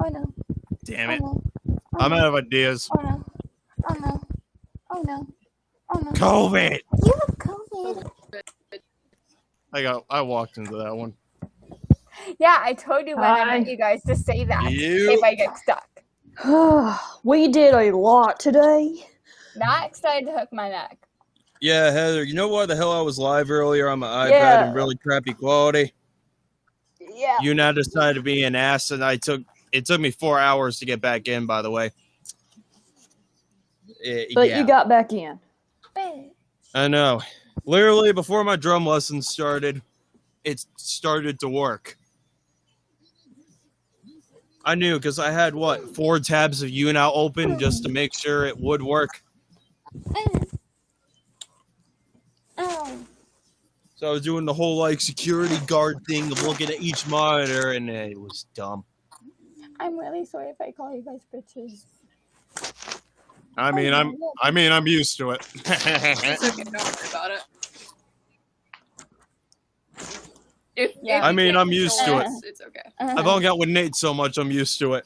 Oh no. Damn it. Oh, no. Oh, I'm no. out of ideas. Oh no. Oh no. Oh no. Oh no. COVID! You have COVID. I walked into that one. Yeah, I told you when I met you guys to say that if I get stuck. We did a lot today. Not excited to hook my neck. Yeah, Heather, you know why the hell I was live earlier on my iPad in really crappy quality? Yeah. YouNow decided to be an ass, and it took me 4 hours to get back in, by the way. But you got back in. I know. Literally, before my drum lessons started, it started to work. I knew because I had, 4 tabs of YouNow open just to make sure it would work. So I was doing the whole, security guard thing of looking at each monitor, and it was dumb. I'm really sorry if I call you guys bitches. I'm used to it. It's okay, don't worry about it. I'm used to it. It's okay. I've hung out with Nate so much, I'm used to it.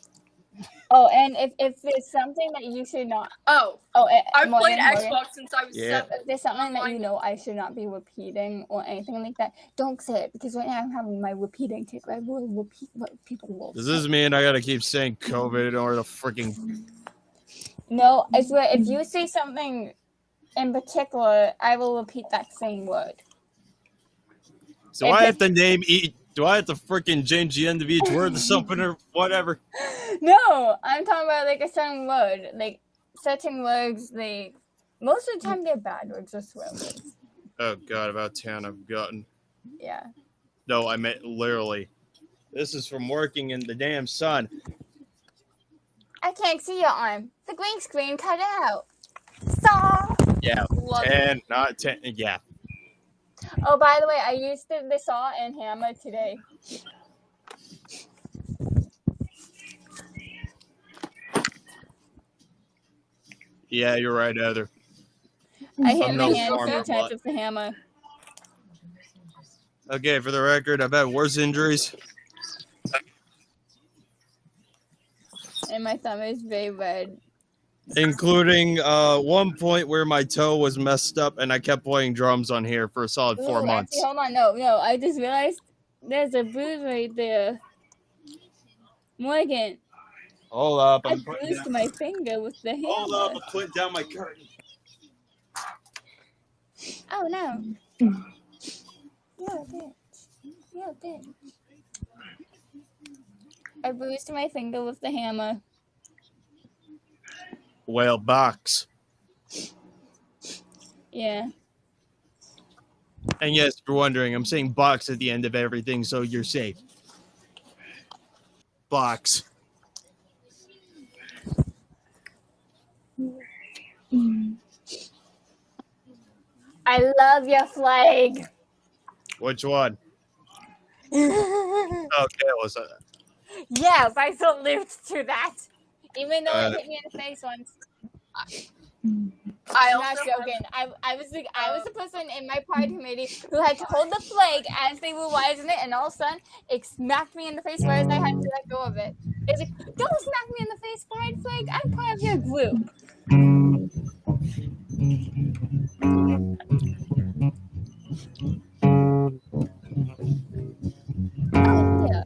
Oh, and if there's something that you should not... I've played Morgan, Xbox since I was 7. If there's something that you know I should not be repeating or anything like that, don't say it, because right now I'm having my repeating tick. I will repeat what people will say. Does this mean I gotta keep saying COVID or the freaking... No, I swear, if you say something in particular, I will repeat that same word. So I have to do I have to freaking change the end of each word to something or whatever? No, I'm talking about a certain word. Certain words, most of the time they're bad words or swear words. Oh god, about 10 I've gotten. Yeah. No, I meant literally. This is from working in the damn sun. I can't see your arm. The green screen cut out. Saw. Yeah, 10, not 10, yeah. Oh, by the way, I used the saw and hammer today. Yeah, you're right, Heather. I hit my hand a few times with the hammer. Okay, for the record, I've had worse injuries. And my thumb is very red. Including one point where my toe was messed up and I kept playing drums on here for a solid 4 months. Actually, hold on, no, I just realized there's a bruise right there. Morgan. Hold up, I bruised my finger with the hammer. Hold up, I'm putting down my curtain. Oh no. You're a bitch. I bruised my finger with the hammer. Well, box. Yeah. And yes, if you're wondering, I'm saying box at the end of everything, so you're safe. Box. I love your flag. Which one? Okay, what's that? Yes, I salute to that. Even though it hit me in the face once. I'm not joking. I was the person in my party committee who had to hold the flag as they were rising it, and all of a sudden it smacked me in the face, whereas I had to let go of it. It's like, don't smack me in the face, pride flag. I'm part of your group. Oh, yeah.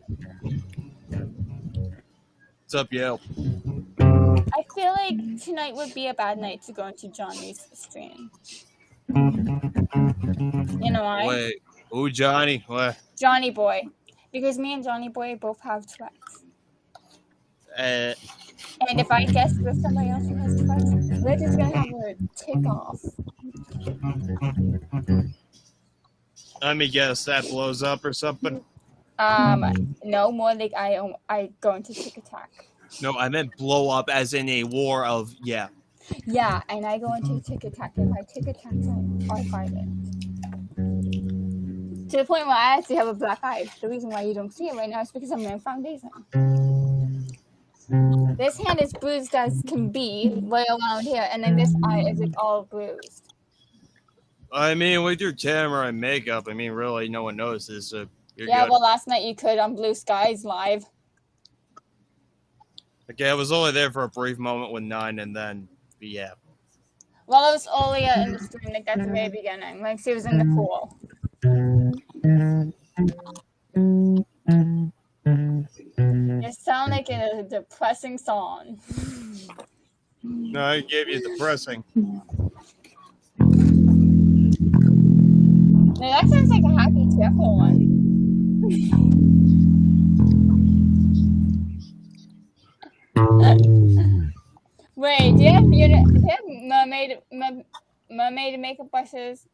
What's up, Yale? I feel like tonight would be a bad night to go into Johnny's stream. You know why? Wait, who, Johnny? What? Johnny Boy. Because me and Johnny Boy both have Tourette's. And if I guess with somebody else who has Tourette's, we're just gonna have a tick off. Let me guess, that blows up or something? No, more like I go into tick attack. No, I meant blow up as in a war of, yeah. Yeah, and I go into tick attack, and my tick attacks are violent. To the point where I actually have a black eye. The reason why you don't see it right now is because I'm wearing foundation. This hand is bruised as can be, right around here, and then this eye is like all bruised. I mean, with your camera and makeup, I mean, really, no one notices, so you're good. Well, last night you could on Blue Skies Live. Okay, I was only there for a brief moment with 9, and then yeah. Well, it was earlier in the stream, like at the very beginning, like she was in the pool. You sound like a depressing song. No, I gave you depressing. No, that sounds like a happy, cheerful one. Wait, do you have mermaid makeup brushes?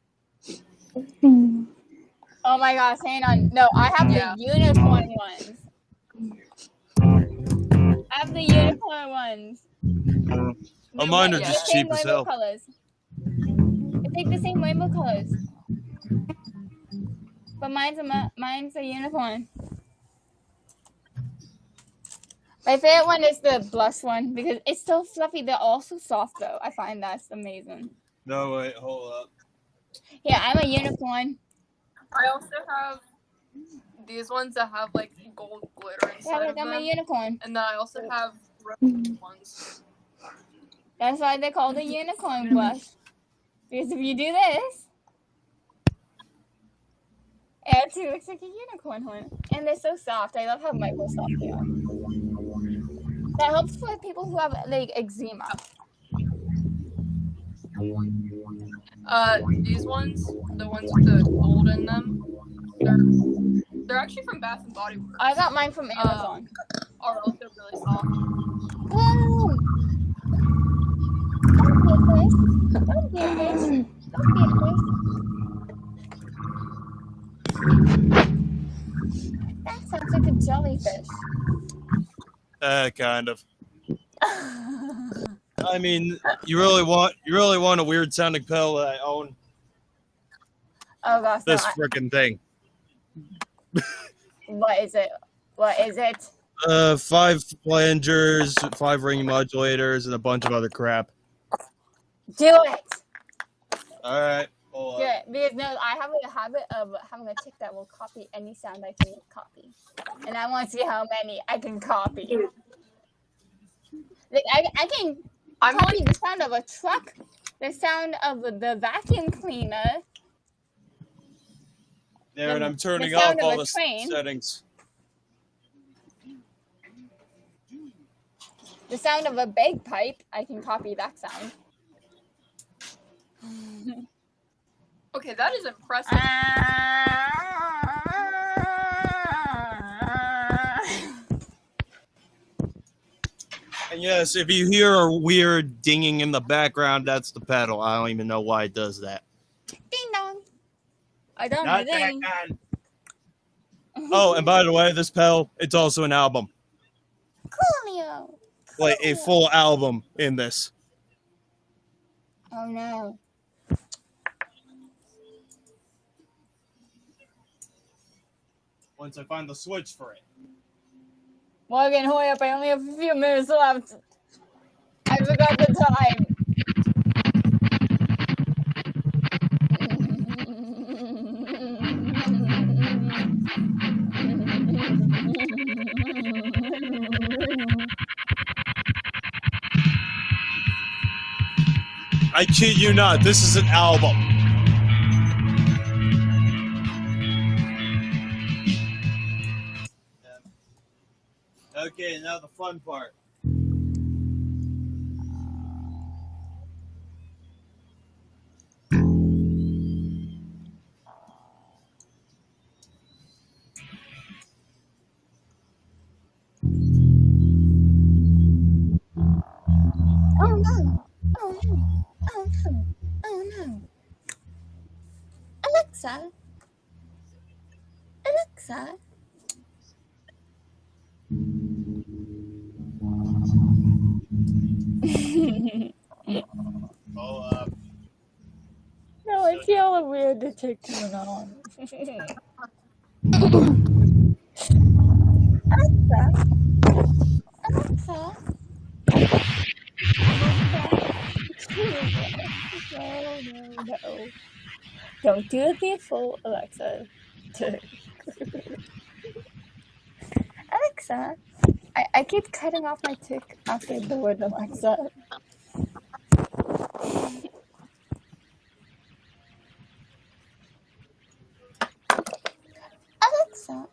Oh my gosh, hang on. No, I have the unicorn ones. I have the unicorn ones. Oh, mine are It's just the same cheap as rainbow hell. colors. It's like the same rainbow colors. But mine's a unicorn. My favorite one is the blush one because it's so fluffy. They're also soft though. I find that's amazing. No, wait, hold up. Yeah, I'm a unicorn. I also have these ones that have like gold glitter inside of them. I'm a unicorn. And then I also have red ones. That's why they're called a unicorn blush. Because if you do this, it actually looks like a unicorn horn. And they're so soft. I love how micro soft they are. That helps for people who have like eczema. These ones, the ones with the gold in them, they're actually from Bath and Body Works. I got mine from Amazon. Are also really soft. Whoa! Don't be a fish. Don't be a fish. Don't be a fish. That sounds like a jellyfish. Kind of. I mean, you really want a weird sounding pill that I own? Oh gosh, This freaking thing. What is it? What is it? 5 flangers, 5 ring modulators, and a bunch of other crap. Do it! Alright, hold Do on. it. Because no, I have a habit of having a tick that will copy any sound I can copy. And I want to see how many I can copy. Like, I can copy the sound of a truck, the sound of the vacuum cleaner. There, and I'm turning off all the settings. The sound of a bagpipe, I can copy that sound. Okay, that is impressive. And yes, if you hear a weird dinging in the background, that's the pedal. I don't even know why it does that. Ding dong. I don't Not know. that kind. Oh, and by the way, this pedal, it's also an album. Coolio. Like a full album in this. Oh no. Once I find the switch for it. Morgan, hurry up. I only have a few minutes left. I forgot the time. I kid you not, this is an album. Okay, now the fun part. Oh no. Oh no. Oh no. Oh no. Alexa. Alexa. No, I feel a weird to take turn on. Alexa. Alexa. No. Don't do it before Alexa. Alexa. I keep cutting off my tick after the word Alexa. Alexa.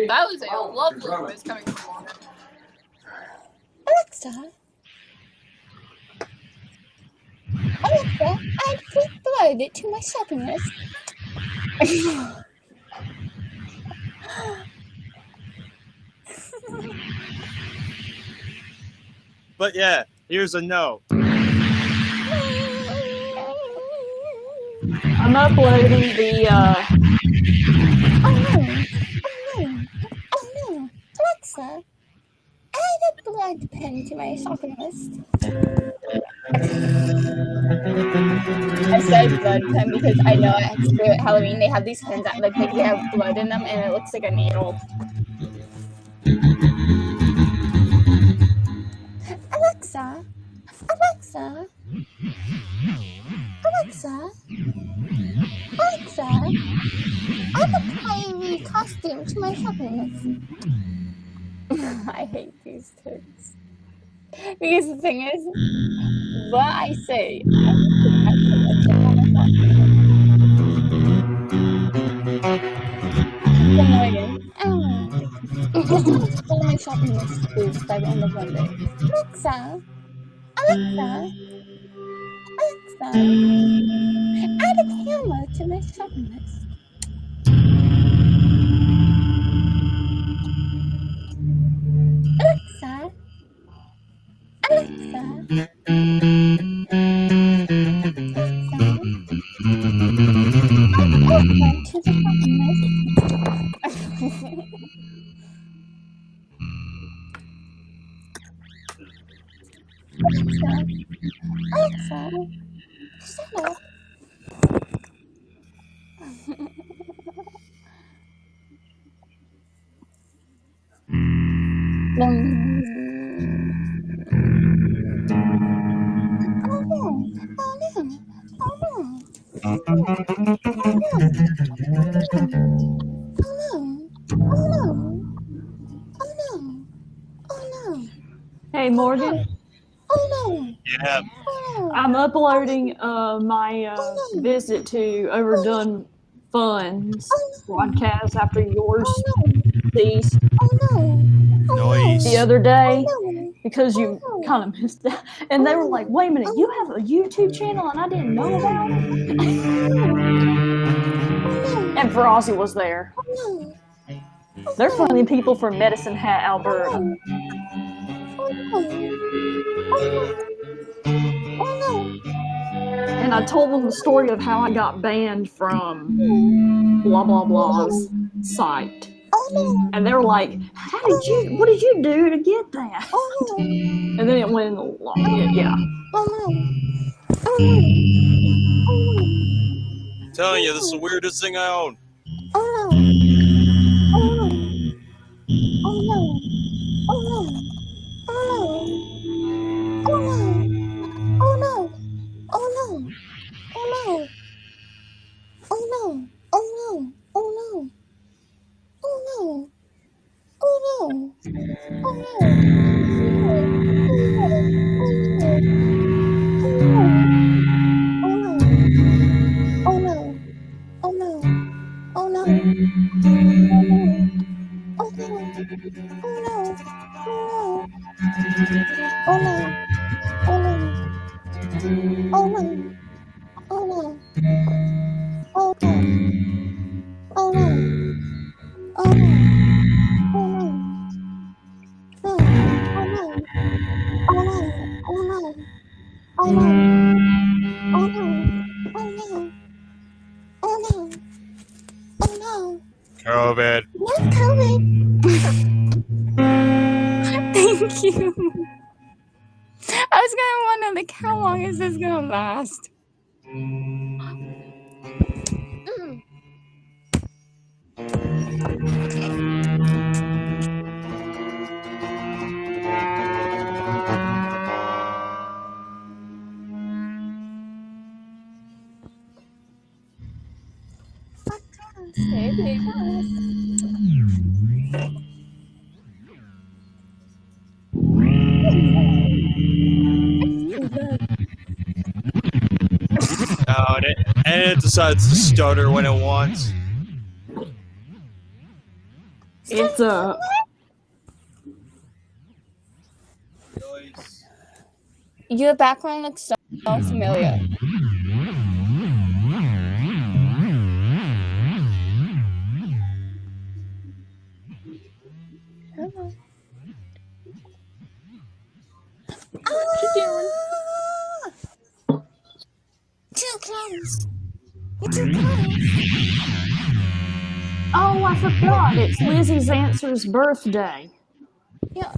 That was a lovely voice coming from Morgan. Alexa. Alexa, add Freak Blood to my shopping list. But yeah, here's a no. I'm uploading the, Oh no. Oh no. Alexa, add a blood pen to my shopping list. I said blood pen because I know at Spirit Halloween they have these pens that like they have blood in them and it looks like a needle. Alexa, Alexa, Alexa, Alexa, add a Kylie costume to my shopping list. I hate these kids. Because the thing is, what I say, I actually a tick on my shopping list. It's annoying. This is all my shopping list is by the end of one day. Alexa, Alexa, Alexa, add a camera to my shopping list. Alexa, Alexa, Alexa, add Pokemon to the shopping list. Alexa, Alexa, shut up. Oh no, oh no, oh no, oh no, oh no, oh no, oh no, hey Morgan, oh no, Yeah. I'm uploading my visit to Overdone Fun's broadcast after yours ceased Nice. the other day because you kind of missed that. And they were like, wait a minute, you have a YouTube channel and I didn't know about it? And Frosty was there. They're funny people from Medicine Hat, Alberta. And I told them the story of how I got banned from blah blah blah's site. And they were like, what did you do to get that? And then it went along, yeah. I'm telling you, this is the weirdest thing I own. COVID. Not COVID. Thank you. I was gonna wonder, like, how long is this gonna last? Stay big house. Oh, and it decides to stutter when it wants. It's a Noise. Your background looks so familiar. Hello. What you doing? Too close. You're too close. oh, I forgot. It's Lizzie's Answer's birthday. You're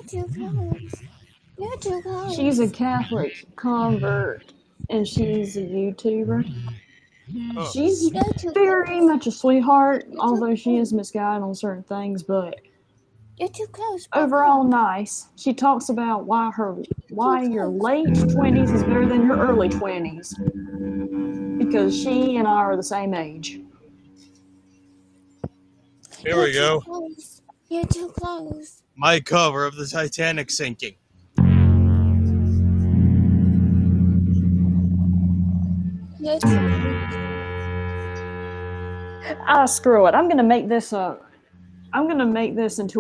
too close. You're too close. She's a Catholic convert, and she's a YouTuber. Oh. She's very much a sweetheart, although she is misguided on certain things, but You're too close. overall nice. She talks about why your late 20s is better than your early 20s, because she and I are the same age. Here we go. Close. You're too close. My cover of the Titanic sinking. You're too close. Screw it. I'm gonna make this into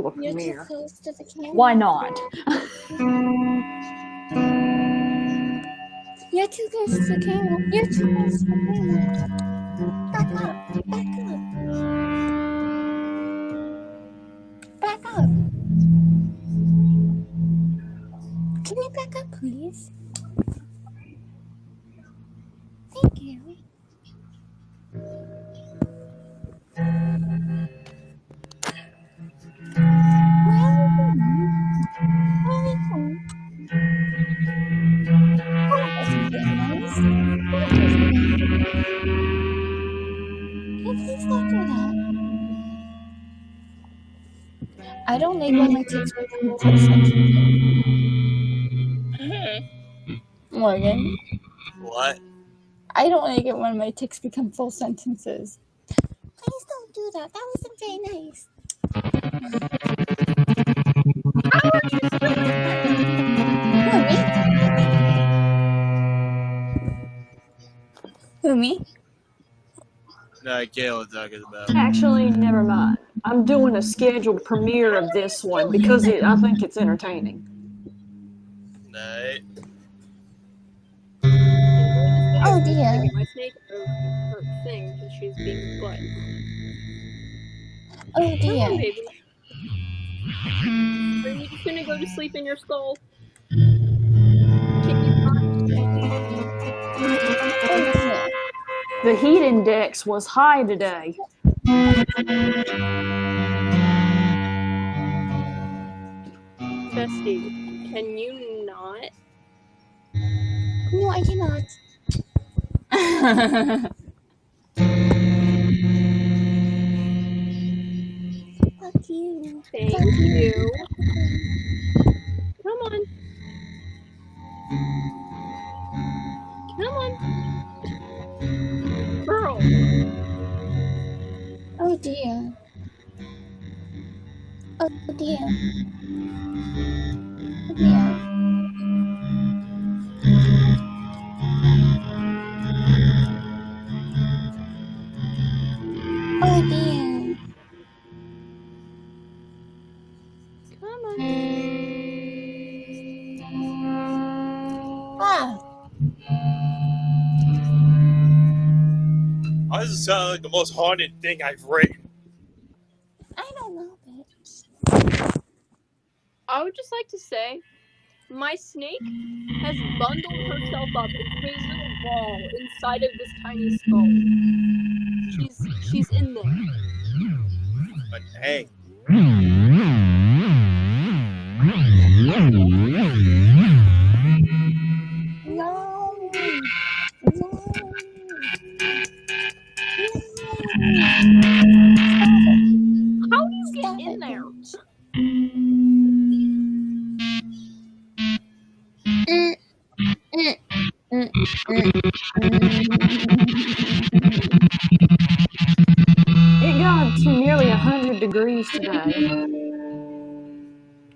a You're too premiere. close to the camera. Why not? You're too close to the camera. You're too close to the camera. Back up. Back up. Back up. Can you back up, please? Thank you. I don't like when my takes become full sentences. Morgan, What? I don't like it when my ticks become full sentences. Please don't do that. That wasn't very nice. Who, me? No, Kayla talking about. Actually, never mind. I'm doing a scheduled premiere of this one because I think it's entertaining. No. Oh dear. My snake her thing because she's being butt. Oh Come on, dear. baby. Are you just gonna go to sleep in your skull? The heat index was high today. Bestie, can you not? No, I cannot. Fuck you. Thank you. Come on. Come on. Girl. Oh dear. Oh dear. Oh dear. Oh dear. Come on. Ah. Why does it sound like the most haunted thing I've written? I don't know, bitch. I would just like to say, my snake has bundled herself up into his little ball inside of this tiny skull. She's in there. But hey. No. How do you get in there? degrees today.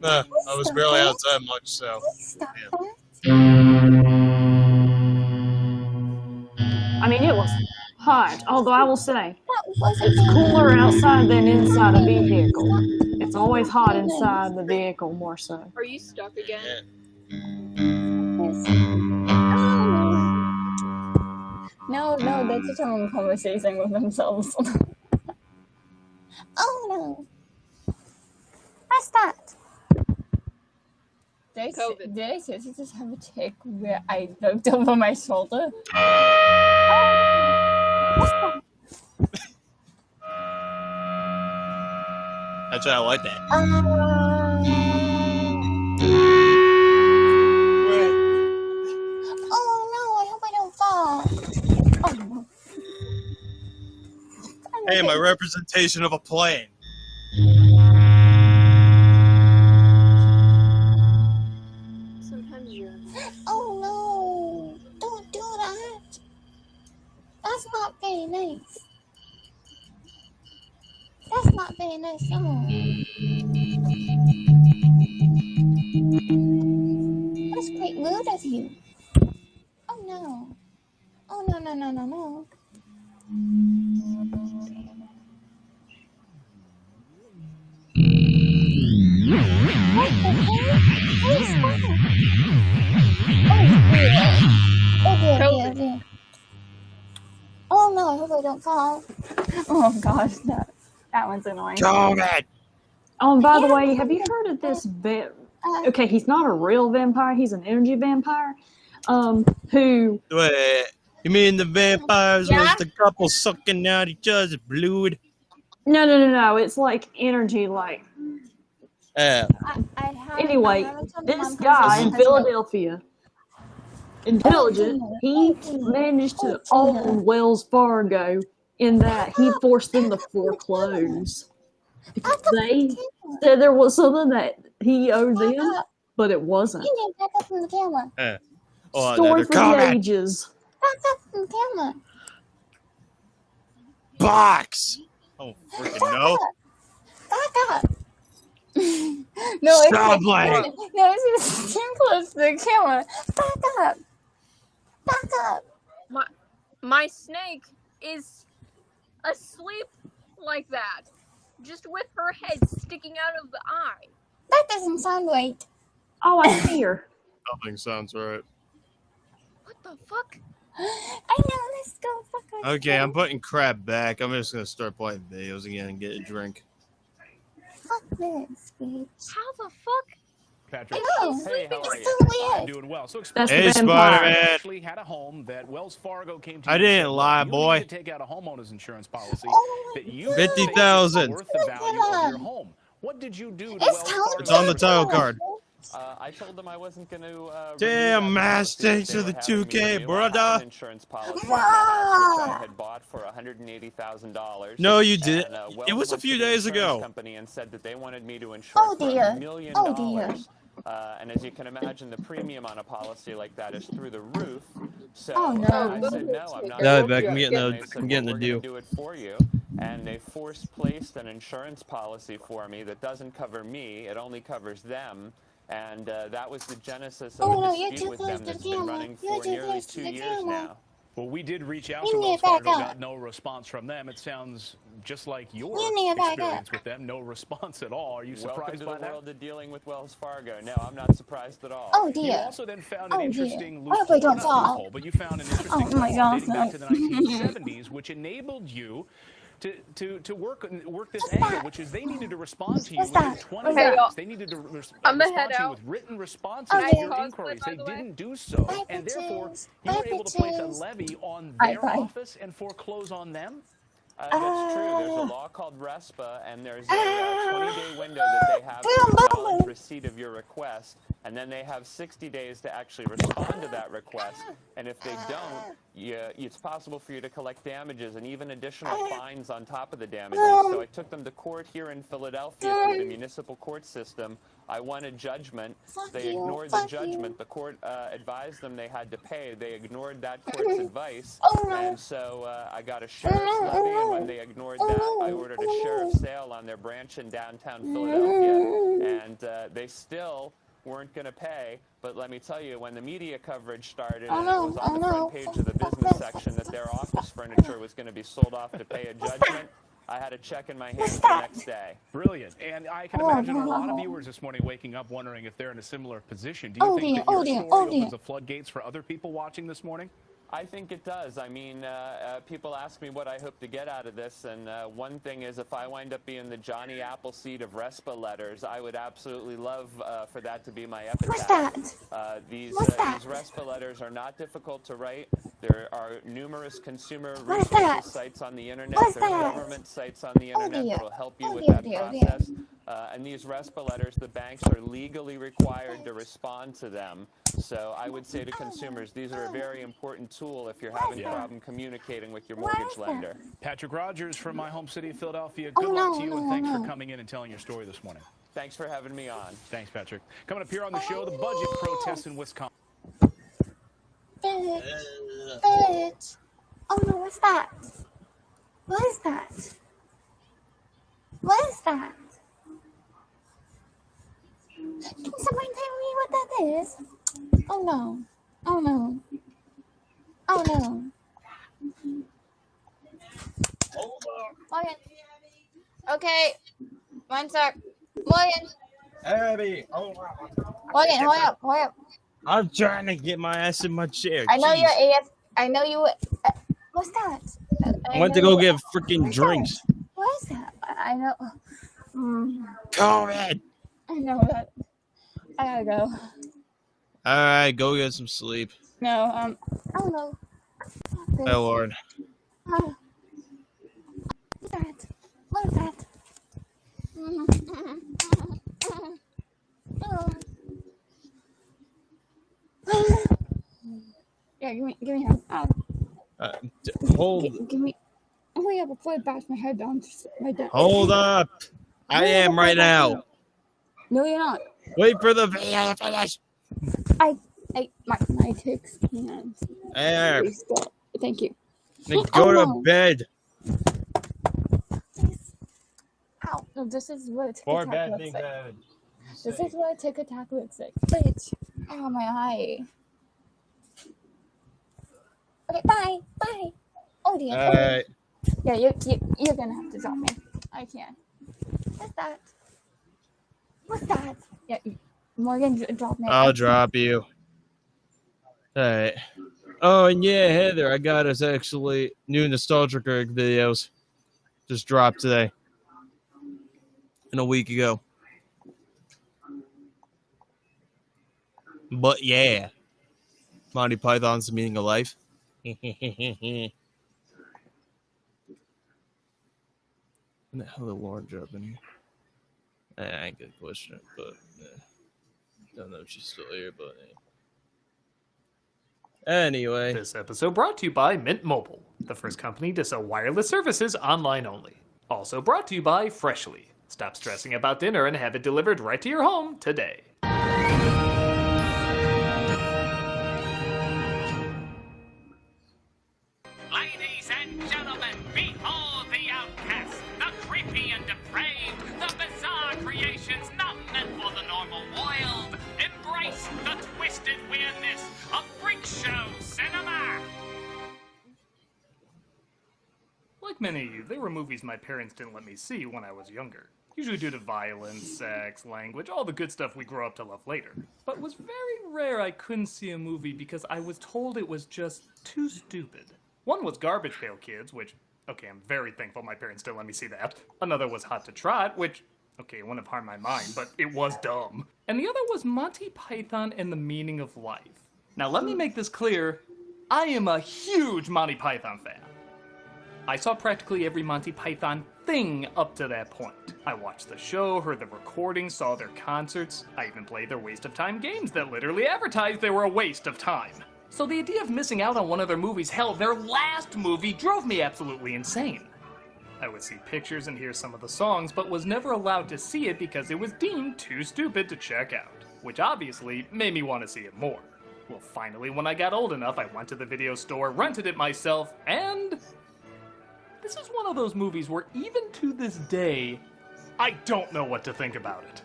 I was barely outside much, so. Stop Yeah. that. I mean, it was hot, although I will say, That wasn't it's cooler outside than inside a vehicle. Stop. It's always hot inside the vehicle more so. Are you stuck again? No, that's a someone conversation with themselves. Oh no. What's that? COVID. Did I seriously just have a tick where I looked over my shoulder? Actually, I like that. Oh no, I hope I don't fall. Oh no. Hey, my representation of a plane. Sometimes you're. Oh no. Don't do that. That's not very nice. That's not very nice at all. That's quite rude of you. Oh no. Oh no. What the hell? What is that? Oh dear. Oh no, I hope I don't fall. Oh gosh, that one's annoying. COVID! Oh, and by the way, have you heard of this okay, he's not a real vampire, he's an energy vampire. Who Wait, you mean the vampires Yeah? was the couple sucking out each other's blood? No, it's like energy, like anyway, this guy in Philadelphia, intelligent, he managed to own Wells Fargo in that he forced them to foreclose. They said there was something that he owed them, but it wasn't. You need to back up from the camera. Oh, Story for the COVID ages. Back up from the camera. box. Oh, freaking no! Back up. No, Stop playing. No, it's too close to the camera. Back up. Back up. My snake is asleep like that, just with her head sticking out of the eye. That doesn't sound right. Oh, I see her. Nothing sounds right. What the fuck? I know. Let's go. Fuck our Okay, I'm putting crap back. I'm just gonna start playing videos again and get a drink. Fuck this, bitch. How the fuck? Patrick. No, Hey, how are it's you? so I'm weird. doing well. So That's Hey, the vampire. Spider-Man. actually had a home that Wells Fargo came to. I you and didn't said, lie, "Look, boy." You need to take out a homeowner's insurance policy Oh, that you 50,000. worth the value of your home. What did you do to It's Wells telling Fargo? It's on the title card. I told them I wasn't going to. Damn, mass thanks to the 2K, brother. Insurance policy Wow. which I had bought for $180,000. No, you didn't. And, It was a went few to the days insurance ago. Company and said that they wanted me to insure Oh, for dear. $1 million. Oh, dear. And as you can imagine, the premium on a policy like that is through the roof. So Oh, no. I said no, I'm not. No, gonna Beck, do I'm it. getting And the- they said, I'm getting well, the we're gonna deal. do it for you. And they placed an insurance policy for me that doesn't cover me. It only covers them. And that was the genesis of Oh, a no, you're dispute too with close them to that's the been camera. running You're for too nearly close to 2 the years camera. now. Well, we did reach out You to need Wells to back Fargo, up. got no response from them. It sounds just like your You need to back experience up. with them. No response at all. Are you Welcome surprised to by the that? world of dealing with Wells Fargo. No, I'm not surprised at all. Oh, You dear. also then found Oh, an dear. interesting I hope I loophole, don't not fall. loophole, but you found an interesting Oh, my loophole gosh, dating back to the no. 1970s, which enabled you to work this What's angle, that? which is they needed to respond to you What's within that? 20 Okay, days. y'all. They needed to I'ma respond head to you out. with written responses Oh, to dear. your Cosplay, inquiries. by They the way. didn't do so, Bye, and therefore bitches. you were Bye, able to place a bitches. levy on Bye, their bye. office and foreclose on them. That's true. There's a law called RESPA, and there's a 20-day window that they have to acknowledge receipt of your request, and then they have 60 days to actually respond to that request. And if they don't, it's possible for you to collect damages and even additional fines on top of the damages. So I took them to court here in Philadelphia through the municipal court system. I won a judgment. Fuck They you, ignored the fuck you. judgment. The court advised them they had to pay. They ignored that court's advice. Oh, no. And so I got a sheriff's levy, and when they ignored that, I ordered a sheriff's sale on their branch in downtown Philadelphia, and they still weren't going to pay. But let me tell you, when the media coverage started and it was on the front page of the business section that their office furniture was going to be sold off to pay a judgment, I had a check in my hand the next day. Brilliant. And I can imagine a lot of viewers this morning waking up wondering if they're in a similar position. Do you think that your story opens the floodgates for other people watching this morning? I think it does. I mean, people ask me what I hope to get out of this, and one thing is if I wind up being the Johnny Appleseed of RESPA letters, I would absolutely love for that to be my epitaph. What's that? These RESPA letters are not difficult to write. There are numerous consumer resources sites on the internet. There's government sites on the internet that will help you with that process. And these RESPA letters, the banks are legally required to respond to them. So I would say to consumers, these are a very important tool if you're having a problem communicating with your mortgage lender. Patrick Rogers from my home city of Philadelphia, good luck to you, and thanks for coming in and telling your story this morning. Thanks for having me on. Thanks, Patrick. Coming up here on the show, the budget protests in Wisconsin. Bitch. Oh no, what's that? What is that? What is that? Can somebody tell me what that is? Oh no. Oh no. Oh no. Morgan. Okay. One sec. Morgan. Abby, Morgan, hold up. I'm trying to get my ass in my chair. I know Jeez. you're AF. I know you. What's that? I went to go get freaking drinks. What is that? I know. COVID. I know that. I gotta go. All right, go get some sleep. No, I don't know. Oh Lord. What's that? What is that? Yeah, give me him. Hold. Give me. Oh my god, before I bash my head down my desk. Hold up. I am right now. No, you're not. Wait for the video to finish. My ticks can't. There. Thank you. Then go to bed. Ow. No, this is what a tic Four attack bad looks things like. happen. This is what a tic attack looks like. Bitch. Oh, my eye. Okay, bye. Bye. Oh, dear. All right. Yeah, you're gonna have to drop me. I can't. What's that? What's that? Yeah, Morgan, drop me. I'll drop you. All right. Oh, and yeah, Heather, I got us actually new Nostalgic Rig videos. Just dropped today. And a week ago. But yeah. Monty Python's The Meaning of Life. When the hell did Lauren drop in here? I ain't gonna question it, but don't know if she's still here, but anyway. This episode brought to you by Mint Mobile, the first company to sell wireless services online only. Also brought to you by Freshly. Stop stressing about dinner and have it delivered right to your home today. Ladies and gentlemen, behold the outcast, the creepy and depraved, the bizarre creations not meant for the normal world. Embrace the twisted weirdness of freak show cinema. Like many of you, there were movies my parents didn't let me see when I was younger. Usually due to violence, sex, language, all the good stuff we grow up to love later. But it was very rare I couldn't see a movie because I was told it was just too stupid. One was Garbage Pail Kids, which, okay, I'm very thankful my parents didn't let me see that. Another was Hot to Trot, which, okay, it wouldn't have harmed my mind, but it was dumb. And the other was Monty Python and the Meaning of Life. Now let me make this clear, I am a huge Monty Python fan. I saw practically every Monty Python thing up to that point. I watched the show, heard the recordings, saw their concerts. I even played their waste of time games that literally advertised they were a waste of time. So the idea of missing out on one of their movies, hell, their last movie, drove me absolutely insane. I would see pictures and hear some of the songs, but was never allowed to see it because it was deemed too stupid to check out, which obviously made me want to see it more. Well, finally, when I got old enough, I went to the video store, rented it myself, and this is one of those movies where even to this day, I don't know what to think about it.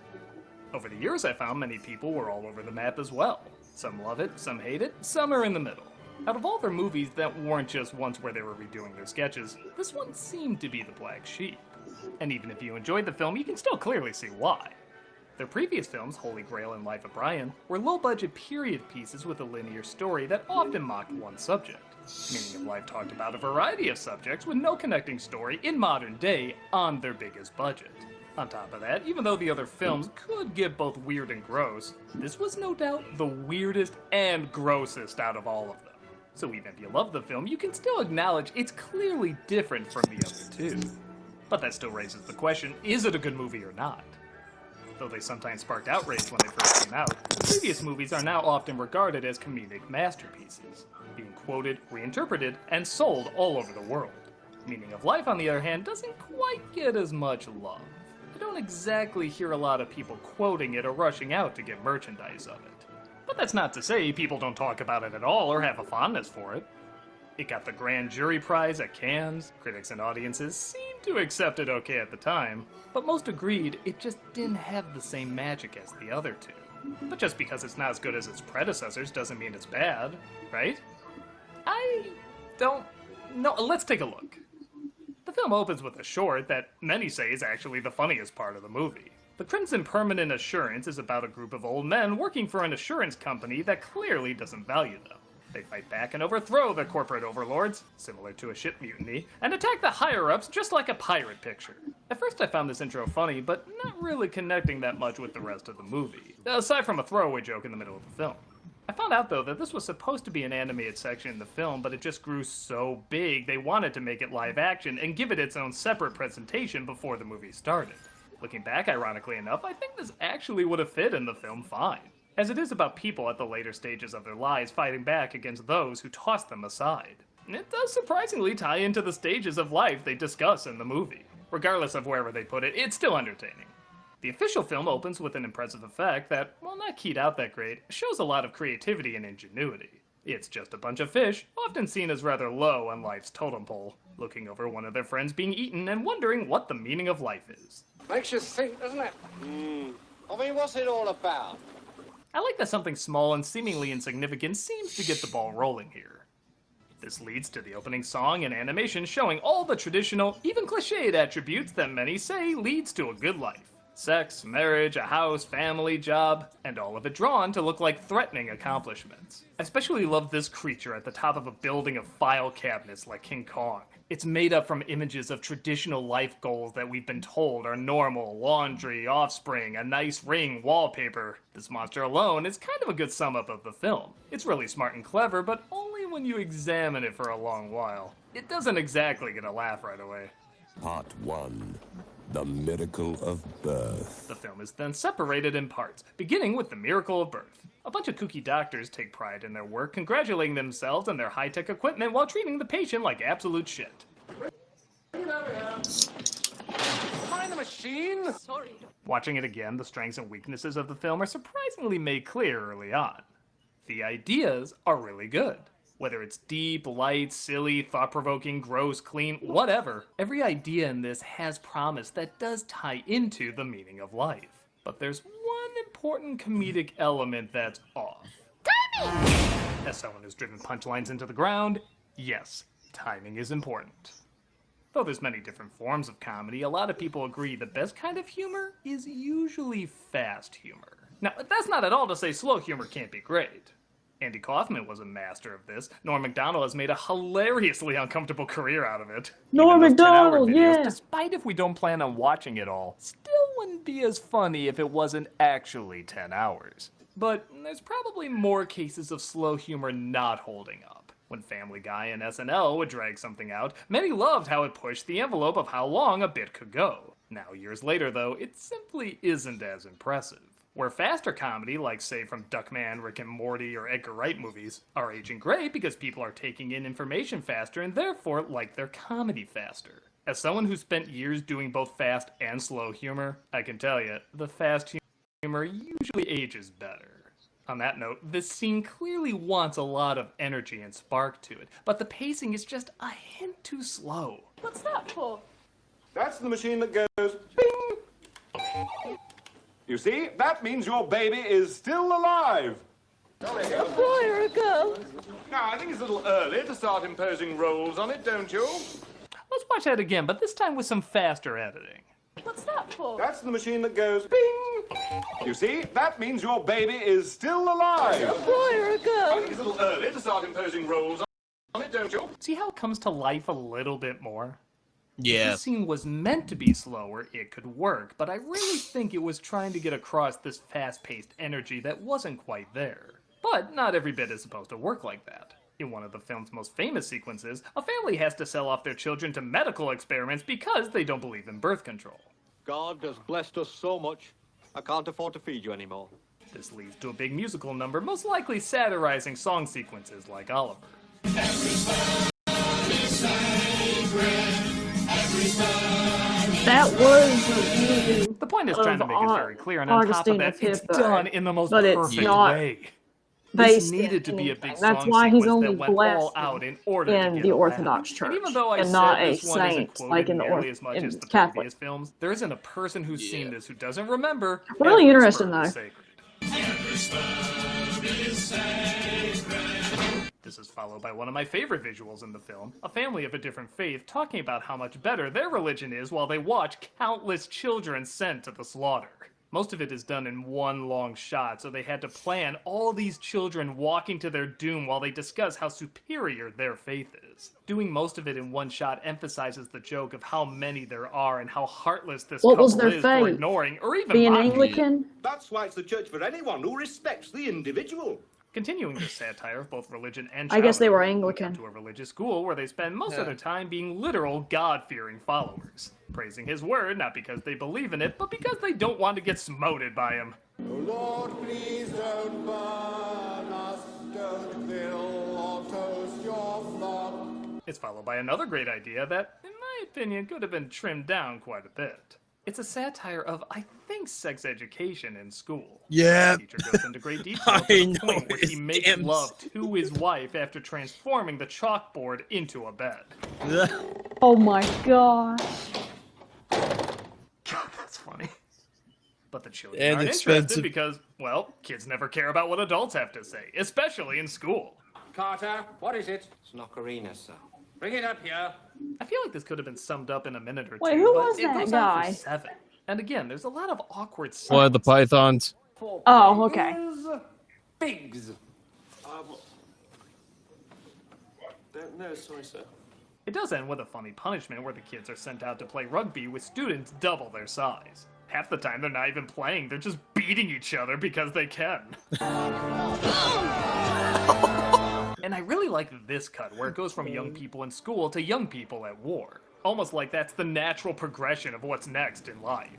Over the years, I found many people were all over the map as well. Some love it, some hate it, some are in the middle. Out of all their movies that weren't just ones where they were redoing their sketches, this one seemed to be the black sheep. And even if you enjoyed the film, you can still clearly see why. Their previous films, Holy Grail and Life of Brian, were low-budget period pieces with a linear story that often mocked one subject. Meaning of Life talked about a variety of subjects with no connecting story in modern day on their biggest budget. On top of that, even though the other films could get both weird and gross, this was no doubt the weirdest and grossest out of all of them. So even if you love the film, you can still acknowledge it's clearly different from the other two. But that still raises the question, is it a good movie or not? Though they sometimes sparked outrage when they first came out, the previous movies are now often regarded as comedic masterpieces, being quoted, reinterpreted, and sold all over the world. Meaning of Life, on the other hand, doesn't quite get as much love. I don't exactly hear a lot of people quoting it or rushing out to get merchandise of it. But that's not to say people don't talk about it at all or have a fondness for it. It got the Grand Jury Prize at Cannes. Critics and audiences seemed to accept it okay at the time, but most agreed it just didn't have the same magic as the other two. But just because it's not as good as its predecessors doesn't mean it's bad, right? I don't know. Let's take a look. The film opens with a short that many say is actually the funniest part of the movie. The Crimson Permanent Assurance is about a group of old men working for an assurance company that clearly doesn't value them. They fight back and overthrow the corporate overlords, similar to a ship mutiny, and attack the higher-ups just like a pirate picture. At first I found this intro funny, but not really connecting that much with the rest of the movie, aside from a throwaway joke in the middle of the film. I found out, though, that this was supposed to be an animated section in the film, but it just grew so big they wanted to make it live action and give it its own separate presentation before the movie started. Looking back, ironically enough, I think this actually would have fit in the film fine, as it is about people at the later stages of their lives fighting back against those who tossed them aside. And it does surprisingly tie into the stages of life they discuss in the movie. Regardless of wherever they put it, it's still entertaining. The official film opens with an impressive effect that, while not keyed out that great, shows a lot of creativity and ingenuity. It's just a bunch of fish, often seen as rather low on life's totem pole, looking over one of their friends being eaten and wondering what the meaning of life is. Makes you think, doesn't it? I mean, what's it all about? I like that something small and seemingly insignificant seems to get the ball rolling here. This leads to the opening song and animation showing all the traditional, even cliched attributes that many say leads to a good life. Sex, marriage, a house, family, job, and all of it drawn to look like threatening accomplishments. I especially love this creature at the top of a building of file cabinets like King Kong. It's made up from images of traditional life goals that we've been told are normal: laundry, offspring, a nice ring, wallpaper. This monster alone is kind of a good sum up of the film. It's really smart and clever, but only when you examine it for a long while. It doesn't exactly get a laugh right away. Part 1. The Miracle of Birth. The film is then separated in parts, beginning with the miracle of birth. A bunch of kooky doctors take pride in their work, congratulating themselves on their high-tech equipment while treating the patient like absolute shit. Find the machine? Sorry. Watching it again, the strengths and weaknesses of the film are surprisingly made clear early on. The ideas are really good. Whether it's deep, light, silly, thought-provoking, gross, clean, whatever, every idea in this has promise that does tie into the meaning of life. But there's one important comedic element that's off. Timing! As someone who's driven punchlines into the ground, yes, timing is important. Though there's many different forms of comedy, a lot of people agree the best kind of humor is usually fast humor. Now, that's not at all to say slow humor can't be great. Andy Kaufman was a master of this. Norm Macdonald has made a hilariously uncomfortable career out of it. Norm Even those 10-hour Macdonald, videos, yeah. despite if we don't plan on watching it all, still wouldn't be as funny if it wasn't actually 10 hours. But there's probably more cases of slow humor not holding up. When Family Guy and SNL would drag something out, many loved how it pushed the envelope of how long a bit could go. Now, years later, though, it simply isn't as impressive. Where faster comedy, like say from Duckman, Rick and Morty, or Edgar Wright movies, are aging great because people are taking in information faster and therefore like their comedy faster. As someone who spent years doing both fast and slow humor, I can tell you, the fast humor usually ages better. On that note, this scene clearly wants a lot of energy and spark to it, but the pacing is just a hint too slow. What's that for? That's the machine that goes bing, You see, that means your baby is still alive. A boy or a girl? Now, I think it's a little early to start imposing roles on it, don't you? Let's watch that again, but this time with some faster editing. What's that for? That's the machine that goes bing. You see, that means your baby is still alive. A boy or a I girl? think it's a little early to start imposing roles on it, don't you? See how it comes to life a little bit more? If Yeah. this scene was meant to be slower, it could work, but I really think it was trying to get across this fast-paced energy that wasn't quite there. But not every bit is supposed to work like that. In one of the film's most famous sequences, a family has to sell off their children to medical experiments because they don't believe in birth control. God has blessed us so much, I can't afford to feed you anymore. This leads to a big musical number, most likely satirizing song sequences like Oliver. That was a view The point is trying to make it very clear, and on top of Augustina that, it's Pippa, done in the most but it's perfect not way. based This needed to in be a anything. big That's song why he's sequence only that went blessed all out in order to in get the a laugh. Orthodox Church, And even though I and said not a this one isn't saint quoted like in the nearly as much in as the Catholic. previous films, there isn't a person who's seen this who doesn't remember. Really every interesting, sperm is though. sacred. This is followed by one of my favorite visuals in the film, a family of a different faith talking about how much better their religion is while they watch countless children sent to the slaughter. Most of it is done in one long shot, so they had to plan all these children walking to their doom while they discuss how superior their faith is. Doing most of it in one shot emphasizes the joke of how many there are and how heartless this What couple was their is for faith? ignoring or even Being mocking. Anglican? That's why it's the church for anyone who respects the individual. Continuing this satire of both religion and I guess they were childhood, we Anglican. come to a religious school where they spend most of their time being literal God-fearing followers, praising his word not because they believe in it, but because they don't want to get smoted by him. Oh Lord, please don't burn us, don't kill or toast your flock. It's followed by another great idea that, in my opinion, could have been trimmed down quite a bit. It's a satire of, I think, sex education in school. Yeah. The teacher goes into great detail I to the know, point where he it's makes damn love to his wife after transforming the chalkboard into a bed. Oh my gosh. God, that's funny. But the children And aren't expensive. interested because, well, kids never care about what adults have to say, especially in school. Carter, what is it? It's an ocarina, sir. Bring it up here. I feel like this could have been summed up in a minute or Wait, two, who but was it that goes on for guy? 7. And again, there's a lot of awkward One of the silence. pythons. Oh, okay. Pigs. No, sorry, sir. It does end with a funny punishment where the kids are sent out to play rugby with students double their size. Half the time they're not even playing, they're just beating each other because they can. And I really like this cut where it goes from young people in school to young people at war. Almost like that's the natural progression of what's next in life.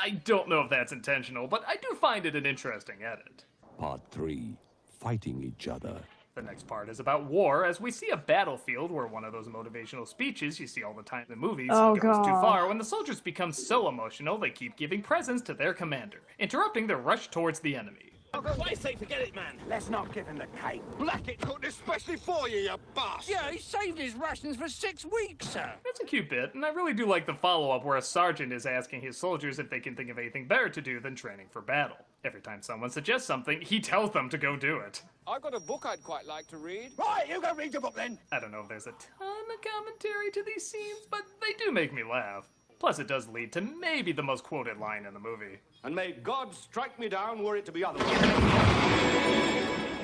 I don't know if that's intentional, but I do find it an interesting edit. Part 3. Fighting each other. The next part is about war, as we see a battlefield where one of those motivational speeches you see all the time in movies Oh, goes too God. far when the soldiers become so emotional they keep giving presents to their commander, interrupting their rush towards the enemy. I say forget it, man. Let's not give him the cake. Blackett cooked especially for you, you boss. Yeah, he saved his rations for 6 weeks, sir. It's a cute bit, and I really do like the follow-up where a sergeant is asking his soldiers if they can think of anything better to do than training for battle. Every time someone suggests something, he tells them to go do it. I've got a book I'd quite like to read. Right, you go read your book then. I don't know if there's a ton of commentary to these scenes, but they do make me laugh. Plus, it does lead to maybe the most quoted line in the movie. And may God strike me down were it to be otherwise.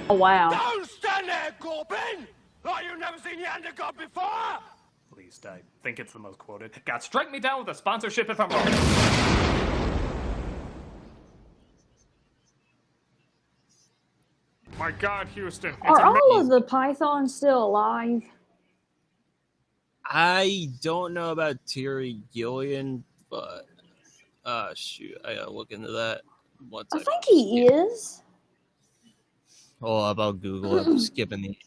Oh, wow. Don't stand there, Corbin! Like you've never seen the hand of God before! At least I think it's the most quoted. God, strike me down with a sponsorship if I'm wrong. My God, Houston. It's Are a all of the pythons still alive? I don't know about Terry Gilliam, but shoot, I gotta look into that. One I second. think he is. Oh, about Google it. I'm skipping the.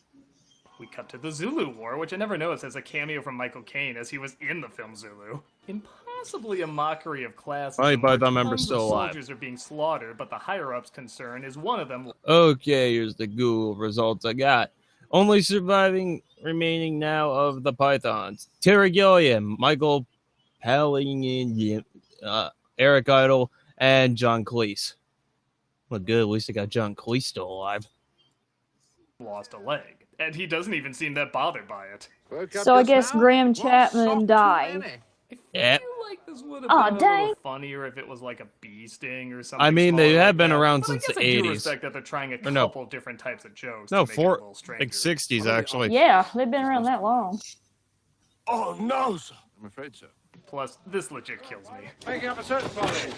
We cut to the Zulu War, which I never noticed as a cameo from Michael Caine, as he was in the film Zulu. In possibly a mockery of classism, Right, but where I remember tons still of alive. soldiers are being slaughtered, but the higher-ups' concern is one of them. Okay, here's the Google results I got. Only surviving remaining now of the pythons: Terry Gilliam, Michael Palin, Eric Idle, and John Cleese. Well, good. At least they got John Cleese still alive. Lost a leg, and he doesn't even seem that bothered by it. So I guess Graham Chapman died. Yeah. I feel like this would have been a little funnier if it was like a bee sting or something. I mean, they small have like been that. around But since I the guess I do 80s. respect that they're trying a Or no. couple different types of jokes. No, to make it a little like stranger. 60s, actually. Yeah, they've been around that long. Oh, no, sir. I'm afraid so. Plus, this legit kills me. Making up a search party.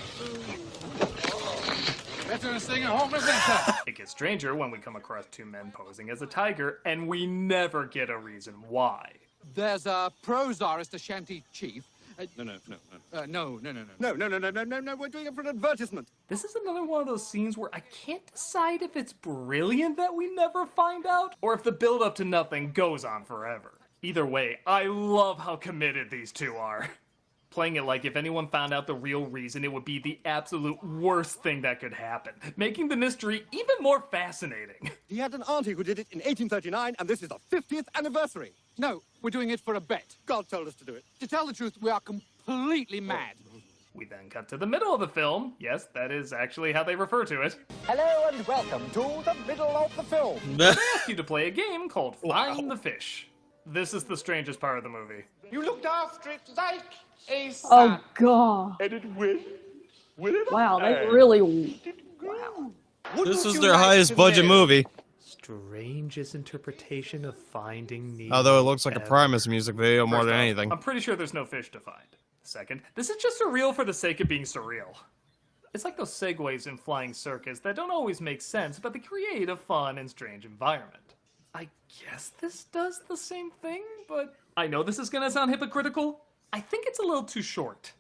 Better than seeing a homeless enter. It gets stranger when we come across two men posing as a tiger, and we never get a reason why. There's a pro-czarist Ashanti chief. No. No, we're doing it for an advertisement. This is another one of those scenes where I can't decide if it's brilliant that we never find out, or if the build-up to nothing goes on forever. Either way, I love how committed these two are. Playing it like if anyone found out the real reason, it would be the absolute worst thing that could happen, making the mystery even more fascinating. He had an auntie who did it in 1839, and this is the 50th anniversary. No, we're doing it for a bet. God told us to do it. To tell the truth, we are completely mad. We then cut to the middle of the film. Yes, that is actually how they refer to it. Hello and welcome to the middle of the film. They ask you to play a game called Find the Fish. This is the strangest part of the movie. You looked after it like a son. Oh, God. And it will. Will it? Wow, they really... Wow. This is their highest budget movie. Strangest interpretation of Finding Nemo. Although it looks like a Primus music video more than anything. I'm pretty sure there's no fish to find. Second, this is just surreal for the sake of being surreal. It's like those segues in Flying Circus that don't always make sense, but they create a fun and strange environment. I guess this does the same thing, but I know this is gonna sound hypocritical. I think it's a little too short.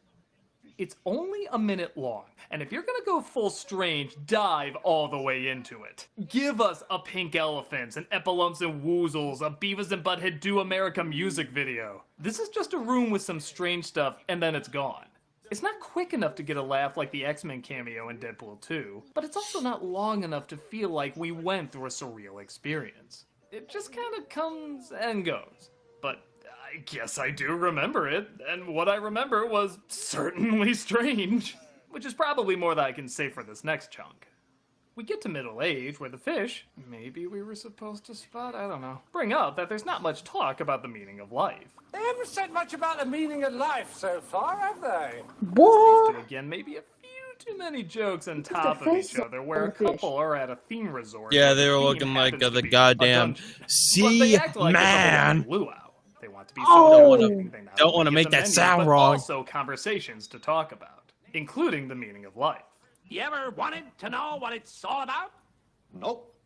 It's only a minute long, and if you're gonna go full strange, dive all the way into it. Give us a pink elephants, an epilumps and woozles, a Beavis and Butthead Do America music video. This is just a room with some strange stuff, and then it's gone. It's not quick enough to get a laugh like the X-Men cameo in Deadpool 2, but it's also not long enough to feel like we went through a surreal experience. It just kind of comes and goes. But I guess I do remember it, and what I remember was certainly strange. Which is probably more than I can say for this next chunk. We get to middle age, where the fish, maybe we were supposed to spot, I don't know, bring up that there's not much talk about the meaning of life. They haven't said much about the meaning of life so far, have they? What? Again, maybe a few too many jokes on top of each other, where a couple are at a theme resort. Yeah, they were the looking theme like happens the to be goddamn a dungeon. But they sea act like man. it's a luau. They want to be Oh! Don't want to make that sound but wrong. Also conversations to talk about, including the meaning of life. You ever wanted to know what it's all about? Nope.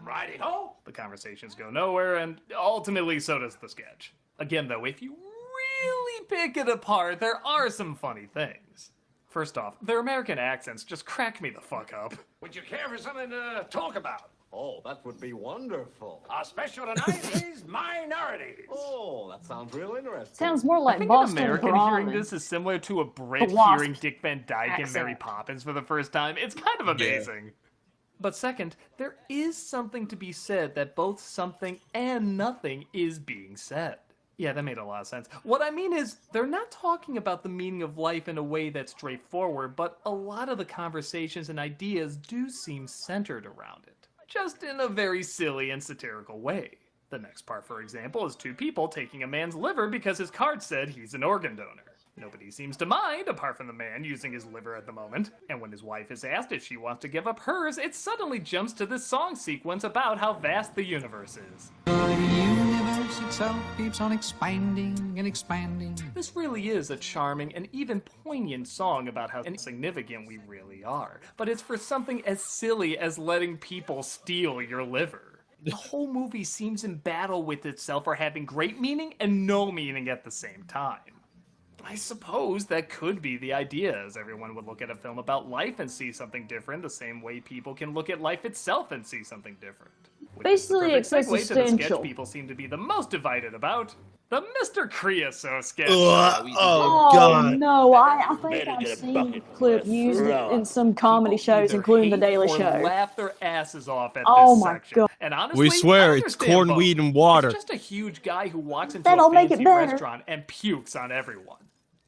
Righty-ho. The conversations go nowhere, and ultimately so does the sketch. Again, though, if you really pick it apart, there are some funny things. First off, their American accents just crack me the fuck up. Would you care for something to talk about? Oh, that would be wonderful. Our special tonight is minorities. Oh, that sounds real interesting. Sounds more I like think Boston an American hearing ramen. this is similar to a Brit The Wasp hearing Dick Van Dyke and Mary accent. Poppins for the first time. It's kind of amazing. But second, there is something to be said that both something and nothing is being said. Yeah, that made a lot of sense. What I mean is, they're not talking about the meaning of life in a way that's straightforward, but a lot of the conversations and ideas do seem centered around it. Just in a very silly and satirical way. The next part, for example, is two people taking a man's liver because his card said he's an organ donor. Nobody seems to mind, apart from the man using his liver at the moment. And when his wife is asked if she wants to give up hers, it suddenly jumps to this song sequence about how vast the universe is. The universe itself keeps on expanding and expanding. This really is a charming and even poignant song about how insignificant we really are. But it's for something as silly as letting people steal your liver. The whole movie seems in battle with itself for having great meaning and no meaning at the same time. I suppose that could be the idea, as everyone would look at a film about life and see something different the same way people can look at life itself and see something different. Basically, it's Segue to the sketch existential. people seem to be the most divided about, the Mr. Creosote sketch. Oh, God. No, I think I've seen a clip used in some comedy shows, including The Daily Or Show. laugh their asses off at Oh this my section. God. And honestly, We swear I it's understand corn, both. weed, and water. It's just a huge guy who walks into That'll a make it fancy better. restaurant and pukes on everyone.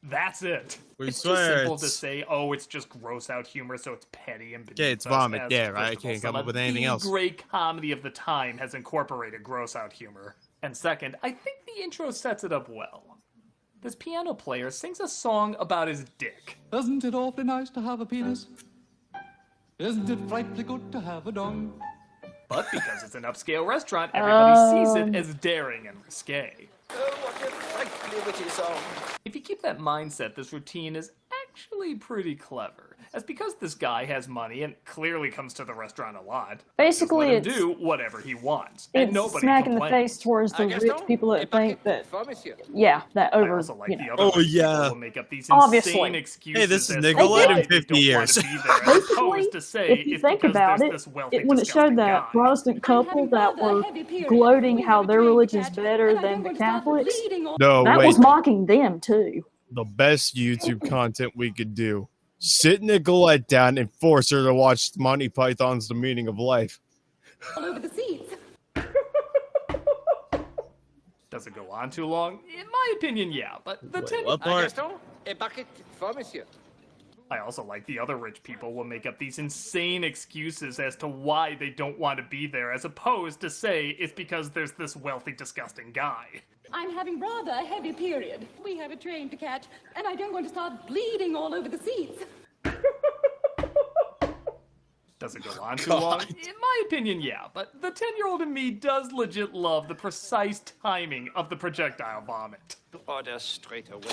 That's it. We It's swear too simple it's- to say, oh, it's just gross out humor, so it's petty and beneath Okay, it's us, vomit. as, Yeah, right. I first of all, can't come some up of with anything the else. great comedy of the time has incorporated gross out humor. And second, I think the intro sets it up well. This piano player sings a song about his dick. Isn't it awfully nice to have a penis? Isn't it frightfully good to have a dong? But because it's an upscale restaurant, everybody sees it as daring and risque. If you keep that mindset, this routine is actually pretty clever. As because this guy has money and clearly comes to the restaurant a lot, Basically, just let him it's do whatever he wants, and it's nobody smack in the complains. face towards the rich people that think that, yeah, that I over, also like you the know. other Oh, rich people yeah. will make up these Obviously. insane excuses. Hey, this is as to Nicolette why in they 50 don't years. want to be there, as opposed to say If you it's think because about there's it, this wealthy, when it showed disgusting that guy. Protestant couple that were gloating how their religion's better than the Catholics, No, that wait. was mocking them too. The best YouTube content we could do. Sit Nicolette down and force her to watch Monty Python's The Meaning of Life. All over the seats. Does it go on too long? In my opinion, yeah, but the what part? A bucket for monsieur. I also like the other rich people will make up these insane excuses as to why they don't want to be there, as opposed to say it's because there's this wealthy, disgusting guy. I'm having rather a heavy period. We have a train to catch, and I don't want to start bleeding all over the seats. Does it go on too long? In my opinion, yeah, but the 10-year-old in me does legit love the precise timing of the projectile vomit. Order straight away.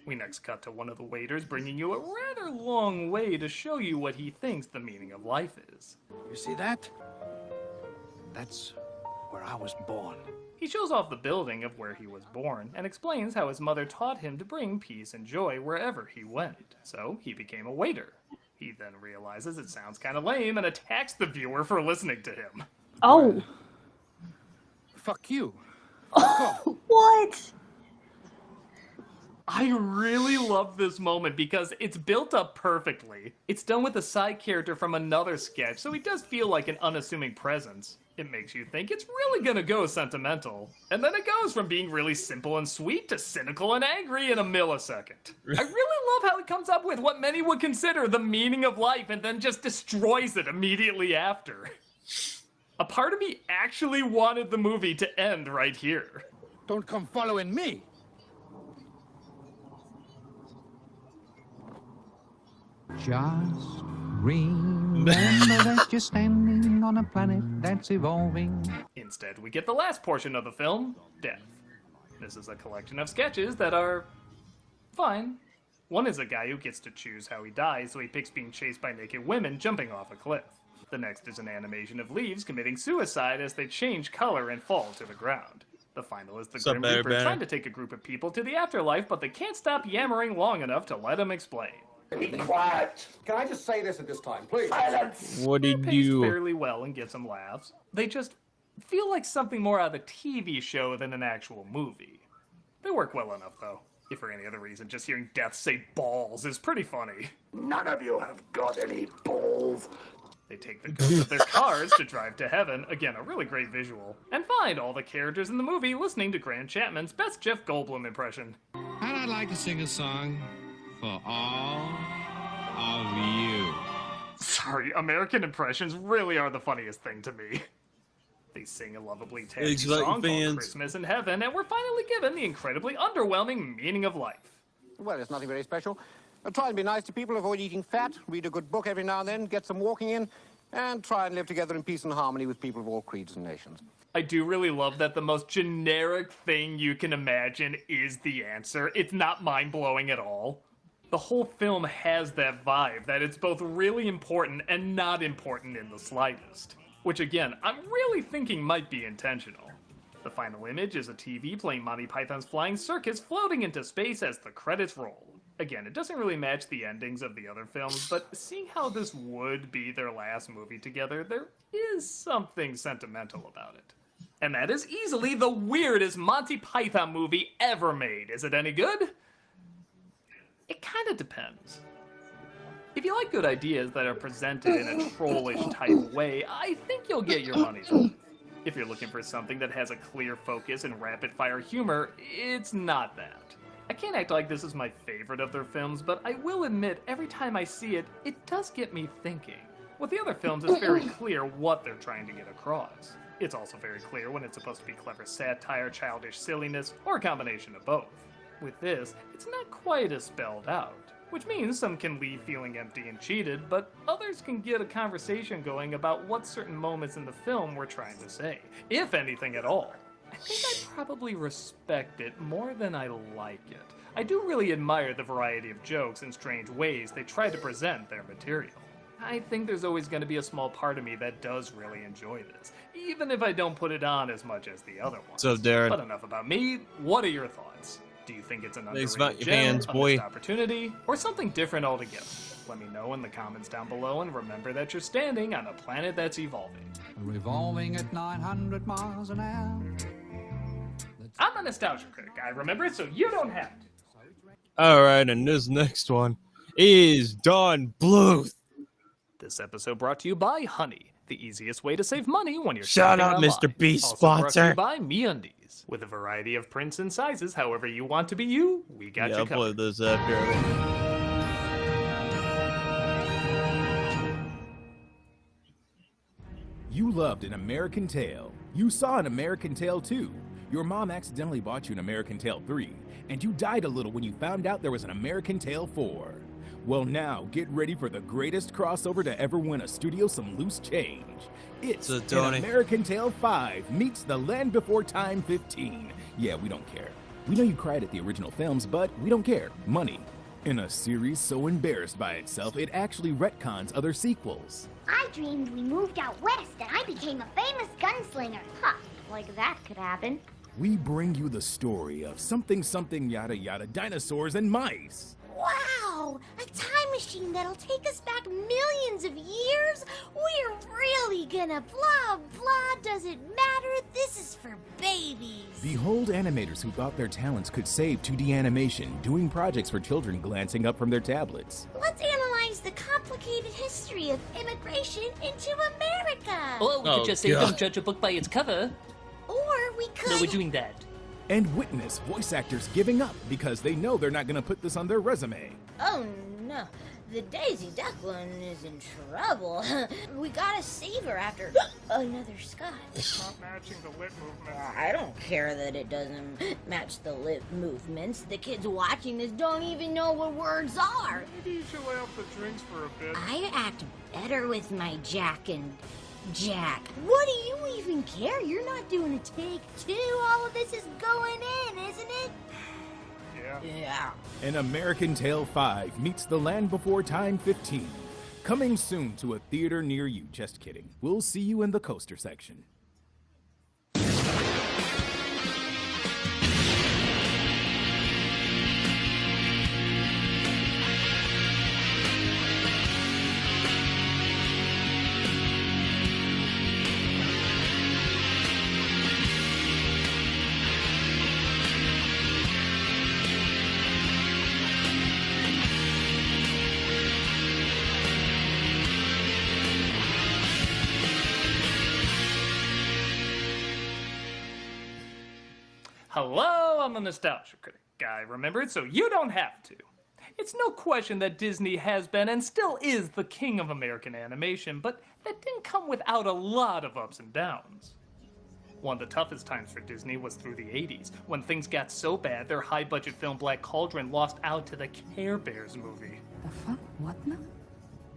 We next cut to one of the waiters bringing you a rather long way to show you what he thinks the meaning of life is. You see that? That's where I was born. He shows off the building of where he was born and explains how his mother taught him to bring peace and joy wherever he went. So he became a waiter. He then realizes it sounds kind of lame and attacks the viewer for listening to him. Oh. Fuck you. What? I really love this moment because it's built up perfectly. It's done with a side character from another sketch, so he does feel like an unassuming presence. It makes you think it's really gonna go sentimental. And then it goes from being really simple and sweet to cynical and angry in a millisecond. I really love how it comes up with what many would consider the meaning of life and then just destroys it immediately after. A part of me actually wanted the movie to end right here. Don't come following me. Just remember that you're standing on a planet that's evolving. Instead, we get the last portion of the film, death. This is a collection of sketches that are fine. One is a guy who gets to choose how he dies, so he picks being chased by naked women jumping off a cliff. The next is an animation of leaves committing suicide as they change color and fall to the ground. The final is the What's up, Grim Bear Reaper Bear? trying to take a group of people to the afterlife, but they can't stop yammering long enough to let him explain. Be quiet. Can I just say this at this time, please? Silence. What They're did paced you... fairly well and get some laughs. They just feel like something more out of a TV show than an actual movie. They work well enough, though. If for any other reason, just hearing Death say balls is pretty funny. None of you have got any balls. They take the ghosts of their cars to drive to heaven, again, a really great visual, and find all the characters in the movie listening to Grant Chapman's best Jeff Goldblum impression. And I'd like to sing a song for all of you. Sorry, American impressions really are the funniest thing to me. They sing a lovably tacky Thanks, like song fans. called Christmas in Heaven, and we're finally given the incredibly underwhelming meaning of life. Well, it's nothing very special. Try and be nice to people, avoid eating fat, read a good book every now and then, get some walking in, and try and live together in peace and harmony with people of all creeds and nations. I do really love that the most generic thing you can imagine is the answer. It's not mind-blowing at all. The whole film has that vibe, that it's both really important and not important in the slightest. Which again, I'm really thinking might be intentional. The final image is a TV playing Monty Python's Flying Circus floating into space as the credits roll. Again, it doesn't really match the endings of the other films, but seeing how this would be their last movie together, there is something sentimental about it. And that is easily the weirdest Monty Python movie ever made. Is it any good? It kind of depends. If you like good ideas that are presented in a trollish type way, I think you'll get your money's worth. If you're looking for something that has a clear focus and rapid-fire humor, it's not that. I can't act like this is my favorite of their films, but I will admit every time I see it, it does get me thinking. With the other films, it's very clear what they're trying to get across. It's also very clear when it's supposed to be clever satire, childish silliness, or a combination of both. With this, it's not quite as spelled out, which means some can leave feeling empty and cheated, but others can get a conversation going about what certain moments in the film were trying to say, if anything at all. I think I probably respect it more than I like it. I do really admire the variety of jokes and strange ways they try to present their material. I think there's always going to be a small part of me that does really enjoy this, even if I don't put it on as much as the other ones. What's up, Darren? But enough about me. What are your thoughts? Do you think it's an Thanks underrated about your gem, hands, a boy. missed opportunity, or something different altogether? Let me know in the comments down below, and remember that you're standing on a planet that's evolving. Revolving at 900 miles an hour. I'm a nostalgia critic. I remember it, so you don't have to. Alright, and this next one is Don Bluth. This episode brought to you by Honey, the easiest way to save money when you're Shut shopping up, online. Mr. B Also brought to sponsor. you by MeUndies. With a variety of prints and sizes, however you want to be you, we got Yeah, you I'll play covered. this after. You loved An American Tail. You saw An American Tail 2. Your mom accidentally bought you An American Tail 3. And you died a little when you found out there was An American Tail 4. Well, now, get ready for the greatest crossover to ever win a studio some loose change. It's So, An Tony. American Tail 5 meets The Land Before Time 15. Yeah, we don't care. We know you cried at the original films, but we don't care. Money. In a series so embarrassed by itself, it actually retcons other sequels. I dreamed we moved out west and I became a famous gunslinger. Huh, like that could happen. We bring you the story of something yada yada dinosaurs and mice. Wow! A time machine that'll take us back millions of years? We're really gonna blah blah, doesn't matter, this is for babies. Behold animators who thought their talents could save 2D animation, doing projects for children glancing up from their tablets. Let's analyze the complicated history of immigration into America. Or we could just say don't judge a book by its cover. Or we could... No, we're doing that. And witness voice actors giving up because they know they're not going to put this on their resume. Oh no, the Daisy Duckling is in trouble. We gotta save her after another Scott. Not matching the lip movement. I don't care that it doesn't match the lip movements. The kids watching this don't even know what words are. Maybe you should lay off the drinks for a bit. I act better with my Jack and Jack. What do you even care? You're not doing a take two. All of this is going in, isn't it? Yeah. An American Tail 5 meets The Land Before Time 15. Coming soon to a theater near you. Just kidding. We'll see you in the coaster section. Hello, I'm a nostalgia critic. I remember it, so you don't have to. It's no question that Disney has been and still is the king of American animation, but that didn't come without a lot of ups and downs. One of the toughest times for Disney was through the 80s, when things got so bad their high-budget film Black Cauldron lost out to the Care Bears movie. The fuck? What now?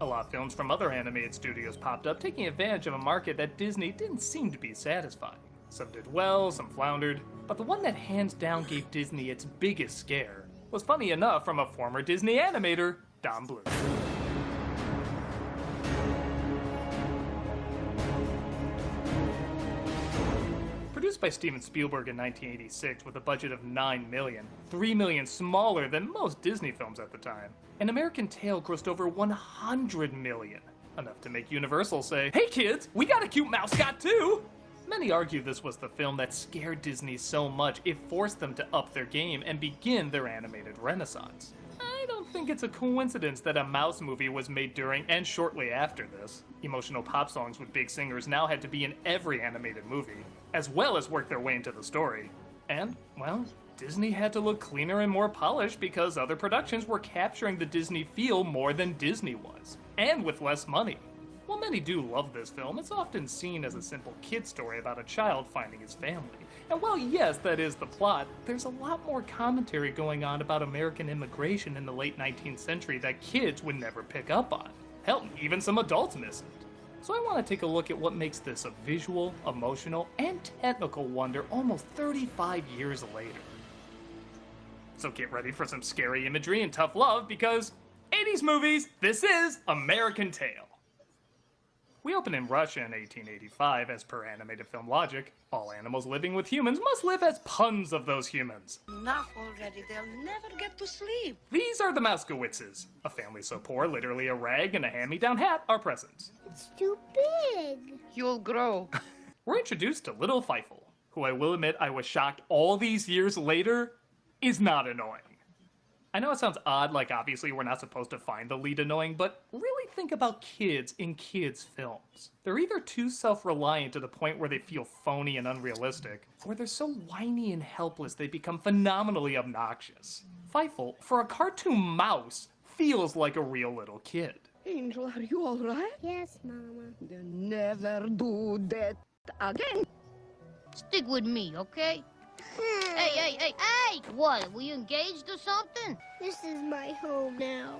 A lot of films from other animated studios popped up, taking advantage of a market that Disney didn't seem to be satisfying. Some did well, some floundered, but the one that hands down gave Disney its biggest scare was, funny enough, from a former Disney animator, Don Bluth. Produced by Steven Spielberg in 1986 with a budget of $9 million, $3 million smaller than most Disney films at the time, An American Tail grossed over $100 million, enough to make Universal say, "Hey kids, we got a cute mascot too!" Many argue this was the film that scared Disney so much it forced them to up their game and begin their animated renaissance. I don't think it's a coincidence that a Mouse movie was made during and shortly after this. Emotional pop songs with big singers now had to be in every animated movie, as well as work their way into the story. And, well, Disney had to look cleaner and more polished because other productions were capturing the Disney feel more than Disney was, and with less money. While many do love this film, it's often seen as a simple kid story about a child finding his family. And while yes, that is the plot, there's a lot more commentary going on about American immigration in the late 19th century that kids would never pick up on. Hell, even some adults miss it. So I want to take a look at what makes this a visual, emotional, and technical wonder almost 35 years later. So get ready for some scary imagery and tough love because 80s movies, this is American Tail. We open in Russia in 1885 as per animated film logic. All animals living with humans must live as puns of those humans. Enough already, they'll never get to sleep. These are the Moskowitzes. A family so poor, literally a rag and a hand-me-down hat are present. It's too big. You'll grow. We're introduced to little Feifel, who I will admit I was shocked all these years later is not annoying. I know it sounds odd, like obviously we're not supposed to find the lead annoying, but really think about kids in kids' films. They're either too self-reliant to the point where they feel phony and unrealistic, or they're so whiny and helpless they become phenomenally obnoxious. Feifel, for a cartoon mouse, feels like a real little kid. Angel, are you all right? Yes, Mama. Then never do that again. Stick with me, okay? Hey! What, were you engaged or something? This is my home now.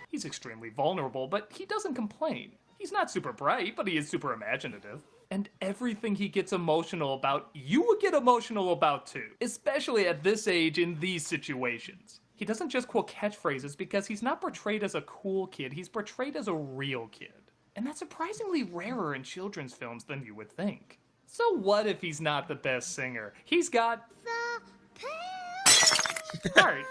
He's extremely vulnerable, but he doesn't complain. He's not super bright, but he is super imaginative. And everything he gets emotional about, you would get emotional about too, especially at this age in these situations. He doesn't just quote catchphrases because he's not portrayed as a cool kid, he's portrayed as a real kid. And that's surprisingly rarer in children's films than you would think. So what if he's not the best singer? He's got Alright.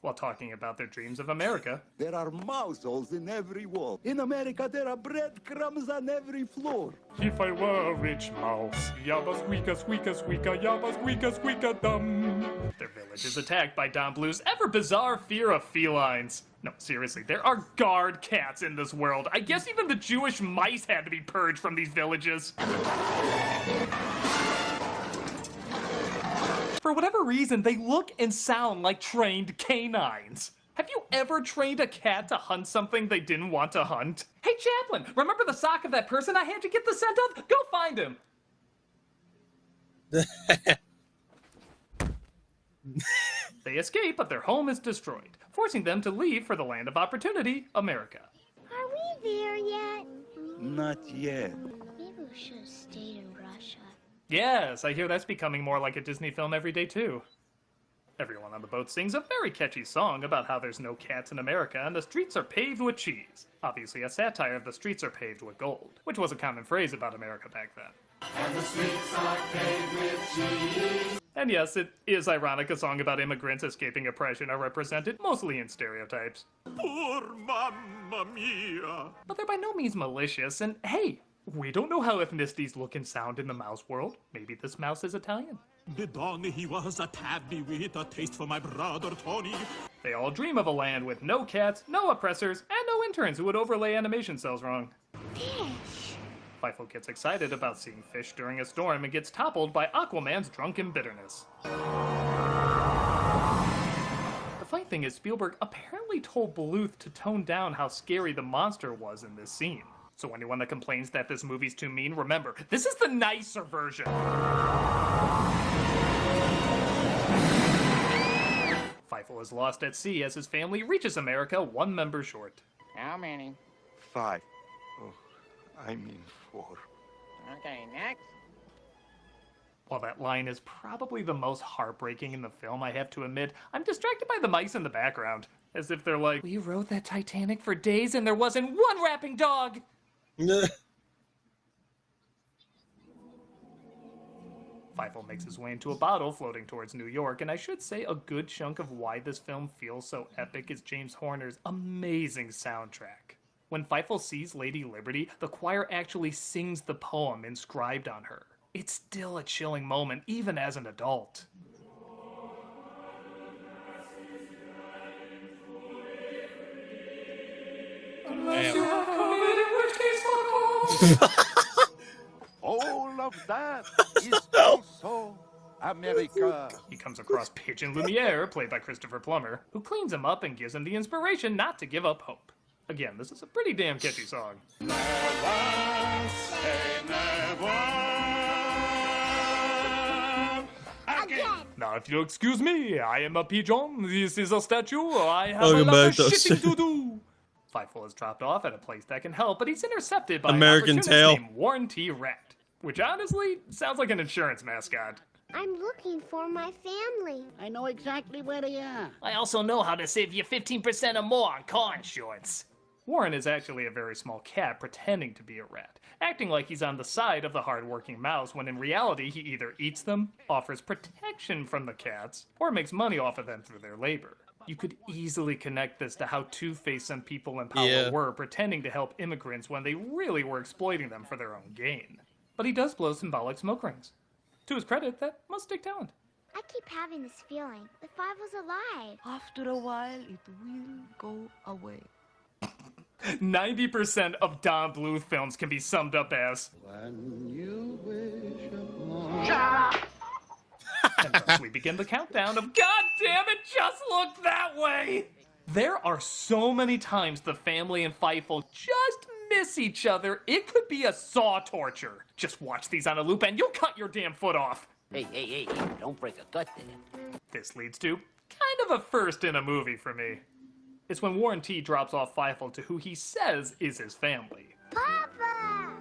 While talking about their dreams of America. There are mouse holes in every wall. In America, there are breadcrumbs on every floor. If I were a rich mouse, yabba squeaka squeaka squeaka, yabba squeaka squeaka dum. Their village is attacked by Don Blue's ever bizarre fear of felines. No, seriously, there are guard cats in this world. I guess even the Jewish mice had to be purged from these villages. For whatever reason, they look and sound like trained canines. Have you ever trained a cat to hunt something they didn't want to hunt? Hey, Chaplain, remember the sock of that person I had you get the scent of? Go find him. They escape, but their home is destroyed, forcing them to leave for the land of opportunity, America. Are we there yet? Not yet. Maybe we should have stayed in Russia. Yes, I hear that's becoming more like a Disney film every day, too. Everyone on the boat sings a very catchy song about how there's no cats in America and the streets are paved with cheese. Obviously a satire of the streets are paved with gold, which was a common phrase about America back then. And the streets are paved with cheese. And yes, it is ironic a song about immigrants escaping oppression are represented mostly in stereotypes. Poor Mamma Mia. But they're by no means malicious, and hey, we don't know how ethnicities look and sound in the mouse world. Maybe this mouse is Italian. The Don, he was a tabby with a taste for my brother Tony. They all dream of a land with no cats, no oppressors, and no interns who would overlay animation cells wrong. Fish. Feifel gets excited about seeing fish during a storm and gets toppled by Aquaman's drunken bitterness. The funny thing is, Spielberg apparently told Bluth to tone down how scary the monster was in this scene. So anyone that complains that this movie's too mean, remember, this is the nicer version. Feifel is lost at sea as his family reaches America one member short. How many? 5. Oh, I mean 4. Okay, next. While that line is probably the most heartbreaking in the film, I have to admit, I'm distracted by the mice in the background. As if they're like, we rode that Titanic for days and there wasn't one rapping dog! Feifel makes his way into a bottle floating towards New York, and I should say a good chunk of why this film feels so epic is James Horner's amazing soundtrack. When Feifel sees Lady Liberty, the choir actually sings the poem inscribed on her. It's still a chilling moment, even as an adult. Unless you have COVID, in which case, fuck off. All of that is so America. He comes across Pigeon Lumiere, played by Christopher Plummer, who cleans him up and gives him the inspiration not to give up hope. Again, this is a pretty damn catchy song. Never say never again. Now, if you'll excuse me, I am a pigeon. This is a statue. I have a Welcome lot back of to us. shitting to do. Fightful is dropped off at a place that can help, but he's intercepted by American an opportunist Tail. named Warren T. Rat, which honestly sounds like an insurance mascot. I'm looking for my family. I know exactly where they are. I also know how to save you 15% or more on car insurance. Warren is actually a very small cat pretending to be a rat, acting like he's on the side of the hard-working mouse when in reality he either eats them, offers protection from the cats, or makes money off of them through their labor. You could easily connect this to how two-faced some people in power were pretending to help immigrants when they really were exploiting them for their own gain. But he does blow symbolic smoke rings. To his credit, that must take talent. I keep having this feeling. The five was alive. After a while, it will go away. 90% of Don Bluth films can be summed up as... When you wish And thus we begin the countdown of God damn it, just look that way! There are so many times the family and Fightful just miss each other, it could be a saw torture. Just watch these on a loop and you'll cut your damn foot off. Hey, don't break a gut there. This leads to kind of a first in a movie for me. It's when Warren T drops off Fightful to who he says is his family. Papa!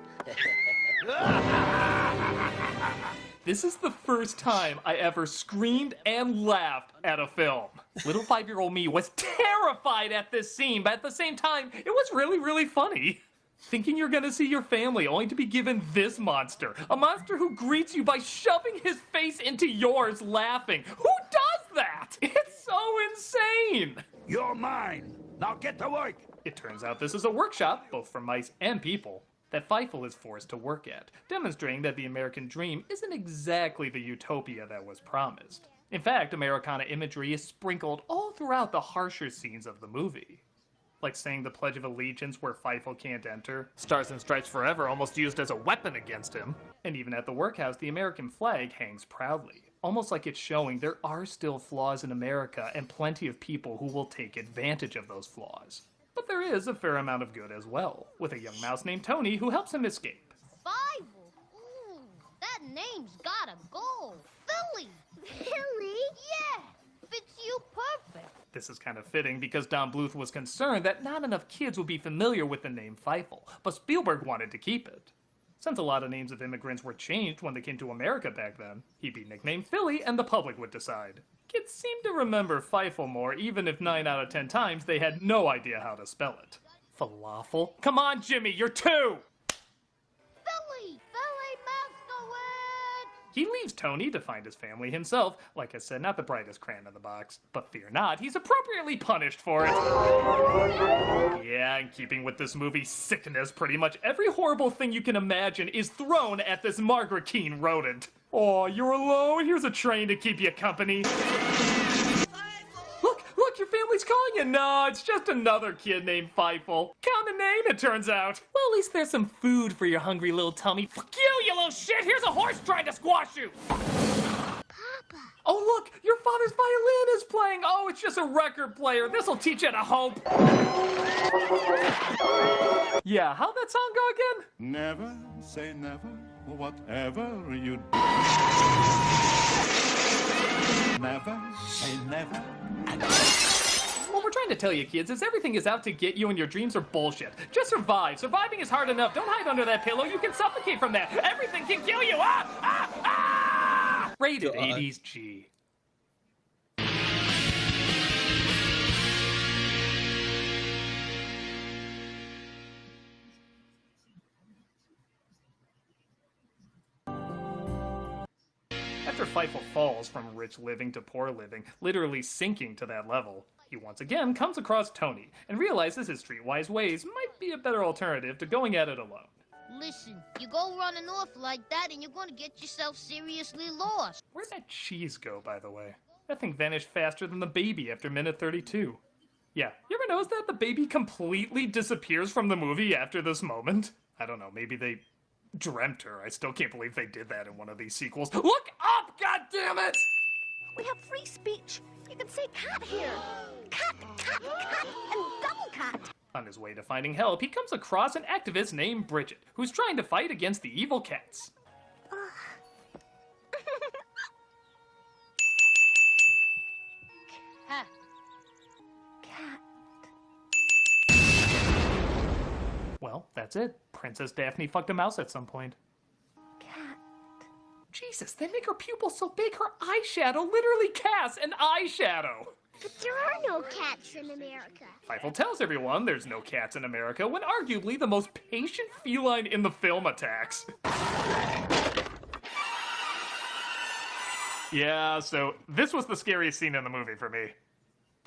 This is the first time I ever screamed and laughed at a film. Little 5-year-old me was terrified at this scene, but at the same time, it was really, really funny. Thinking you're gonna see your family only to be given this monster. A monster who greets you by shoving his face into yours laughing. Who does that? It's so insane. You're mine. Now get to work. It turns out this is a workshop, both for mice and people, that Fightful is forced to work at, demonstrating that the American dream isn't exactly the utopia that was promised. In fact, Americana imagery is sprinkled all throughout the harsher scenes of the movie. Like saying the Pledge of Allegiance where Fightful can't enter, Stars and Stripes Forever almost used as a weapon against him, and even at the workhouse the American flag hangs proudly, almost like it's showing there are still flaws in America and plenty of people who will take advantage of those flaws. But there is a fair amount of good as well, with a young mouse named Tony who helps him escape. Bible? Ooh, that name's gotta go. Philly! Philly? Yeah! Fits you perfect. This is kind of fitting because Don Bluth was concerned that not enough kids would be familiar with the name Fightful, but Spielberg wanted to keep it. Since a lot of names of immigrants were changed when they came to America back then, he'd be nicknamed Philly and the public would decide. Kids seem to remember Fightful more, even if 9 out of 10 times they had no idea how to spell it. Falafel? Come on, Jimmy, you're 2! Philly! Philly Masquerade! He leaves Tony to find his family himself. Like I said, not the brightest crayon in the box. But fear not, he's appropriately punished for it. Yeah, in keeping with this movie's sickness, pretty much every horrible thing you can imagine is thrown at this Margaret Keane rodent. Oh, you're alone? Here's a train to keep you company. Look, your family's calling you. No, it's just another kid named Fightful. Common name, it turns out. Well, at least there's some food for your hungry little tummy. Fuck you little shit! Here's a horse trying to squash you! Papa! Oh, look! Your father's violin is playing! Oh, it's just a record player. This'll teach you to hope. Yeah, how'd that song go again? Never say never, whatever you do. Never say never. What we're trying to tell you, kids, is everything is out to get you and your dreams are bullshit. Just survive. Surviving is hard enough. Don't hide under that pillow. You can suffocate from that. Everything can kill you. Rated 80s G. After Fightful falls from rich living to poor living, literally sinking to that level, he once again comes across Tony and realizes his streetwise ways might be a better alternative to going at it alone. Listen, you go running off like that and you're gonna get yourself seriously lost. Where'd that cheese go, by the way? That thing vanished faster than the baby after minute 32. Yeah, you ever notice that the baby completely disappears from the movie after this moment? I don't know, maybe they dreamt her. I still can't believe they did that in one of these sequels. Look up, goddammit! We have free speech. You can say cat here. Cat, cat, cat, and double cat. On his way to finding help, he comes across an activist named Bridget, who's trying to fight against the evil cats. Cat. Well, that's it. Princess Daphne fucked a mouse at some point. Jesus, they make her pupils so big her eyeshadow literally casts an eyeshadow. But there are no cats in America. Feifel tells everyone there's no cats in America when arguably the most patient feline in the film attacks. Yeah, so this was the scariest scene in the movie for me.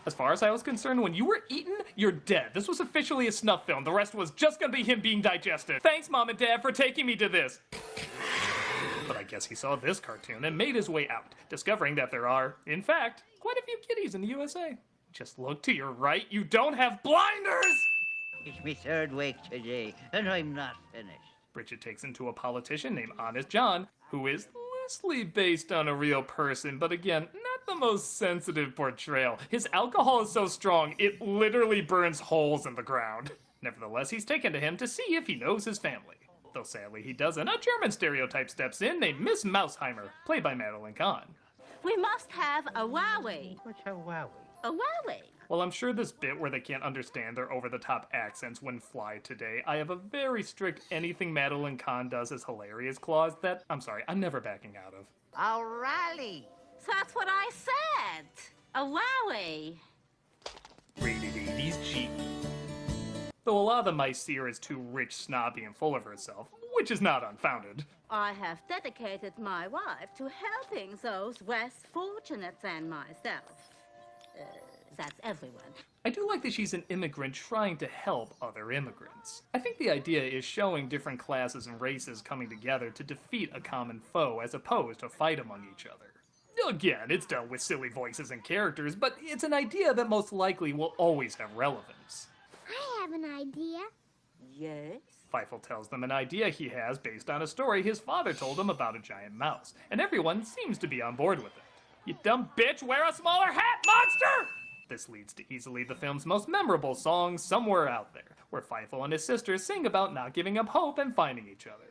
As far as I was concerned, when you were eaten, you're dead. This was officially a snuff film. The rest was just gonna be him being digested. Thanks, Mom and Dad, for taking me to this. But I guess he saw this cartoon and made his way out, discovering that there are, in fact, quite a few kitties in the USA. Just look to your right, you don't have blinders! It's my third week today, and I'm not finished. Bridget takes him to a politician named Honest John, who is loosely based on a real person, but again, not the most sensitive portrayal. His alcohol is so strong, it literally burns holes in the ground. Nevertheless, he's taken to him to see if he knows his family. Though sadly he doesn't, a German stereotype steps in named Miss Mausheimer, played by Madeline Kahn. We must have a Wowie. What's a wowie? A Wowie. Well, I'm sure this bit where they can't understand their over-the-top accents wouldn't fly today. I have a very strict anything Madeline Kahn does is hilarious clause that, I'm sorry, I'm never backing out of. A rally. That's what I said. A Wowie. Rated 80s G. Though a lot of the mice see her as too rich, snobby, and full of herself, which is not unfounded. I have dedicated my life to helping those less fortunate than myself. That's everyone. I do like that she's an immigrant trying to help other immigrants. I think the idea is showing different classes and races coming together to defeat a common foe as opposed to fight among each other. Again, it's done with silly voices and characters, but it's an idea that most likely will always have relevance. I have an idea. Yes? Feifel tells them an idea he has based on a story his father told him about a giant mouse, and everyone seems to be on board with it. You dumb bitch, wear a smaller hat, monster! This leads to easily the film's most memorable song, Somewhere Out There, where Feifel and his sister sing about not giving up hope and finding each other.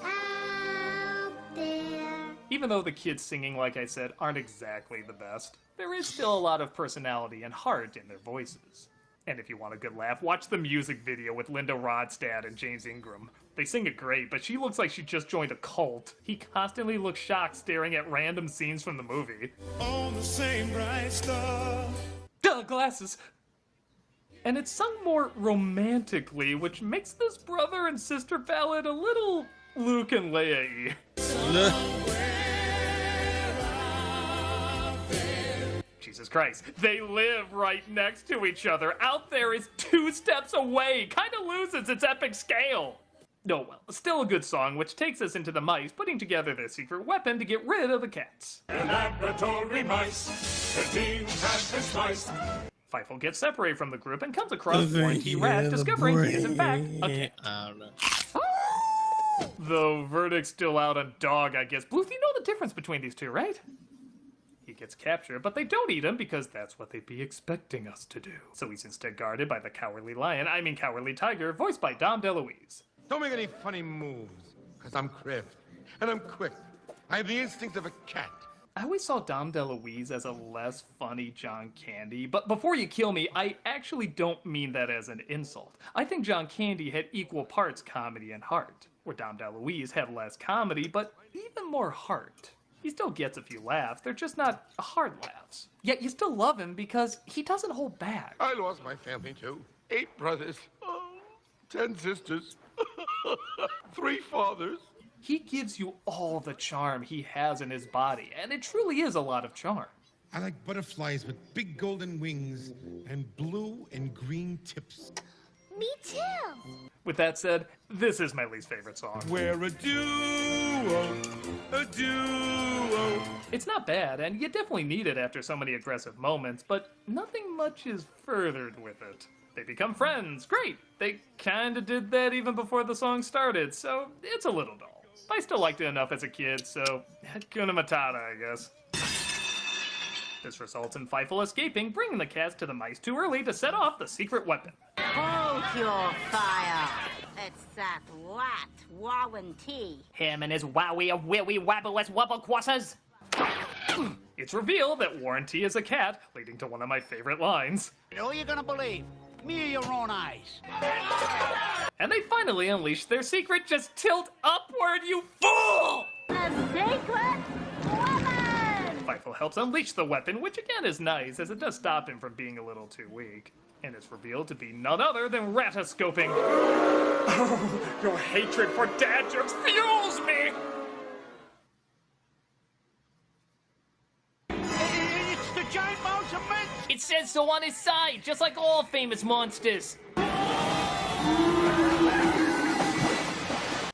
Out there. Even though the kids singing, like I said, aren't exactly the best, there is still a lot of personality and heart in their voices. And if you want a good laugh, watch the music video with Linda Ronstadt and James Ingram. They sing it great, but she looks like she just joined a cult. He constantly looks shocked staring at random scenes from the movie. On the same bright star. Duh, glasses! And it's sung more romantically, which makes this brother and sister ballad a little Luke and Leia-y. Jesus Christ, they live right next to each other. Out There is 2 steps away, kinda loses its epic scale. Oh well, still a good song, which takes us into the mice putting together their secret weapon to get rid of the cats. The laboratory mice, the teams have been sliced. Feifel gets separated from the group and comes across Warren T. Rath, discovering he is in fact a cat. Though verdict's still out on dog, I guess. Bluth, you know the difference between these two, right? He gets captured, but they don't eat him because that's what they'd be expecting us to do. So he's instead guarded by the cowardly cowardly tiger, voiced by Dom DeLuise. Don't make any funny moves, because I'm crafty, and I'm quick. I have the instinct of a cat. I always saw Dom DeLuise as a less funny John Candy, but before you kill me, I actually don't mean that as an insult. I think John Candy had equal parts comedy and heart, where Dom DeLuise had less comedy, but even more heart. He still gets a few laughs, they're just not hard laughs. Yet you still love him because he doesn't hold back. I lost my family too. 8 brothers, 10 sisters, 3 fathers. He gives you all the charm he has in his body, and it truly is a lot of charm. I like butterflies with big golden wings and blue and green tips. Me too. With that said, this is my least favorite song. We're a duo, a duo. It's not bad, and you definitely need it after so many aggressive moments, but nothing much is furthered with it. They become friends. Great. They kinda did that even before the song started, so it's a little dull. I still liked it enough as a kid, so Hakuna Matata, I guess. This results in Feifel escaping, bringing the cats to the mice too early to set off the secret weapon. Hold your fire. It's that rat, Warranty. Him and his wowie of willy wabbleless wobblequassers. It's revealed that Warranty is a cat, leading to one of my favorite lines. Who are you gonna believe? Me or your own eyes? And they finally unleash their secret. Just tilt upward, you fool! The secret weapon! Feifel helps unleash the weapon, which again is nice, as it does stop him from being a little too weak. And it's revealed to be none other than ratoscoping. Oh, your hatred for dad jokes fuels me! It's the giant mouse of men! It says so on his side, just like all famous monsters.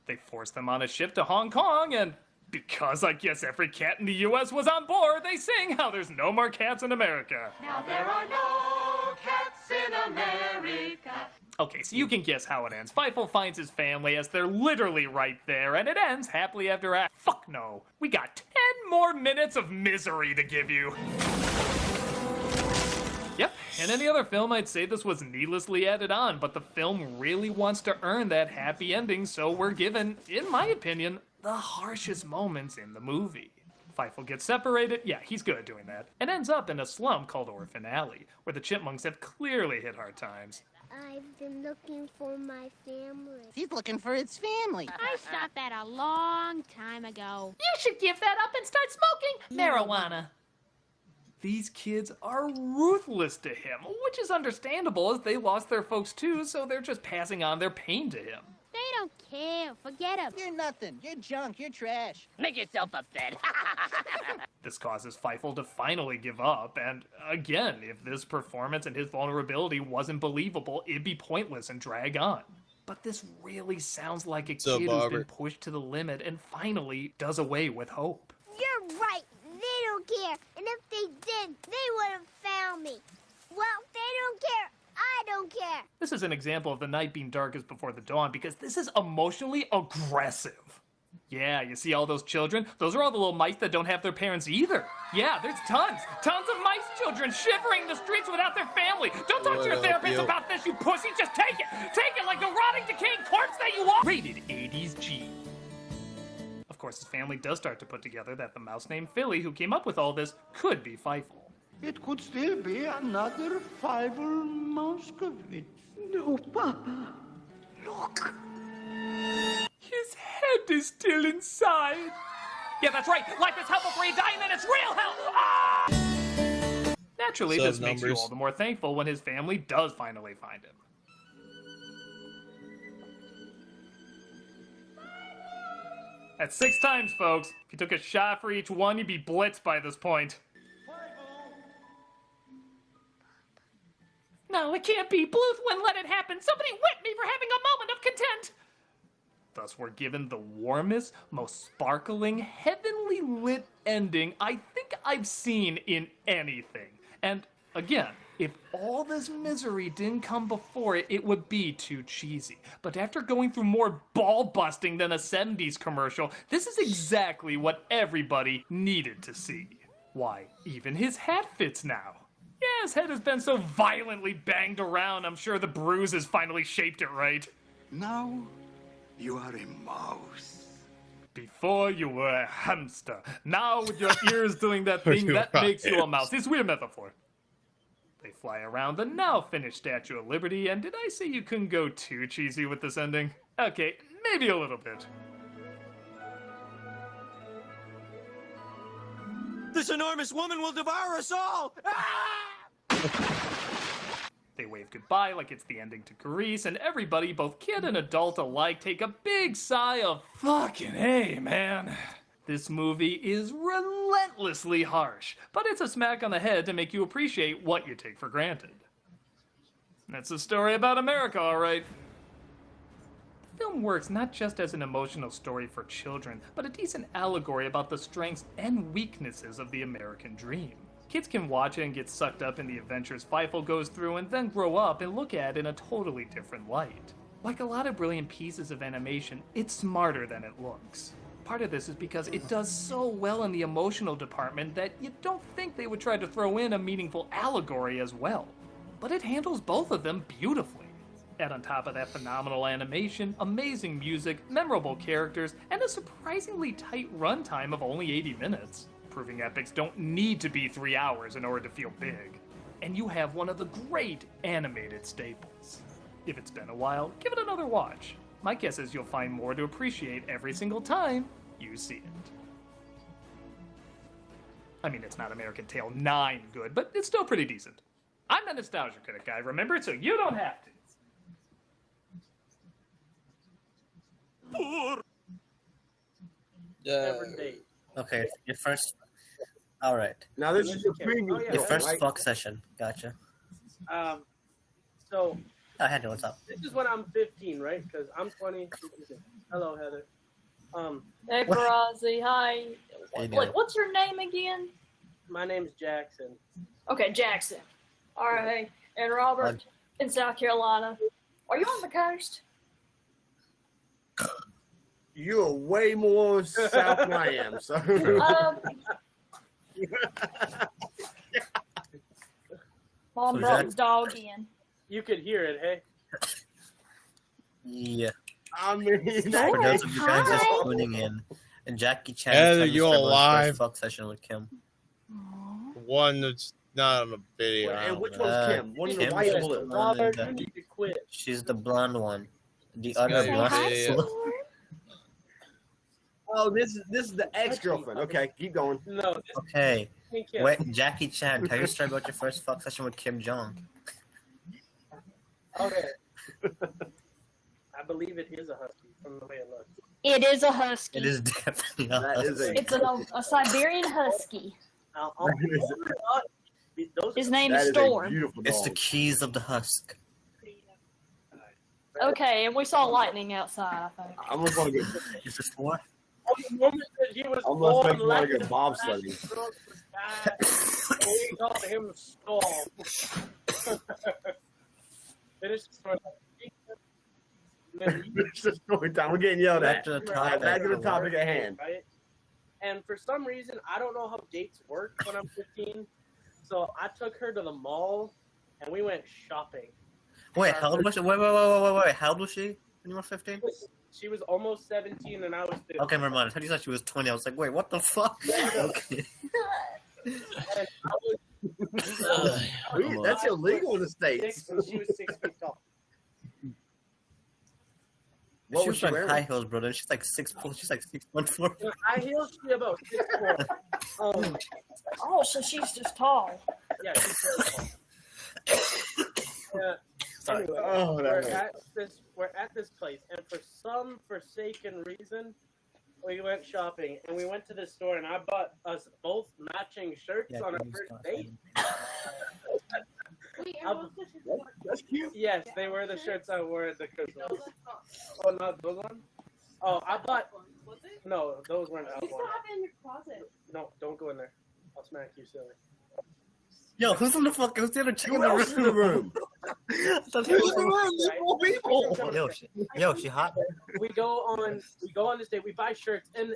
They forced them on a ship to Hong Kong, and because I guess every cat in the US was on board, they sing how there's no more cats in America. Now there are no cats in America. Okay, so you can guess how it ends. Feifel finds his family as they're literally right there, and it ends happily after after. Fuck no. We got 10 more minutes of misery to give you. Yep, in any other film, I'd say this was needlessly added on, but the film really wants to earn that happy ending, so we're given, in my opinion, the harshest moments in the movie. Feifel gets separated, yeah, he's good at doing that, and ends up in a slum called Orphan Alley, where the chipmunks have clearly hit hard times. I've been looking for my family. He's looking for his family. I stopped that a long time ago. You should give that up and start smoking marijuana. These kids are ruthless to him, which is understandable as they lost their folks too, so they're just passing on their pain to him. They don't care. Forget them. You're nothing. You're junk. You're trash. Make yourself upset. This causes Feifel to finally give up, and again, if this performance and his vulnerability wasn't believable, it'd be pointless and drag on. But this really sounds like a kid who's been pushed to the limit and finally does away with hope. You're right. They don't care. And if they did, they would have found me. Well, if they don't care, I don't care. This is an example of the night being darkest before the dawn because this is emotionally aggressive. Yeah, you see all those children? Those are all the little mice that don't have their parents either. Yeah, there's tons of mice children shivering in the streets without their family. Don't talk to your therapist about this, you pussy. Just take it like the rotting, decaying corpse that you are. Rated 80s G. Of course, his family does start to put together that the mouse named Philly who came up with all this could be Feifel. It could still be another Feifel Moskovitz. No, Papa. Look. His head is still inside. Yeah, that's right. Life is hell before you die, and then it's real hell. Ah! Naturally, this makes you all the more thankful when his family does finally find him. That's 6 times, folks. If you took a shot for each one, you'd be blitzed by this point. No, it can't be. Bluth wouldn't let it happen. Somebody whip me for having a moment of content. Thus, we're given the warmest, most sparkling, heavenly lit ending I think I've seen in anything. And again, if all this misery didn't come before it, it would be too cheesy. But after going through more ball busting than a 70s commercial, this is exactly what everybody needed to see. Why, even his hat fits now. Yeah, his head has been so violently banged around, I'm sure the bruise has finally shaped it right. Now, you are a mouse. Before you were a hamster. Now with your ears doing that thing, that makes you a mouse. It's a weird metaphor. They fly around the now finished Statue of Liberty, and did I say you couldn't go too cheesy with this ending? Okay, maybe a little bit. This enormous woman will devour us all! They wave goodbye like it's the ending to Grease, and everybody, both kid and adult alike, take a big sigh of fucking hey, man. This movie is relentlessly harsh, but it's a smack on the head to make you appreciate what you take for granted. That's a story about America, all right. The film works not just as an emotional story for children, but a decent allegory about the strengths and weaknesses of the American dream. Kids can watch it and get sucked up in the adventures Feifel goes through and then grow up and look at it in a totally different light. Like a lot of brilliant pieces of animation, it's smarter than it looks. Part of this is because it does so well in the emotional department that you don't think they would try to throw in a meaningful allegory as well. But it handles both of them beautifully. Add on top of that phenomenal animation, amazing music, memorable characters, and a surprisingly tight runtime of only 80 minutes. Proving epics don't need to be 3 hours in order to feel big. And you have one of the great animated staples. If it's been a while, give it another watch. My guess is you'll find more to appreciate every single time you see it. I mean, it's not American Tail 9 good, but it's still pretty decent. I'm the nostalgia critic guy, remember? So you don't have to. Okay, your first. All right. Now this is your preview. Your first right? fuck session. Gotcha. So. Oh, Heather, what's up? This is when I'm 15, right? Because I'm 20. Hello, Heather. Hey, Farazi. Hi. Like, what's your name again? My name's Jackson. Okay, Jackson. All right. And Robert in South Carolina. Are you on the coast? You're way more south than I am, so. Mom brought his dog in. You could hear it, hey? Yeah. I mean, for those of you guys just tuning in, and Jackie Chan. Heather, you alive? Fuck session with Kim. One that's not on the video. And which one's Kim? One of the white and blue. Robert, you need to quit. She's the blonde one. The other blonde. Oh, this is the ex-girlfriend. Okay, keep going. No. Okay. Wait, Jackie Chan, tell your story about your first fuck session with Kim Jong. Okay. I believe it is a husky from the way it looks. It is a husky. It is definitely a husky. It's a Siberian husky. His name is Storm. It's the keys of the husk. Okay, and we saw lightning outside, I think. I almost want to go. Is this what? The moment that he was Almost make me want to born, go bobsledding. we called him Storm. Finish the story. Finish the story time. We're getting yelled at. Back to the topic at hand. Right? And for some reason, I don't know how dates work when I'm 15. So I took her to the mall, and we went shopping. Wait, how old was she? Wait. How old was she when you were 15? She was almost 17, and I was 15. Okay, never mind. I thought you said she was 20. I was like, wait, what the fuck? Okay. That's illegal in the States. She was 6 feet tall. What she was wearing high heels, brother. She's like 6'4". She's like 6'14". High heels, she about 6'4". Oh, so she's just tall. Yeah, she's very tall. Anyway, we're at this place, and for some forsaken reason, we went shopping, and we went to this store, and I bought us both matching shirts on our first date. That's cute. Yes, they were the shirts I wore at the Christmas. Oh, not those ones? Oh, I bought... No, those weren't out ones. You still have it in your closet. No, don't go in there. I'll smack you silly. Yo, who's in the fucking... Who's the other chick in the Who's in the room? I thought who's in the room? There's more people. Yo, she hot. We go on this date. We buy shirts, and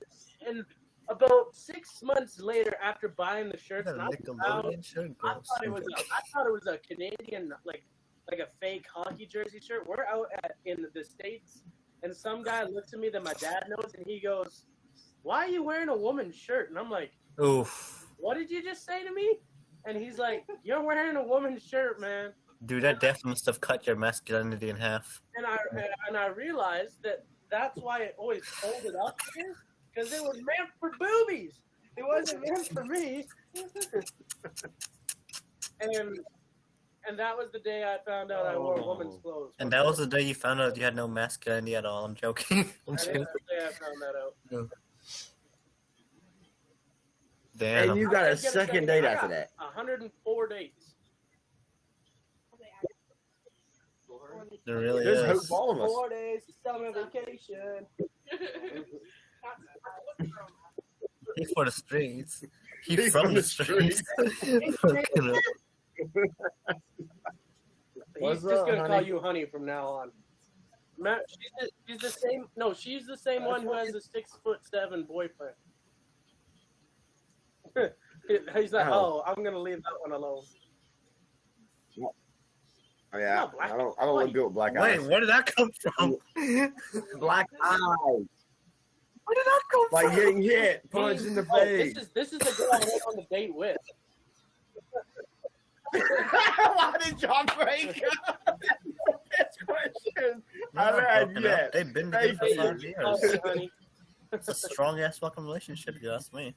about 6 months later, after buying the shirts, and I thought it was a Canadian like a fake hockey jersey shirt. We're out in the States, and some guy looks at me that my dad knows, and he goes, "Why are you wearing a woman's shirt?" And I'm like, "Oof. What did you just say to me?" And he's like, "You're wearing a woman's shirt, man." Dude, that definitely must have cut your masculinity in half. And I realized that that's why it always folded up here, because it was meant for boobies. It wasn't meant for me. and that was the day I found out I wore a woman's clothes. And that was the day you found out you had no masculinity at all. I'm joking. That's the day I found that out. No. Damn. And you got a second date after that. 104 dates. There really There's is. hope for all of us. 4 days of summer vacation. Pay for the streets. He's from the streets. He's just gonna call you honey from now on. Matt, she's the same. No, she's the same one who has a 6'7" boyfriend. He's like, oh, I'm gonna leave that one alone. Oh yeah, I don't look good with black eyes. Wait, where did that come from? Black eyes. Where did that come like from? getting hit, punched in the face. This is the girl I went on the date with. Why did y'all break up? That's question. I've had yet. They've been together for 5 years. It's a strong ass fucking relationship, if you ask me.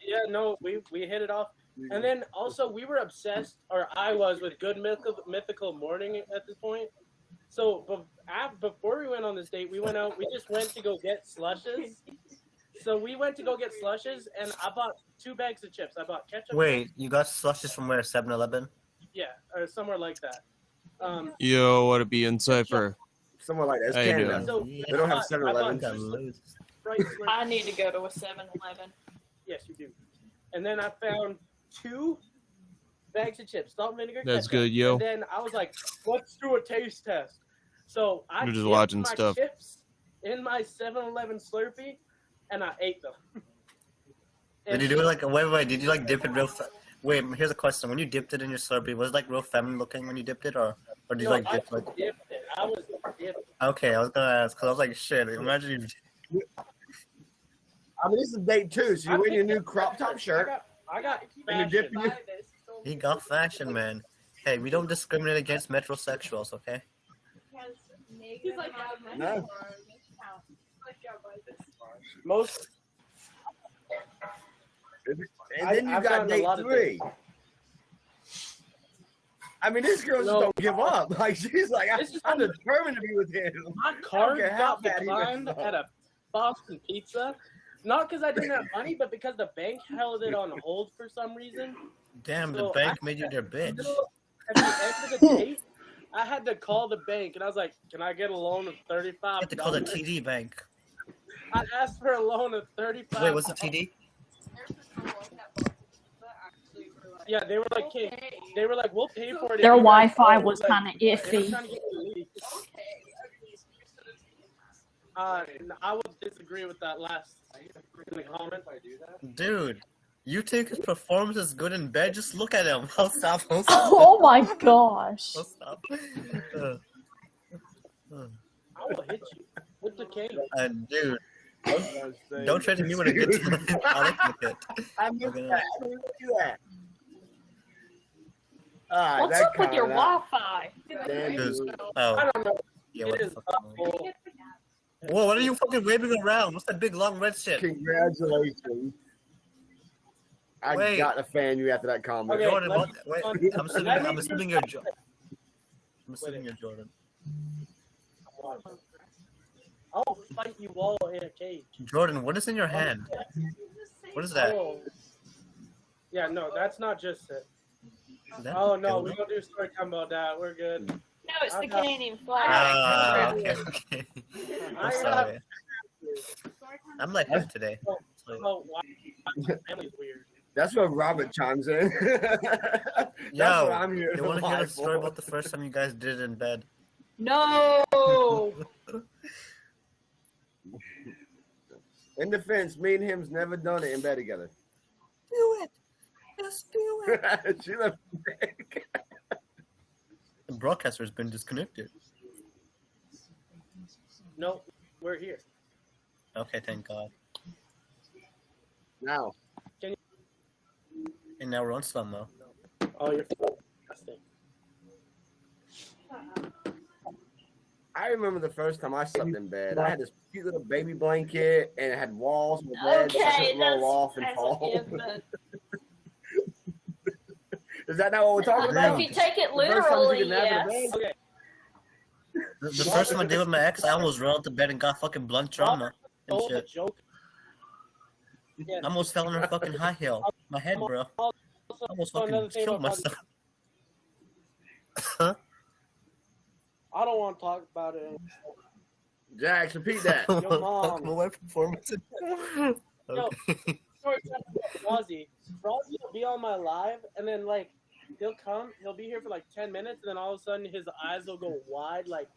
Yeah, no, we hit it off. And then also we were obsessed, or I was, with Good Mythical Morning at this point. So before we went on this date, we went out. We just went to go get slushes. So we went to go get slushes, and I bought 2 bags of chips. I bought ketchup. Wait, you got slushes from where? 7-Eleven? Yeah, or somewhere like that. Yo, what it be in Cypher? Somewhere like that. How you doing? So They don't have 7-Eleven. I need to go to a 7-Eleven. Yes, you do. And then I found 2 bags of chips, salt and vinegar. That's ketchup. good, yo. And then I was like, let's do a taste test. So I You're just dipped watching my stuff. chips in my 7-Eleven Slurpee, and I ate them. Did you do it like, wait, did you like dip it real fast? Wait, here's a question. When you dipped it in your Slurpee, was it like real feminine looking when you dipped it, or did you like dip like? Dipped it. I was dipped. Okay, I was gonna ask, because I was like, shit, imagine you... I mean, this is date 2, so you're wearing your new crop top shirt. I got and you're dipping your... He got fashion, man. Hey, we don't discriminate against metrosexuals, okay? No. Most. And then you got date 3. I mean, this girl just don't give up. Like, she's like, I'm determined to be with him. My card got declined at a Boston Pizza. Not because I didn't have money, but because the bank held it on hold for some reason. Damn, the bank made you their bitch. At the end of the date, I had to call the bank, and I was like, can I get a loan of $35? You have to call the TD bank. I asked for a loan of $35. Wait, what's the TD? Yeah, they were like, we'll pay for it. Their Wi-Fi was kind of iffy. I would disagree with that last comment. Dude, you think his performance is good in bed? Just look at him. I'll stop. Oh my gosh. I'll stop. I will hit you with the cane. Dude, don't try to me with a good time. I like it. I missed that. I didn't do that. What's up with your Wi-Fi? I don't know. Yeah, what the fuck? Whoa, what are you fucking waving around? What's that big long red shit? Congratulations. I got to fan you after that comment. Okay, Jordan, wait, I'm assuming you're Jordan. I'm assuming you're Jordan. I'll fight you all in a cage. Jordan, what is in your hand? What is that? Oh. Yeah, no, that's not just it. Oh no, we don't do story time about that. We're good. No, it's the Canadian flag. Ah, okay. I'm sorry. I'm like him today. Oh, family's weird. That's what Robert chimes in. That's what I'm here you want to hear a story about the first time you guys did it in bed? No. In defense, me and him's never done it in bed together. Do it. Just do it. She left. The broadcaster's been disconnected. No, we're here. Okay, thank God. Now. And now we're on slow mo. Oh, you're disgusting. I remember the first time I slept in bed. I had this cute little baby blanket, and it had walls with beds so I couldn't roll off and fall. Is that not what we're talking about? If you take it literally, yes. Okay. The first time I did with my ex, I almost rolled out the bed and got fucking blunt trauma and shit. I almost fell on her fucking high heel. My head, bro. I almost fucking killed myself. I don't want to talk about it anymore. Jax, repeat that. Your mom. My performance. No, Frozzy will be on my live, and then like he'll be here for like 10 minutes, and then all of a sudden his eyes will go wide, like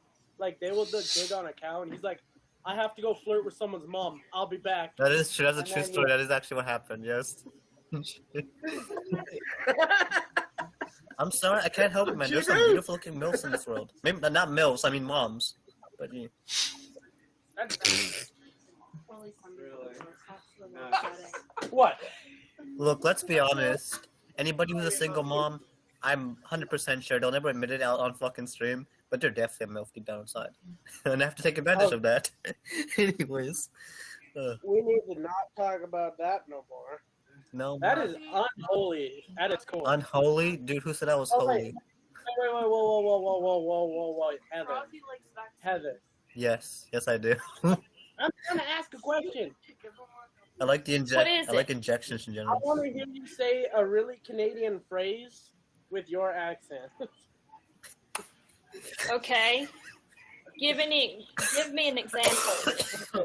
they will look big on a cow, and he's like, I have to go flirt with someone's mom. I'll be back. That is true. That's a And true then, story. That is actually what happened. Yes. I'm sorry. I can't help it, man. There's some beautiful looking milfs in this world. Maybe not milfs. I mean moms. But yeah. What? Look, let's be honest. Anybody who's a single mom, I'm 100% sure they'll never admit it out on fucking stream, but they're definitely a milf deep down inside, and I have to take advantage of that. Anyways, we need to not talk about that no more. no. That is unholy at its core. Unholy, dude. Who said I was holy? Wait, whoa, Heather. Yes, I do. I'm trying to ask a question. I like the What is I like it? injections in I general. want to hear you say a really Canadian phrase with your accent. Okay. Give me an example.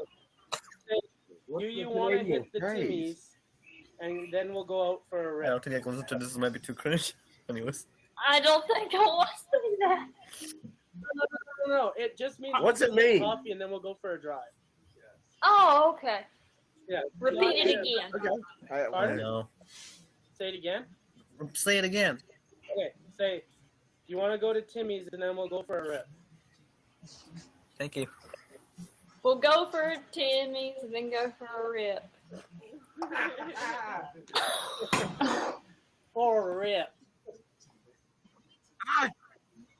Do you want to hit the Timmies, and then we'll go out for a I rip? don't think I can listen to this. Might be too cringe. Anyways. I don't think I want to do that. No. It just means What's we'll it get mean? coffee, and then we'll go for a drive. Oh, okay. Yeah. Repeat it again. Okay. I know. Say it again. Say it again. Okay. Say, you want to go to Timmy's, and then we'll go for a rip. Thank you. We'll go for Timmy's and then go for a rip. For a rip.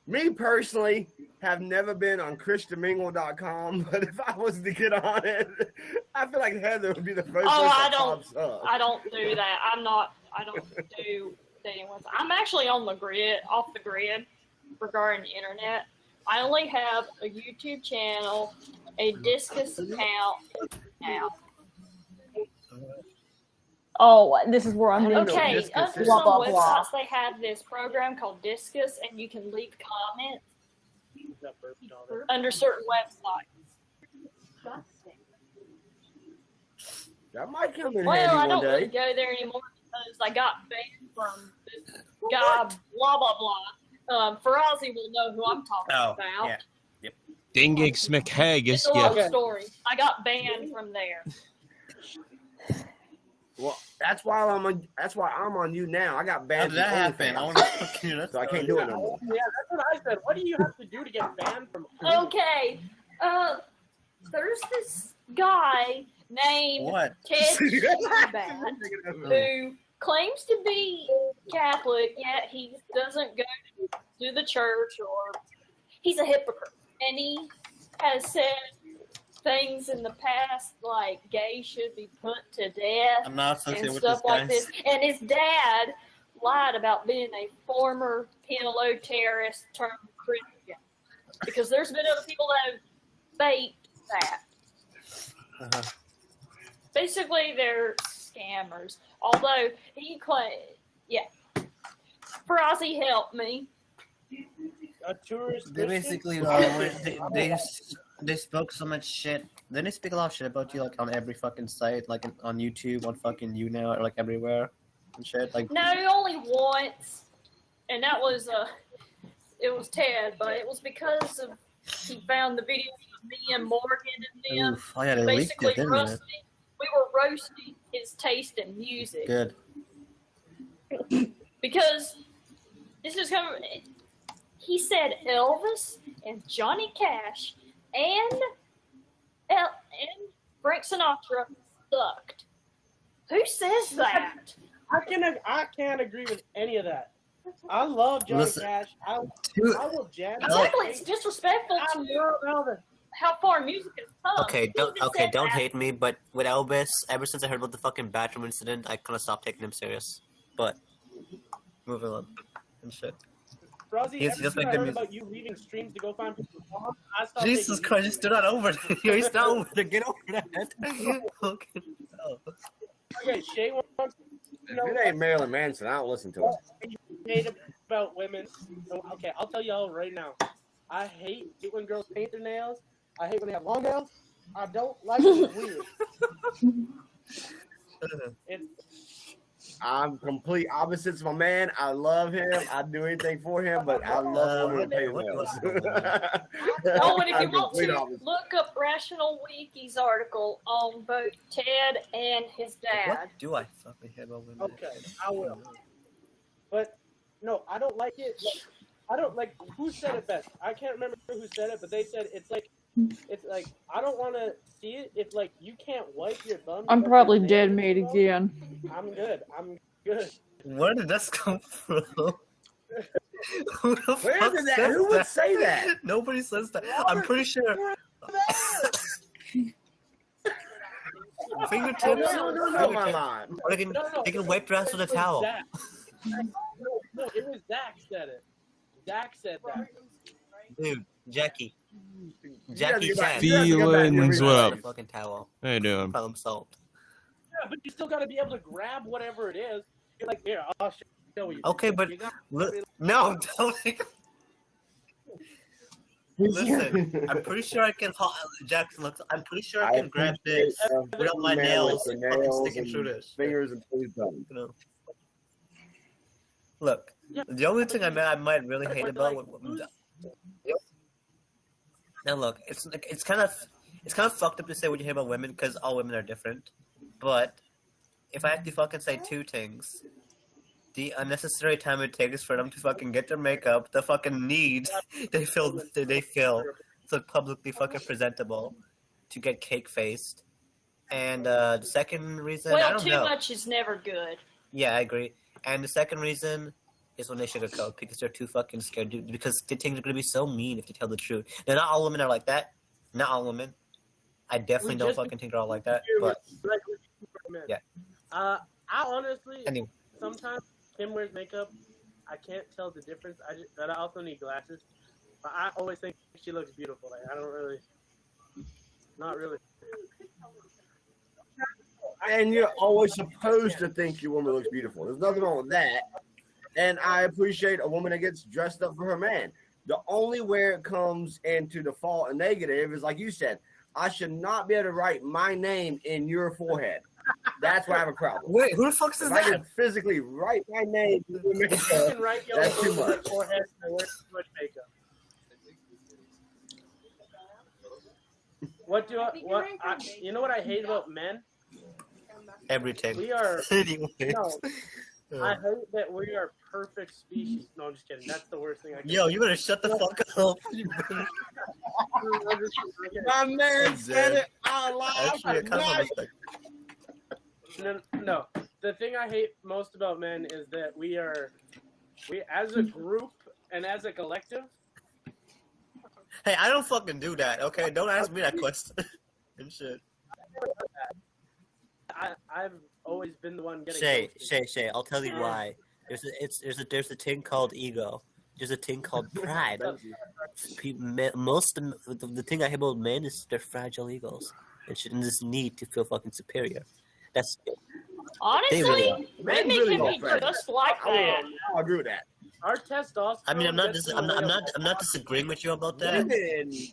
Me personally have never been on ChristianMingle.com, but if I was to get on it, I feel like Heather would be the first Oh, person I that don't. pops up. I don't do that. I don't do dating ones. I'm actually on the grid, off the grid, regarding the internet. I only have a YouTube channel, a Discus account now. Oh, this is where I'm Okay, under blah, some blah, blah. websites they have this program called Discus, and you can leave comments under certain websites. That might come in Well, handy I one don't really day. go there anymore because I got banned from this guy, blah, blah, blah. Farazi will know who I'm talking about. Yeah. Yep. Dingix McHaggis. It's a long story. I got banned from there. Well, that's why I'm on you now. I got How banned. did that happen? I want to fucking hear that. So I can't do it no more. Yeah, that's what I said. What do you have to do to get banned from? Okay. There's this guy named What? Ted Bad who claims to be Catholic, yet he doesn't go to the church, or he's a hypocrite. And he has said things in the past like gay should be put to death I'm not associated and with stuff this, like guys. this. And his dad lied about being a former PLO terrorist turned Christian, because there's been other people that have faked that. Uh-huh. Basically, they're scammers. Although he claimed, yeah, Farazi helped me. A tourist. They basically they spoke so much shit. Then they speak a lot of shit about you, like on every fucking site, like on YouTube, on fucking YouNow, or like everywhere and shit. Like No, only once, and that was it was Ted, but it was because of he found the video of me and Morgan and them oof, yeah, they leaked basically it, didn't roasting. We were roasting his taste in music. Good. Because this is coming. He said Elvis and Johnny Cash and Frank Sinatra sucked. Who says that? I can't agree with any of that. I love Johnny Listen, Cash. I will jam. Exactly, it's disrespectful to how far music has come. Okay, He just said don't that. hate me, but with Elvis, ever since I heard about the fucking bathroom incident, I kind of stopped taking him serious. But moving on and shit. Rosie, He's ever just since like I the heard music. about you leaving streams to go find people's moms, I stopped Jesus taking Christ, just do not over there. You're not over there. Get over that. Okay. Oh. Okay, Shay wants to know If it ain't Marilyn Manson, I don't listen to it. what you hate about women. Okay, I'll tell y'all right now. I hate when girls paint their nails. I hate when they have long nails. I don't like it. It's weird. I'm complete opposites of my man. I love him. I'd do anything for him, but I love women with nails. Oh, and if you want to, look up Rational Wiki's article on both Ted and his dad. What do I fucking hate about women? Okay, I will. But no, I don't like it. I don't like. Who said it best? I can't remember who said it, but they said it's like I don't want to see it if like you can't wipe your bum. I'm probably dead meat again. I'm good. Where did this come from? Who would say that? Nobody says that. I'm pretty sure. Fingertips. Or they can wipe your ass with a towel. No, it was Zach said it. Zach said that. Dude, Jackie said. Feelings, what up? Fucking towel. How you doing? Problem solved. Yeah, but you still got to be able to grab whatever it is. You're like, here, I'll show you. Okay, but no, don't. Listen, I'm pretty sure I can. Jackson, look, I'm pretty sure I can grab this without my nails fucking sticking through this. Fingers and toes done. You know. Look, the only thing I might really hate about now look, it's kind of fucked up to say what you hate about women because all women are different. But if I have to fucking say two things, the unnecessary time it takes for them to fucking get their makeup, the fucking need they feel to look publicly fucking presentable, to get cake faced, and the second reason I don't know. Too much is never good. Yeah, I agree. And the second reason is when they sugarcoat because they're too fucking scared. Because they think they're gonna be so mean if they tell the truth. Now, not all women are like that. Not all women. I definitely don't fucking think they're all like that. But yeah. I honestly, sometimes Kim wears makeup. I can't tell the difference. But I also need glasses. But I always think she looks beautiful. Like I don't really, not really. And you're always supposed to think your woman looks beautiful. There's nothing wrong with that. And I appreciate a woman that gets dressed up for her man. The only where it comes into the fault and negative is like you said, I should not be able to write my name in your forehead. That's where I have a problem. Wait, who the fuck says that? I can physically write my name in your makeup. That's too much. Forehead and wear too much makeup. You know what I hate about men? Everything. We are. Anyways. No, I hate that we are perfect species. No, I'm just kidding. That's the worst thing I can Yo, you better shut the fuck up. My man said it out loud. Actually, I kind of No. The thing I hate most about men is that we as a group and as a collective. Hey, I don't fucking do that, okay? Don't ask me that question. And shit. I've always been the one getting. Shay. I'll tell you why. There's a thing called ego. There's a thing called pride. The thing I hate about men is their fragile egos and this need to feel fucking superior. That's honestly, really women can be just like that. I agree with that. Our testosterone. I mean, I'm not disagreeing with you about that,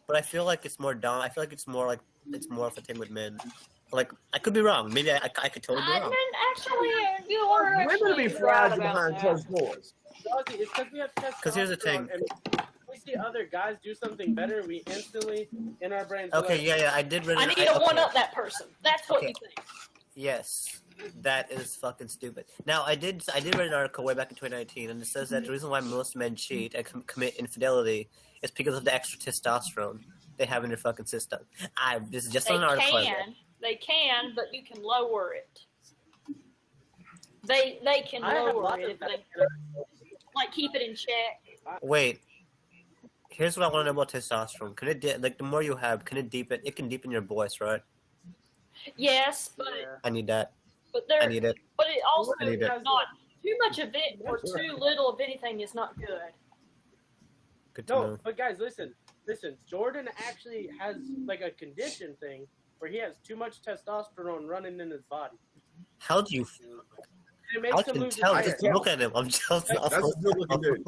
but I feel like it's more down. I feel like it's more of a thing with men. Like, I could be wrong. Maybe I could totally be wrong. Actually, you are. Women be fragile behind closed doors. It's because we have testosterone. Because here's the thing. And we see other guys do something better, we instantly in our brains. Okay, yeah, I did. I need to one up that person. That's what you think. Yes, that is fucking stupid. Now, I did read an article way back in 2019, and it says that the reason why most men cheat and commit infidelity is because of the extra testosterone they have in their fucking system. This is just an article. They can, but you can lower it. They can lower it if they like keep it in check. Wait. Here's what I want to know about testosterone. Can it the more you have, can it deepen? It can deepen your voice, right? Yes, but I need that. But I need it. But it also is not too much of it or too little of anything is not good. Good to know. But guys, listen. Jordan actually has like a condition thing where he has too much testosterone running in his body. How do you? I can tell. Just look at him. I'm just. That's a good looking dude.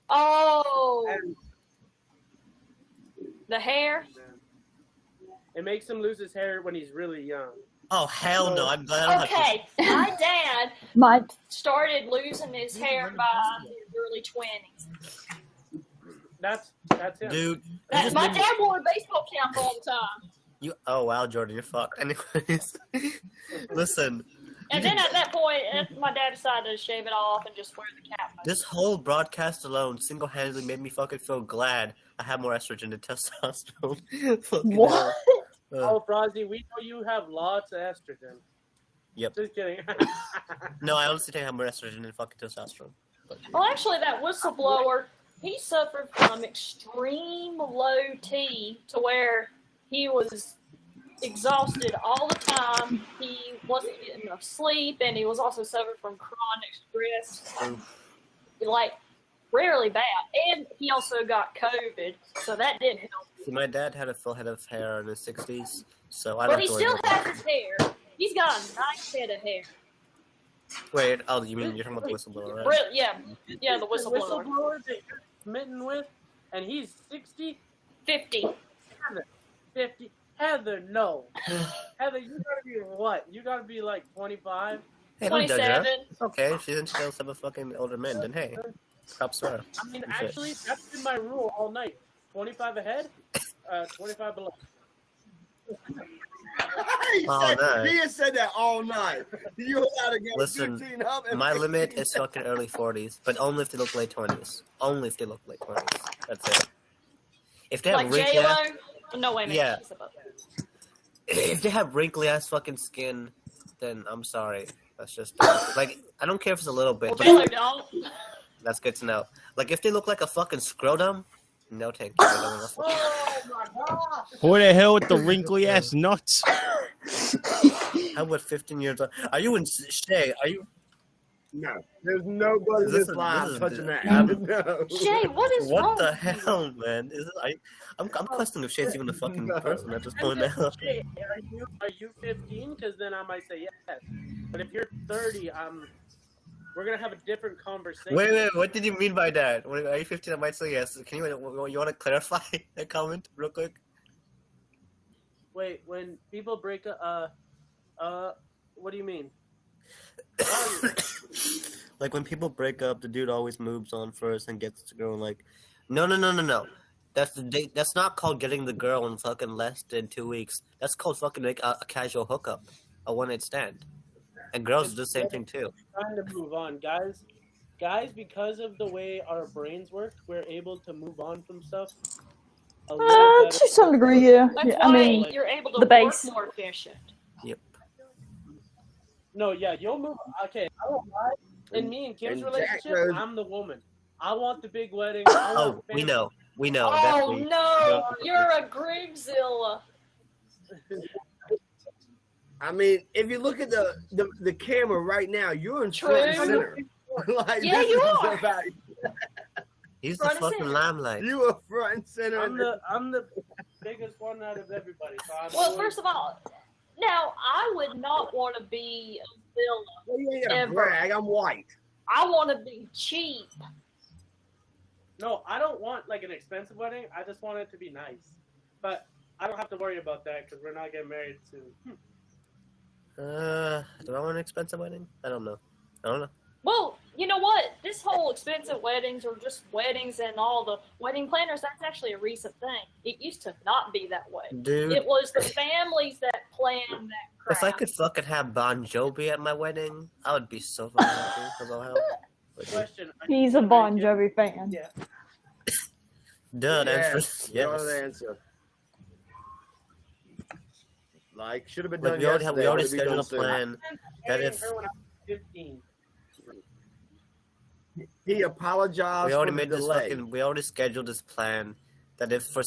Oh, the hair. It makes him lose his hair when he's really young. Oh hell no! I'm glad. I don't have Okay, my dad started losing his hair by his early 20s. That's him. Dude, My dad wore a baseball cap all the time. Oh wow, Jordan, you're fucked. Anyways, listen. And then at that point, my dad decided to shave it off and just wear the cap. This whole broadcast alone single-handedly made me fucking feel glad I have more estrogen than testosterone. What? Oh, Frosty, we know you have lots of estrogen. Yep. Just kidding. No, I honestly think I have more estrogen than fucking testosterone. Well, actually, that whistleblower, he suffered from extreme low T to where he was exhausted all the time. He wasn't getting enough sleep, and he was also suffering from chronic stress, like rarely bad. And he also got COVID, so that didn't help. See, my dad had a full head of hair in his 60s, so I But don't. he still has his hair. He's got a nice head of hair. Wait, oh, you mean you're talking about the whistleblower, right? Yeah, the whistleblower. The whistleblower that you're smitten with, and he's 60? 50. 50. Heather, no. Heather, you gotta be what? You gotta be like 25? Hey, 27. Okay, she didn't still some fucking older men, then hey, props to her. I mean, actually, that's been my rule all night. 25 ahead, 25 below. He has said that all night. You allowed to get Listen, 15 up and my limit is fucking early 40s, but only if they look late 20s. Only if they look late 20s. That's it. If they have Like wrinkly J-Lo? ass, No, wait a minute. Yeah. She's above that. if they have wrinkly ass fucking skin, then I'm sorry. That's just like I don't care if it's a little bit. Well, But Taylor don't. that's good to know. Like if they look like a fucking scrotum, no thank you. I don't want to. Who the hell with the wrinkly ass nuts? How about 15 years old? Are you in Shay? Are you? No, there's nobody in this live touching that. No. Shay, what is wrong? What the hell, man? I'm questioning if Shay's even a fucking person at this point now. Hey, are you 15? Because then I might say yes. But if you're 30, we're gonna have a different conversation. Wait, what did you mean by that? Are you 15? I might say yes. Can you want to clarify that comment real quick? Wait, when people break what do you mean? Like when people break up, the dude always moves on first and gets the girl. Like, no. That's not called getting the girl in fucking less than 2 weeks. That's called fucking like a casual hookup, a one-night stand. And girls do the same thing too. Trying to move on, guys. Because of the way our brains work, we're able to move on from stuff. To some degree, yeah. That's Yeah, why I mean, you're able to the work base. more efficient. Yep. No, yeah, you'll move. Okay, I don't lie. In me and Kim's relationship, I'm the woman. I want the big wedding. Oh, we know. Oh no, you're a Grigzilla. I mean, if you look at the camera right now, you're in front and center. Like, Yeah, you are. About, He's the fucking limelight. you are front and center. I'm the biggest one out of everybody. So I'm Well, always- first of all, now I would not want to be a villain. Well, you ain't gotta ever. brag. I'm white. I want to be cheap. No, I don't want like an expensive wedding. I just want it to be nice. But I don't have to worry about that because we're not getting married soon. Do I want an expensive wedding? I don't know. Well, you know what? This whole expensive weddings or just weddings and all the wedding planners, that's actually a recent thing. It used to not be that way. Dude. It was the families that planned that crap. If I could fucking have Bon Jovi at my wedding, I would be so fucking happy because I'll have. Question. He's a Bon Jovi fan. Yeah. Duh, Yes. yes. The answer. Like, should have been Like, done we already yesterday. scheduled a Would've been done soon. plan that if Her when I was 15. He apologized we already for the made this delay. fucking, we already scheduled this plan that if for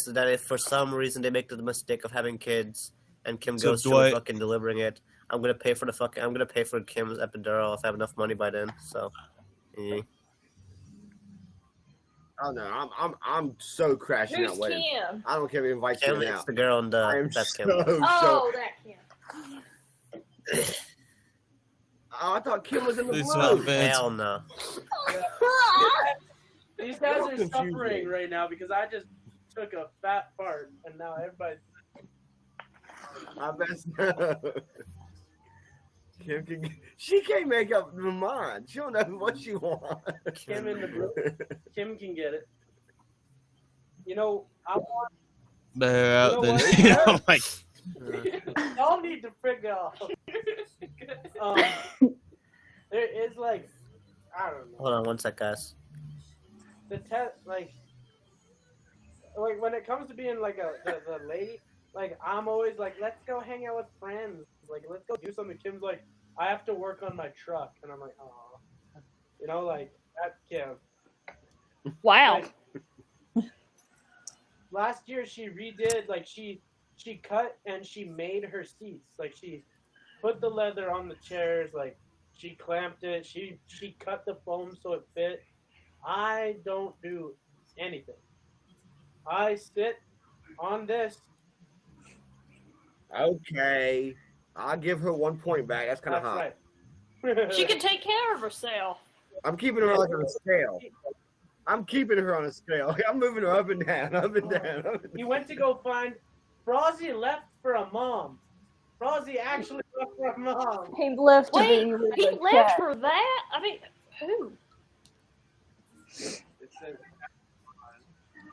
some reason they make the mistake of having kids and Kim So goes through Dwight- fucking delivering it, I'm gonna pay for Kim's epidural if I have enough money by then. So, yeah. Oh no, I'm so crashing Who's that wedding. Kim? I don't care if he invites Kim me is out. the girl in I the am that's Kim. Oh, that Kim. Oh, I thought Kim was in the Please blue. stop, Vince. Hell no. These guys are Confused suffering me. right now because I just took a fat fart and now everybody. I bet Kim can. She can't make up her mind. She don't know what she wants. Kim in the blue. Kim can get it. You know, I want. They're You out know there. what? I'm like, Y'all need to figure out. There is like, I don't know. Hold on one sec, guys. The like when it comes to being like the lady, like I'm always like, let's go hang out with friends. Like let's go do something. Kim's like, I have to work on my truck, and I'm like, oh, you know, like that's Kim. Wow. Like, last year she redid like she cut and she made her seats. Like she put the leather on the chairs. Like she clamped it. She cut the foam so it fit. I don't do anything. I sit on this. Okay. I'll give her 1 point back. That's kind of hot. Right. She can take care of herself. I'm keeping her like on a scale. I'm keeping her on a scale. I'm moving her up and down, up and down. Up and down. He went to go find. Frozzy left for a mom. Frozzy actually left for a mom. He left to Wait, be with he the left cat. for that? I mean, who?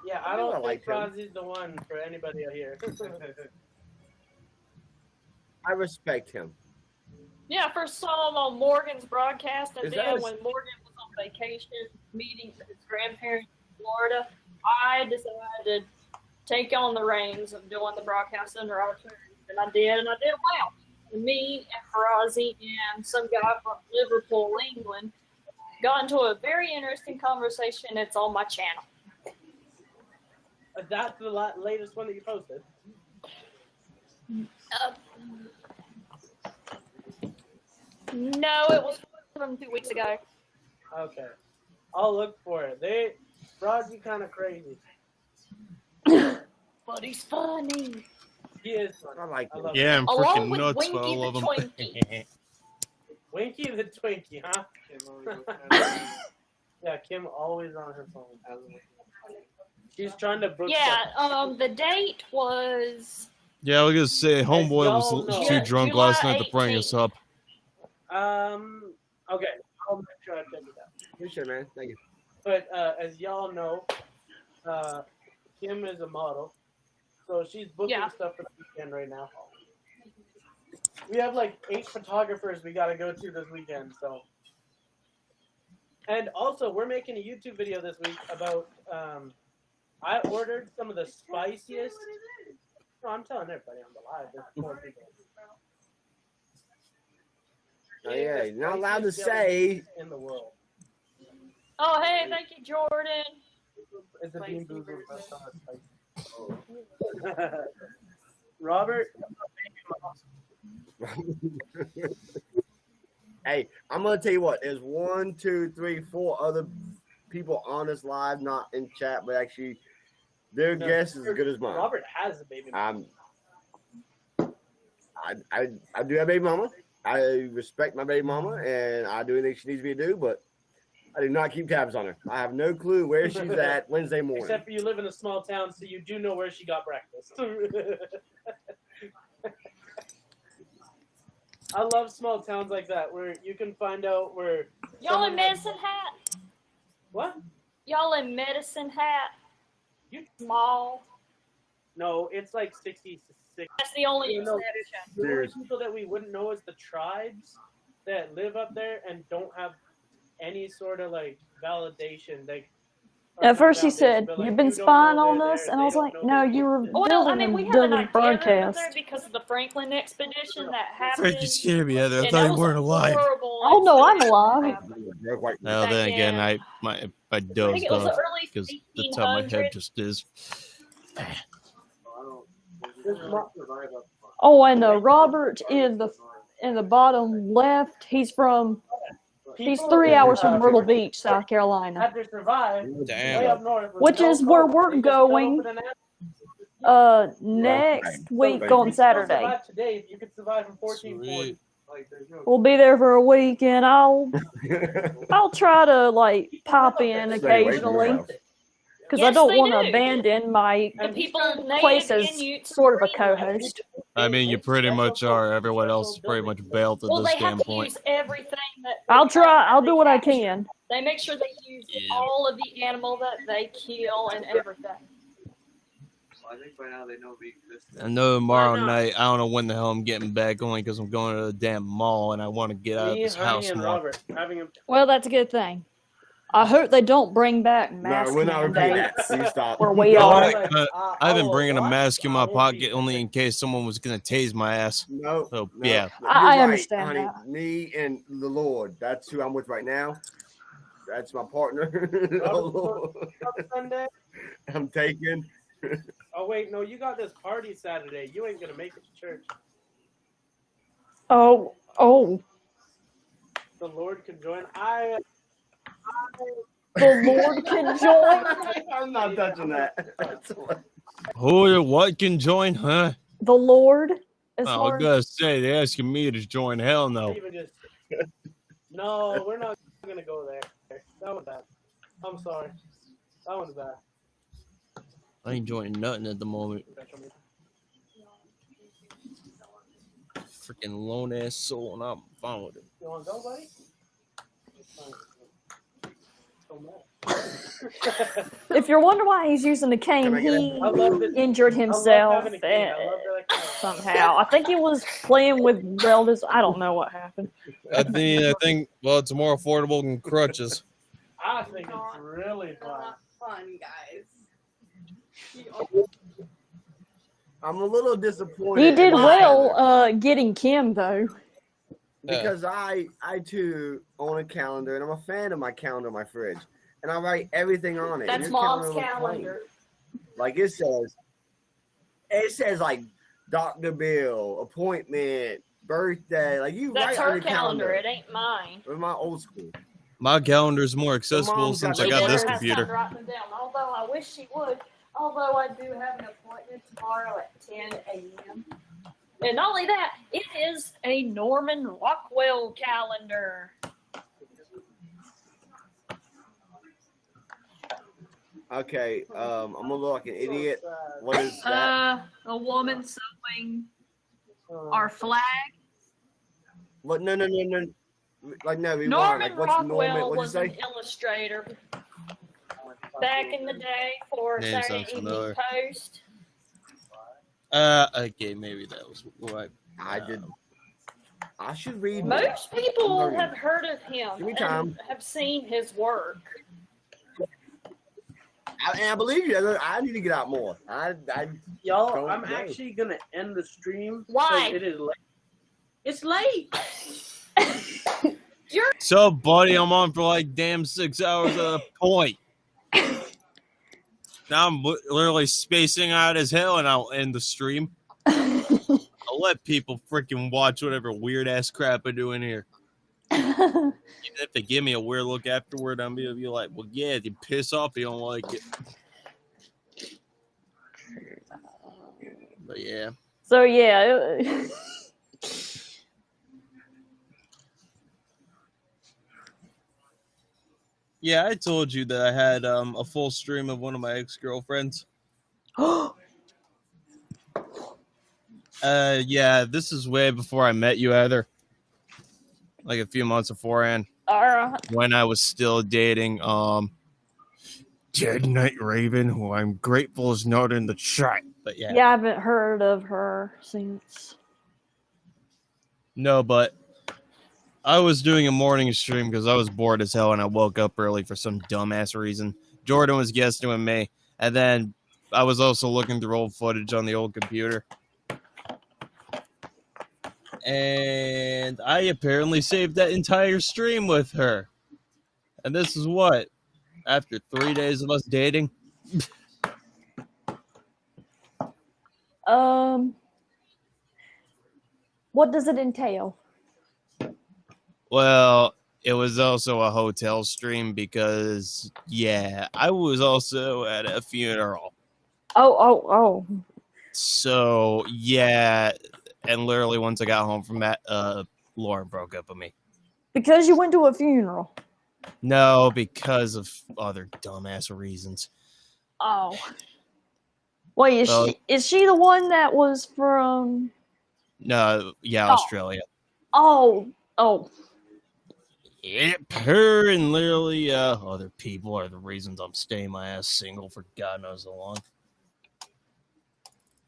Yeah, I don't like think him. Frozzy's the one for anybody out here. I respect him. Yeah, I first saw him on Morgan's broadcast, and Is that then a- when Morgan was on vacation meeting with his grandparents in Florida, I decided to take on the reins of doing the broadcast under our terms, and I did well. And me and Farazi and some guy from Liverpool, England, got into a very interesting conversation. It's on my channel. That's the latest one that you posted. No, it was from 2 weeks ago. Okay, I'll look for it. Frozzy kind of crazy. But he's funny. He is funny. I like him. yeah, I'm Along freaking with nuts for Winky all the of them. Twinkie. Winky the Twinkie, huh? Yeah, Kim always on her phone. She's trying to book. Yeah, the date was Yeah, I was gonna say, homeboy y'all was know- too drunk July last night to bring us up. Okay, I'll make sure I check it out. You sure, man? Thank you. But as y'all know, Kim is a model, so she's booking stuff for the weekend right now. We have like 8 photographers we gotta go to this weekend, so. And also, we're making a YouTube video this week about. I ordered some of the spiciest. No, I'm telling everybody on the live. There's 4 people. Oh, yeah, you're not allowed to Spiciest jelly say. in the world. Oh, hey, thank you, Jordan. It's a Bean Boozled spicy. Robert. Hey, I'm gonna tell you what. There's 1, 2, 3, 4 other people on this live, not in chat, but actually, their guess is as good as mine. Robert has a baby mama. I do have a baby mama. I respect my baby mama, and I do anything she needs me to do, but I do not keep tabs on her. I have no clue where she's at Wednesday morning. Except for you live in a small town, so you do know where she got breakfast. I love small towns like that, where you can find out where... Y'all in Medicine Hat? What? Y'all in Medicine Hat? You small? No, it's like 66. That's the only You know, exception. the only people that we wouldn't know is the tribes that live up there and don't have any sort of like validation. Like At first he said, "You've been spying on us," and I was like, "No, you were Well, I building mean, we a have an double identity broadcast." there because of the Franklin expedition that happened. Frank, you scared me, Heather. I and thought that you was weren't a alive. horrible Oh no, I'm alive. Well, then again, I dozed it was the off early because that's how my head 1600s. just is. Oh, and Robert in the bottom left. He's 3 hours from Myrtle Beach, South Carolina, Have to survive. Damn. Way up north with which no is where phone. we're They just cut going open an app. next week So on you can still Saturday. survive today. You could survive from 1440. We'll be there for a week, and I'll try to like pop in occasionally. Because I Yes, don't they want to do. abandon my The people place native as Inuits sort of a and Greenland. co-host. I mean, you pretty much are. Everyone else is pretty much bailed at Well, this they have damn to point. use everything that I'll try. I'll they do what I capture. can. They make sure they use all of the animal that they kill and everything. I think by now they know we exist. I know tomorrow night, I don't know when the hell I'm getting back, only because I'm going to the damn mall and I want to get out of Me, this Honey, house and more. Robert having a Well, that's a good thing. I hope they don't bring back mask we're not repeating that. mandates Please stop. where we Oh, are. I've been bringing a mask in my pocket only in case someone was going to tase my ass. No. So, No, yeah. I you're understand honey. that. Me and the Lord. That's who I'm with right now. That's my partner. Oh, Lord. Sunday. I'm taking. Oh wait, no, you got this party Saturday. You ain't gonna make it to church. Oh. The Lord can join. The Lord can join. I'm not touching that. Who or what can join, huh? The Lord. As Oh, I far was going to say, they're asking me to join. Hell no. Even just... No, we're not gonna go there. That was bad. I'm sorry. That was bad. I ain't joining nothing at the moment. Freaking lone ass soul, and I'm fine with it. You wanna go, buddy? If you're wondering why he's using the cane, he injured himself somehow. I think he was playing with relatives. I don't know what happened. I think, well, it's more affordable than crutches. I think it's really fun. Fun, guys. I'm a little disappointed. He did in well getting Kim, though. Because I too own a calendar, and I'm a fan of my calendar, my fridge, and I write everything on it. That's Your Mom's calendar looks calendar. plain. Like it says like Dr. Bill, appointment, birthday. Like you That's write on her your calendar. calendar. It ain't mine. With my old school. My calendar's more accessible Mom's since got I got Never this has time to computer. write them down. Although I wish she would. Although I do have an appointment tomorrow at 10 a.m. And not only that, it is a Norman Rockwell calendar. Okay, I'm gonna look like an idiot. What is that? A woman sewing our flag. What? No. Like no, we Norman like what's Rockwell Norman? What'd you was an say? illustrator back in the day for Name Saturday sounds Evening familiar. Post. Okay, maybe that was what I did. I should read more. Most people I'm learning. have heard of him Give me and time. have seen his work. I believe you. I need to get out more. Y'all, don't I'm know. actually gonna end the stream. Why? It is late. It's late. So, buddy, I'm on for like damn 6 hours at a point. Now I'm literally spacing out as hell, and I'll end the stream. I'll let people freaking watch whatever weird ass crap I do in here. Even if they give me a weird look afterward, I'm gonna be like, well, yeah, you piss off, you don't like it. But yeah. So, yeah. Yeah, I told you that I had a full stream of one of my ex-girlfriends. Yeah, this is way before I met you, Heather. Like a few months beforehand. When I was still dating Dead Night Raven, who I'm grateful is not in the chat. But yeah. Yeah, I haven't heard of her since. No, but I was doing a morning stream because I was bored as hell and I woke up early for some dumbass reason. Jordan was guesting with me, and then I was also looking through old footage on the old computer. And I apparently saved that entire stream with her. And this is what? After 3 days of us dating? What does it entail? Well, it was also a hotel stream because, yeah, I was also at a funeral. Oh. So, yeah, and literally once I got home from that, Lauren broke up with me. Because you went to a funeral. No, because of other dumbass reasons. Oh. Wait, Well, is she the one that was from... No, yeah, Oh. Australia. Oh. Yep, her and literally other people are the reasons I'm staying my ass single for God knows how long.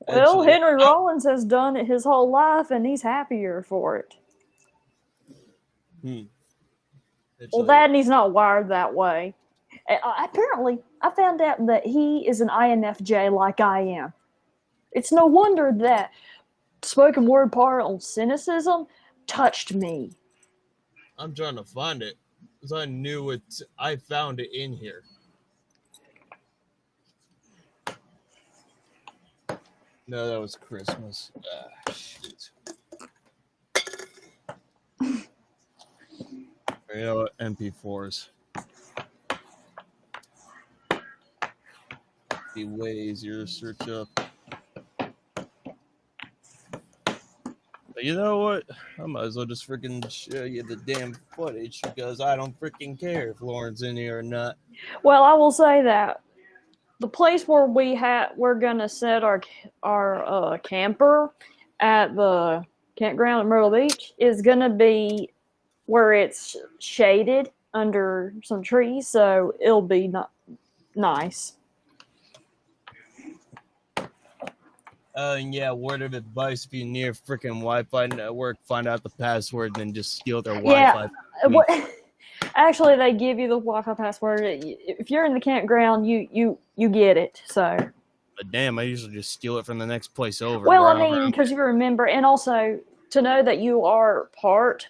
Well, Actually, Henry Rollins has done it his whole life, and he's happier for it. Well, that and he's not wired that way. Apparently, I found out that he is an INFJ like I am. It's no wonder that spoken word part on cynicism touched me. I'm trying to find it because I knew it. I found it in here. No, that was Christmas. Shit. You know what? MP4s. Be way easier to search up. But you know what? I might as well just freaking show you the damn footage because I don't freaking care if Lauren's in here or not. Well, I will say that the place where we're gonna set our camper at the campground at Myrtle Beach is gonna be where it's shaded under some trees, so it'll be nice. And yeah, word of advice: be near freaking Wi-Fi network. Find out the password, then just steal their Wi-Fi. Actually, they give you the Wi-Fi password. If you're in the campground, you get it. So. But damn, I usually just steal it from the next place over. Well, I mean, because you remember, and also to know that you are part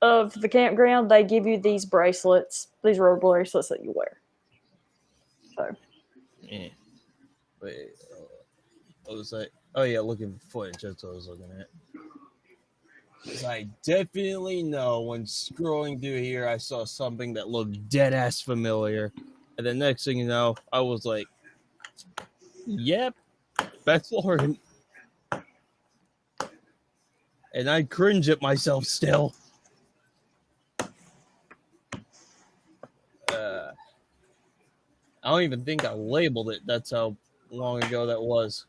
of the campground, they give you these bracelets, these rubber bracelets that you wear. So. Yeah. Wait. I was like, oh yeah, looking for footage. That's what I was looking at. Because I definitely know when scrolling through here, I saw something that looked dead ass familiar, and the next thing you know, I was like, "Yep, that's Lauren," and I cringe at myself still. I don't even think I labeled it. That's how long ago that was.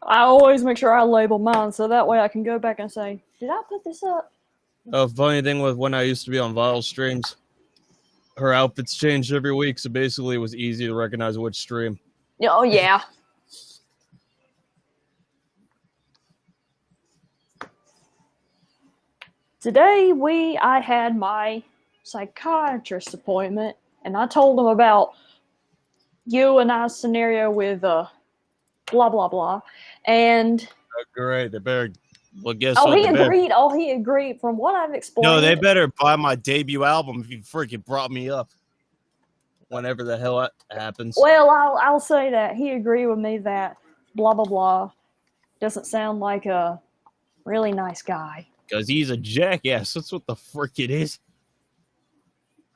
I always make sure I label mine so that way I can go back and say, did I put this up? Funny thing was when I used to be on Vital streams, her outfits changed every week, so basically it was easy to recognize which stream. Oh, yeah. Today, I had my psychiatrist appointment, and I told him about you and I's scenario with blah, blah, blah, and... Great, they better... Well, guess what? He agreed. From what I've explained... No, they better buy my debut album if you freaking brought me up. Whenever the hell that happens. Well, I'll say that. He agreed with me that blah, blah, blah doesn't sound like a really nice guy. Because he's a jackass. That's what the frick it is.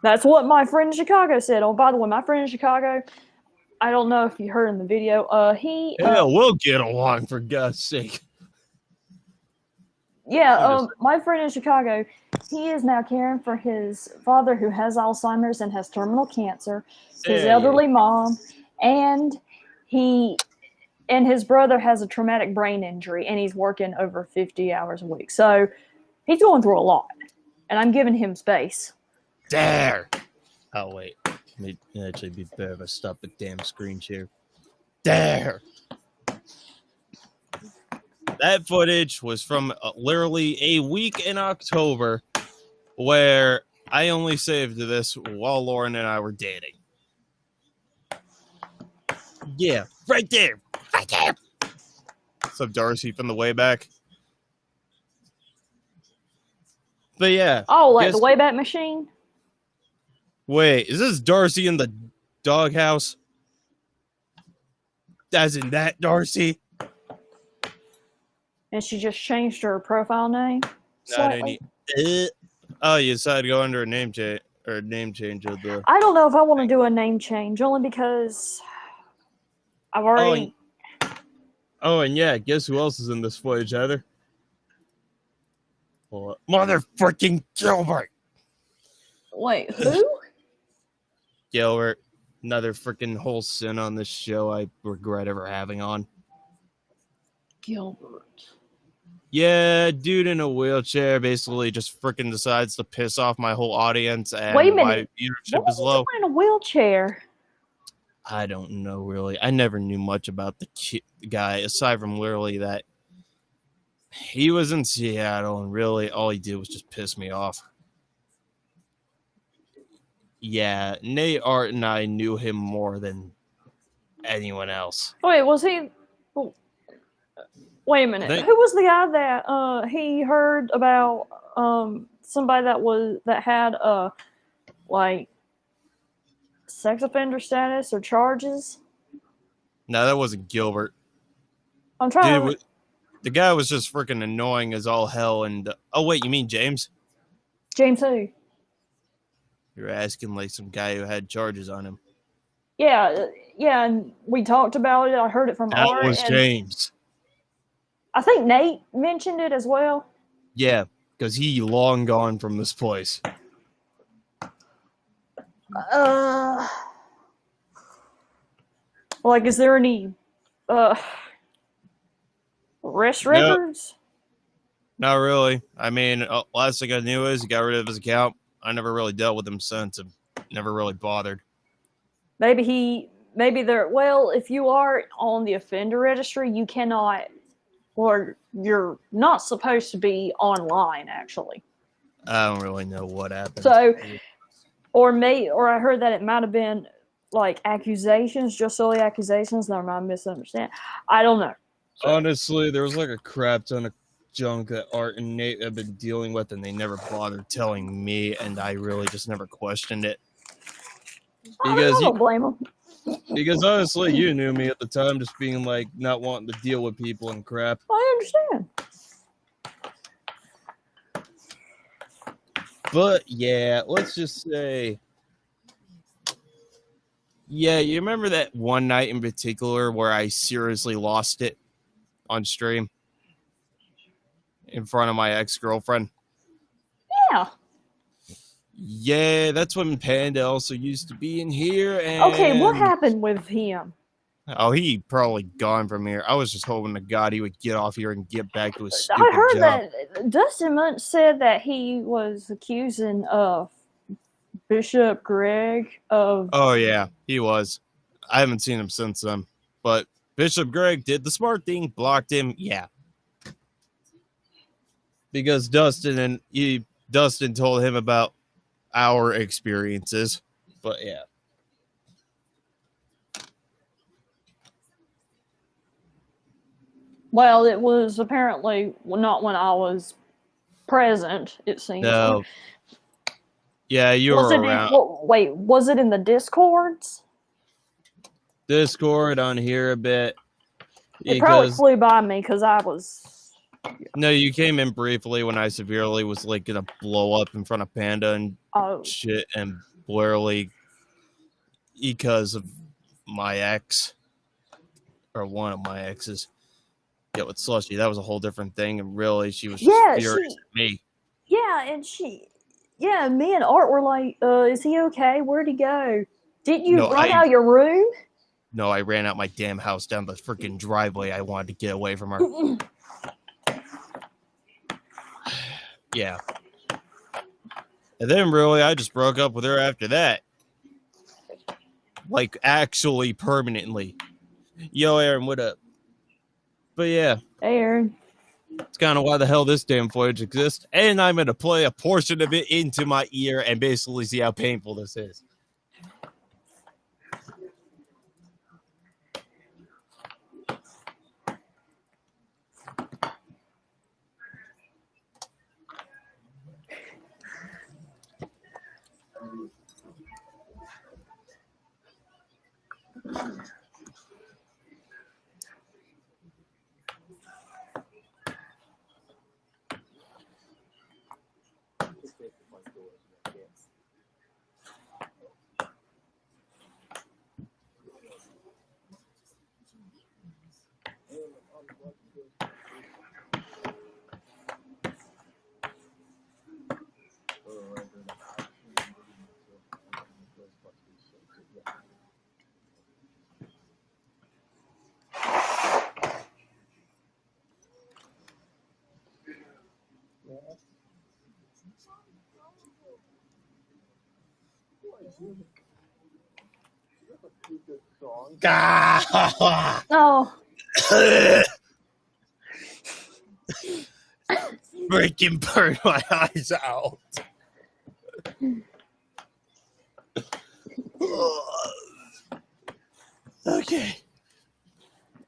That's what my friend in Chicago said. Oh, by the way, my friend in Chicago, I don't know if you heard in the video, we'll get along, for God's sake. Yeah, my friend in Chicago, he is now caring for his father who has Alzheimer's and has terminal cancer, his elderly mom, and his brother has a traumatic brain injury, and he's working over 50 hours a week. So he's going through a lot, and I'm giving him space. There! Oh, wait. It may actually be better if I stop the damn screen share. There! That footage was from literally a week in October where I only saved this while Lauren and I were dating. Yeah, right there. Right there. What's up, Darcy, from the way back? But yeah. Oh, like the Wayback Machine? Wait, is this Darcy in the doghouse? As in that Darcy? And she just changed her profile name? Not any. Oh, you decided to go under a name change of the. I don't know if I want to do a name change, only because I've already. Oh, and yeah, guess who else is in this footage, Heather? Motherfucking Gilbert. Wait, who? Gilbert. Another freaking whole sin on this show I regret ever having on. Gilbert. Yeah, dude in a wheelchair basically just freaking decides to piss off my whole audience and Wait a why minute. viewership What was is he low. doing in a wheelchair? I don't know, really. I never knew much about the guy, aside from literally that he was in Seattle, and really all he did was just piss me off. Yeah, Nate Art and I knew him more than anyone else. Wait, was he... oh, wait a minute. Who was the guy that he heard about somebody that had like sex offender status or charges? No, that wasn't Gilbert. I'm trying to... The guy was just freaking annoying as all hell, and... oh, wait, you mean James? James who? You're asking like some guy who had charges on him. Yeah, and we talked about it. I heard it from That Art. was and James. I think Nate mentioned it as well. Yeah, because he long gone from this place. Like, is there any arrest records? Not really. I mean, last thing I knew is he got rid of his account. I never really dealt with him since. And never really bothered. Maybe there. Well, if you are on the offender registry, you cannot, or you're not supposed to be online. Actually, I don't really know what happened. so, or I heard that it might have been like accusations, just solely accusations. That I might misunderstand. I don't know. Honestly, there was like a crap ton of junk that Art and Nate have been dealing with, and they never bothered telling me, and I really just never questioned it. Because I don't blame them. Because honestly, you knew me at the time, just being like not wanting to deal with people and crap. I understand. But yeah, let's just say, yeah, you remember that one night in particular where I seriously lost it on stream in front of my ex-girlfriend? Yeah. Yeah, that's when Panda also used to be in here. And Okay, what happened with him? Oh, he probably gone from here. I was just hoping to God he would get off here and get back to his stupid I heard job. that Dustin Munch said that he was accusing Bishop Greg of... Oh, yeah, he was. I haven't seen him since then. But Bishop Greg did the smart thing, blocked him, yeah. Because Dustin told him about our experiences. But, yeah. Well, it was apparently not when I was present, it seems. No. Yeah, you were around. Wait, was it in the Discords? Discord on here a bit. It probably flew by me because I was... No, you came in briefly when I severely was like going to blow up in front of Panda and shit, and literally because of my ex, or one of my exes. Yeah, with Slushy, that was a whole different thing, and really, she was just furious at me. Yeah, and me and Art were like, is he okay? Where'd he go? Didn't you run out your room? No, I ran out my damn house down the freaking driveway. I wanted to get away from her. Yeah. And then, really, I just broke up with her after that. Like, actually, permanently. Yo, Aaron, what up? But yeah. Hey, Aaron. It's kind of why the hell this damn footage exists. And I'm going to play a portion of it into my ear and basically see how painful this is. Oh. Freaking burn my eyes out. Okay.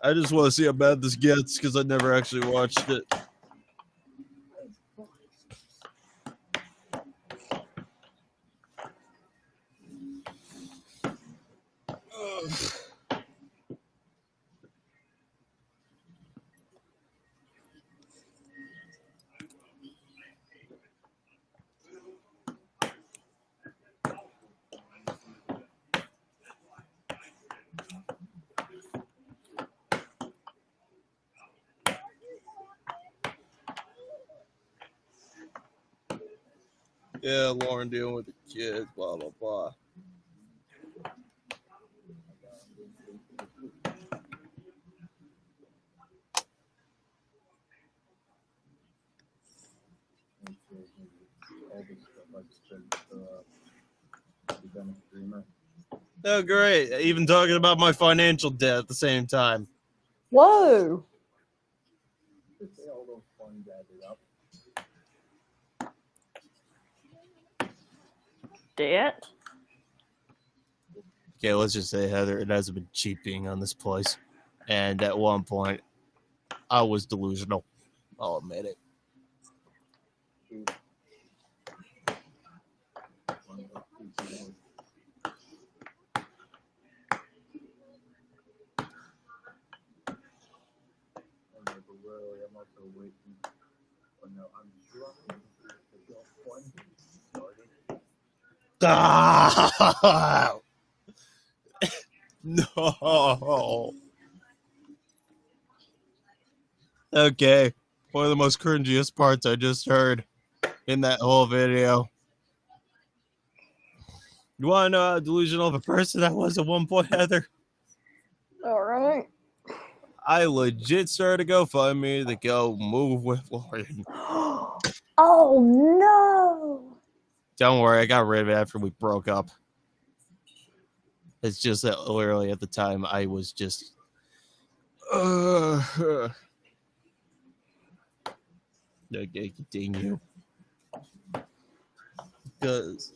I just want to see how bad this gets because I never actually watched it. Yeah, Lauren dealing with the kids, blah, blah, blah. Oh, great. Even talking about my financial debt at the same time. Whoa. Debt? Okay, let's just say, Heather, it hasn't been cheap being on this place. And at one point, I was delusional. I'll admit it. Ah! No. Okay. One of the most cringiest parts I just heard in that whole video. You want to know how delusional of a person I was at one point, Heather? All right. I legit started a GoFundMe to go move with Lauren. Oh, no. Don't worry, I got rid of it after we broke up. It's just that literally at the time I was just... Okay, continue. Because...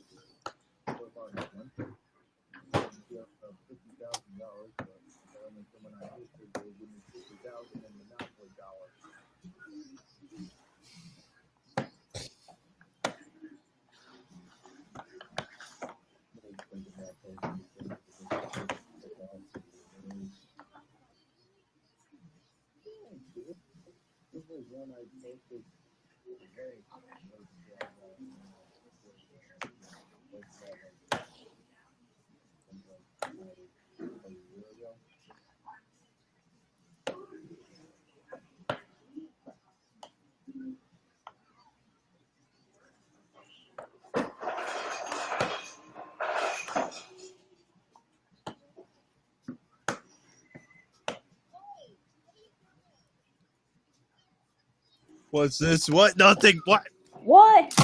What's this? What? Nothing. What? What?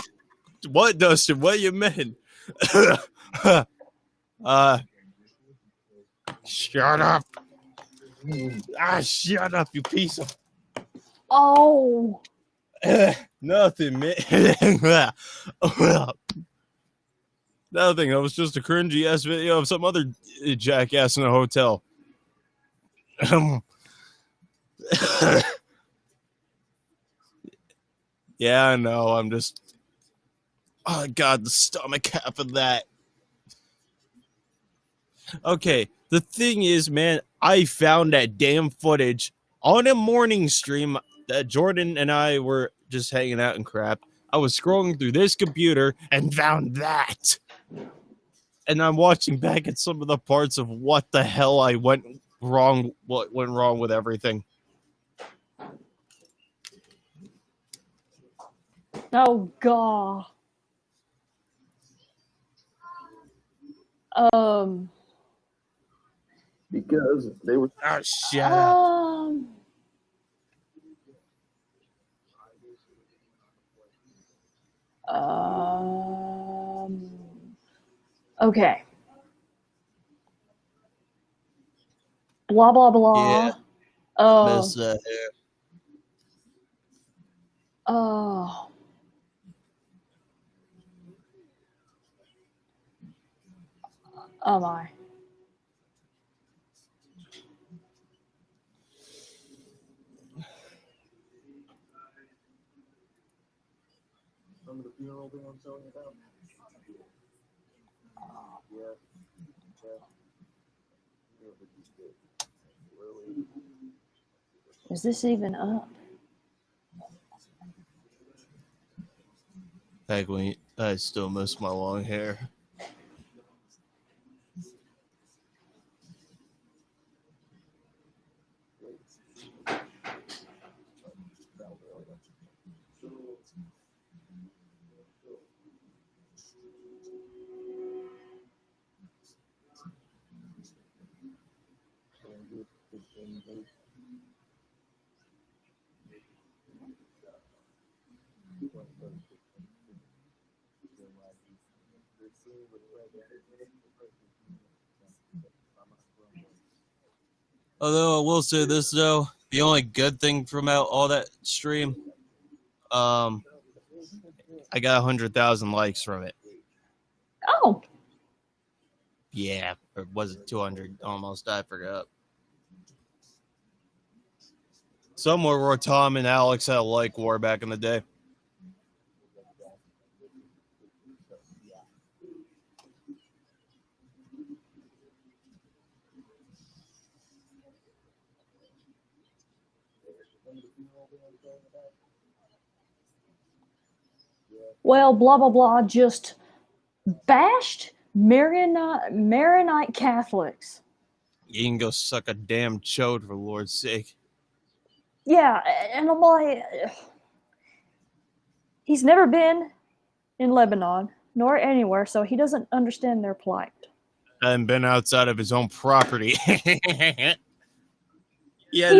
What, Dustin? What you meant? Shut up. Shut up, you piece of... Oh. Nothing, man. Nothing. That was just a cringy ass video of some other jackass in a hotel. Yeah, I know. I'm just... Oh, God, the stomach half of that. Okay, the thing is, man, I found that damn footage on a morning stream that Jordan and I were just hanging out and crap. I was scrolling through this computer and found that. And I'm watching back at some of the parts of what the hell what went wrong with everything. Oh, God. Because they were... Oh, shut up. Okay. Blah blah Yeah. blah. Miss that hair. Oh. Oh my. Remember the funeral thing I'm telling you about? Yeah. Is this even up? Back when I still miss my long hair. Although I will say this though, the only good thing from out all that stream, I got 100,000 likes from it. Oh. Yeah, or was it 200 almost? I forgot. Somewhere where Tom and Alex had a like war back in the day. Well, blah blah blah just bashed Maronite Catholics. You can go suck a damn chode for Lord's sake. Yeah, and I'm like, he's never been in Lebanon nor anywhere, so he doesn't understand their plight. And been outside of his own property. He's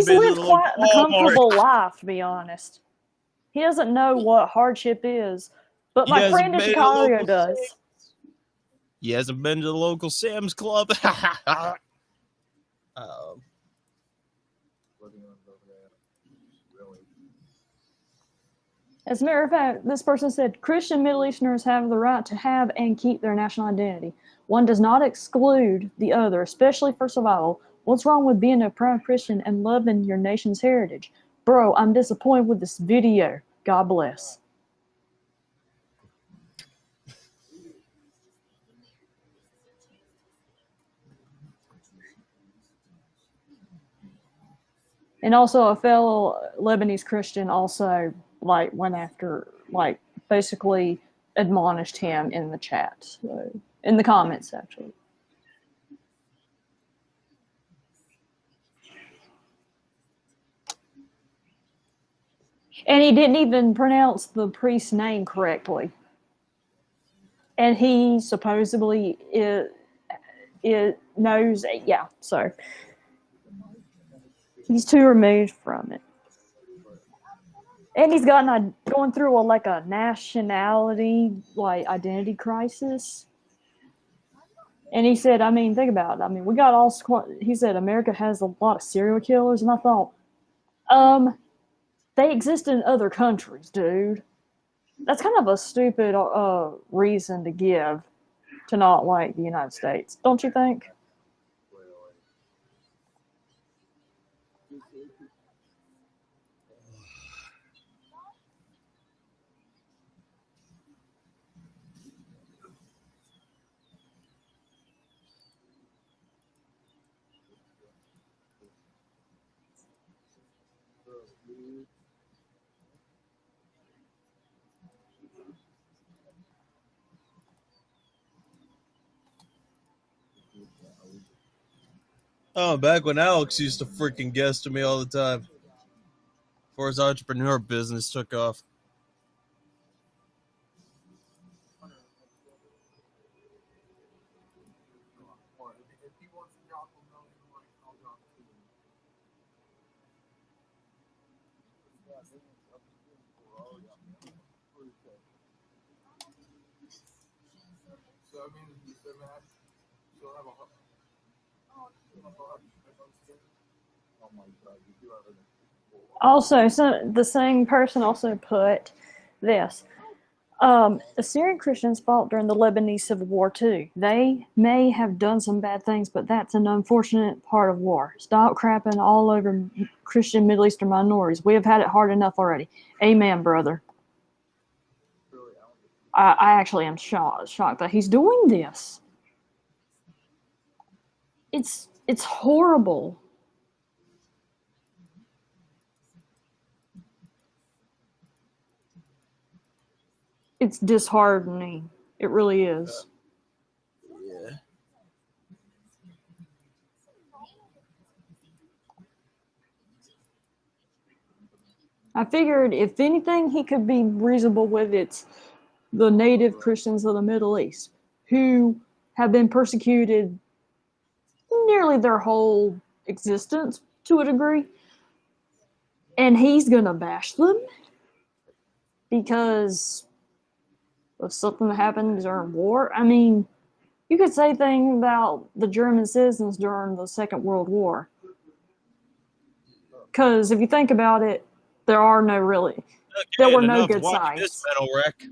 lived quite a comfortable life, to be honest. He doesn't know what hardship is, but my friend in Chicago does. He hasn't been to the local Sam's Club. As a matter of fact, this person said, Christian Middle Easterners have the right to have and keep their national identity. One does not exclude the other, especially for survival. What's wrong with being a proud Christian and loving your nation's heritage? Bro, I'm disappointed with this video. God bless. And also a fellow Lebanese Christian also went after, basically admonished him in the chat, so, in the comments actually. And he didn't even pronounce the priest's name correctly. And he supposedly it knows, yeah, so he's too removed from it. And he's going through a nationality, identity crisis. And he said, I mean, think about it. I mean, we got all, he said, America has a lot of serial killers. And I thought, they exist in other countries, dude. That's kind of a stupid reason to give to not like the United States, don't you think? Oh, back when Alex used to freaking guest to me all the time. Before his entrepreneur business took off. Also, the same person also put this. Assyrian Christians fought during the Lebanese Civil War too. They may have done some bad things, but that's an unfortunate part of war. Stop crapping all over Christian Middle Eastern minorities. We have had it hard enough already. Amen, brother. I actually am shocked that he's doing this. It's horrible. It's disheartening. It really is. Yeah. I figured if anything he could be reasonable with, it's the native Christians of the Middle East who have been persecuted nearly their whole existence to a degree. And he's going to bash them because of something that happened during war. I mean, you could say things about the German citizens during the Second World War. Because if you think about it, there were no good sides. This metal wreck.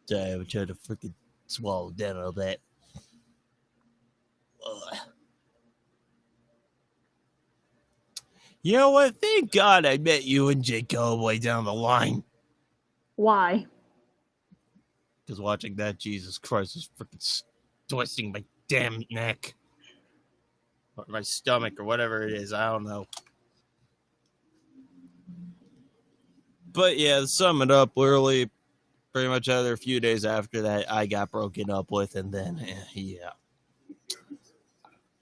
Sorry, I'm trying to freaking swallow down all that. Ugh. You know what? Thank God I met you and Jake all the way down the line. Why? Because watching that, Jesus Christ, is freaking twisting my damn neck. Or my stomach, or whatever it is. I don't know. But yeah, to sum it up, literally, pretty much a few days after that, I got broken up with, and then, yeah.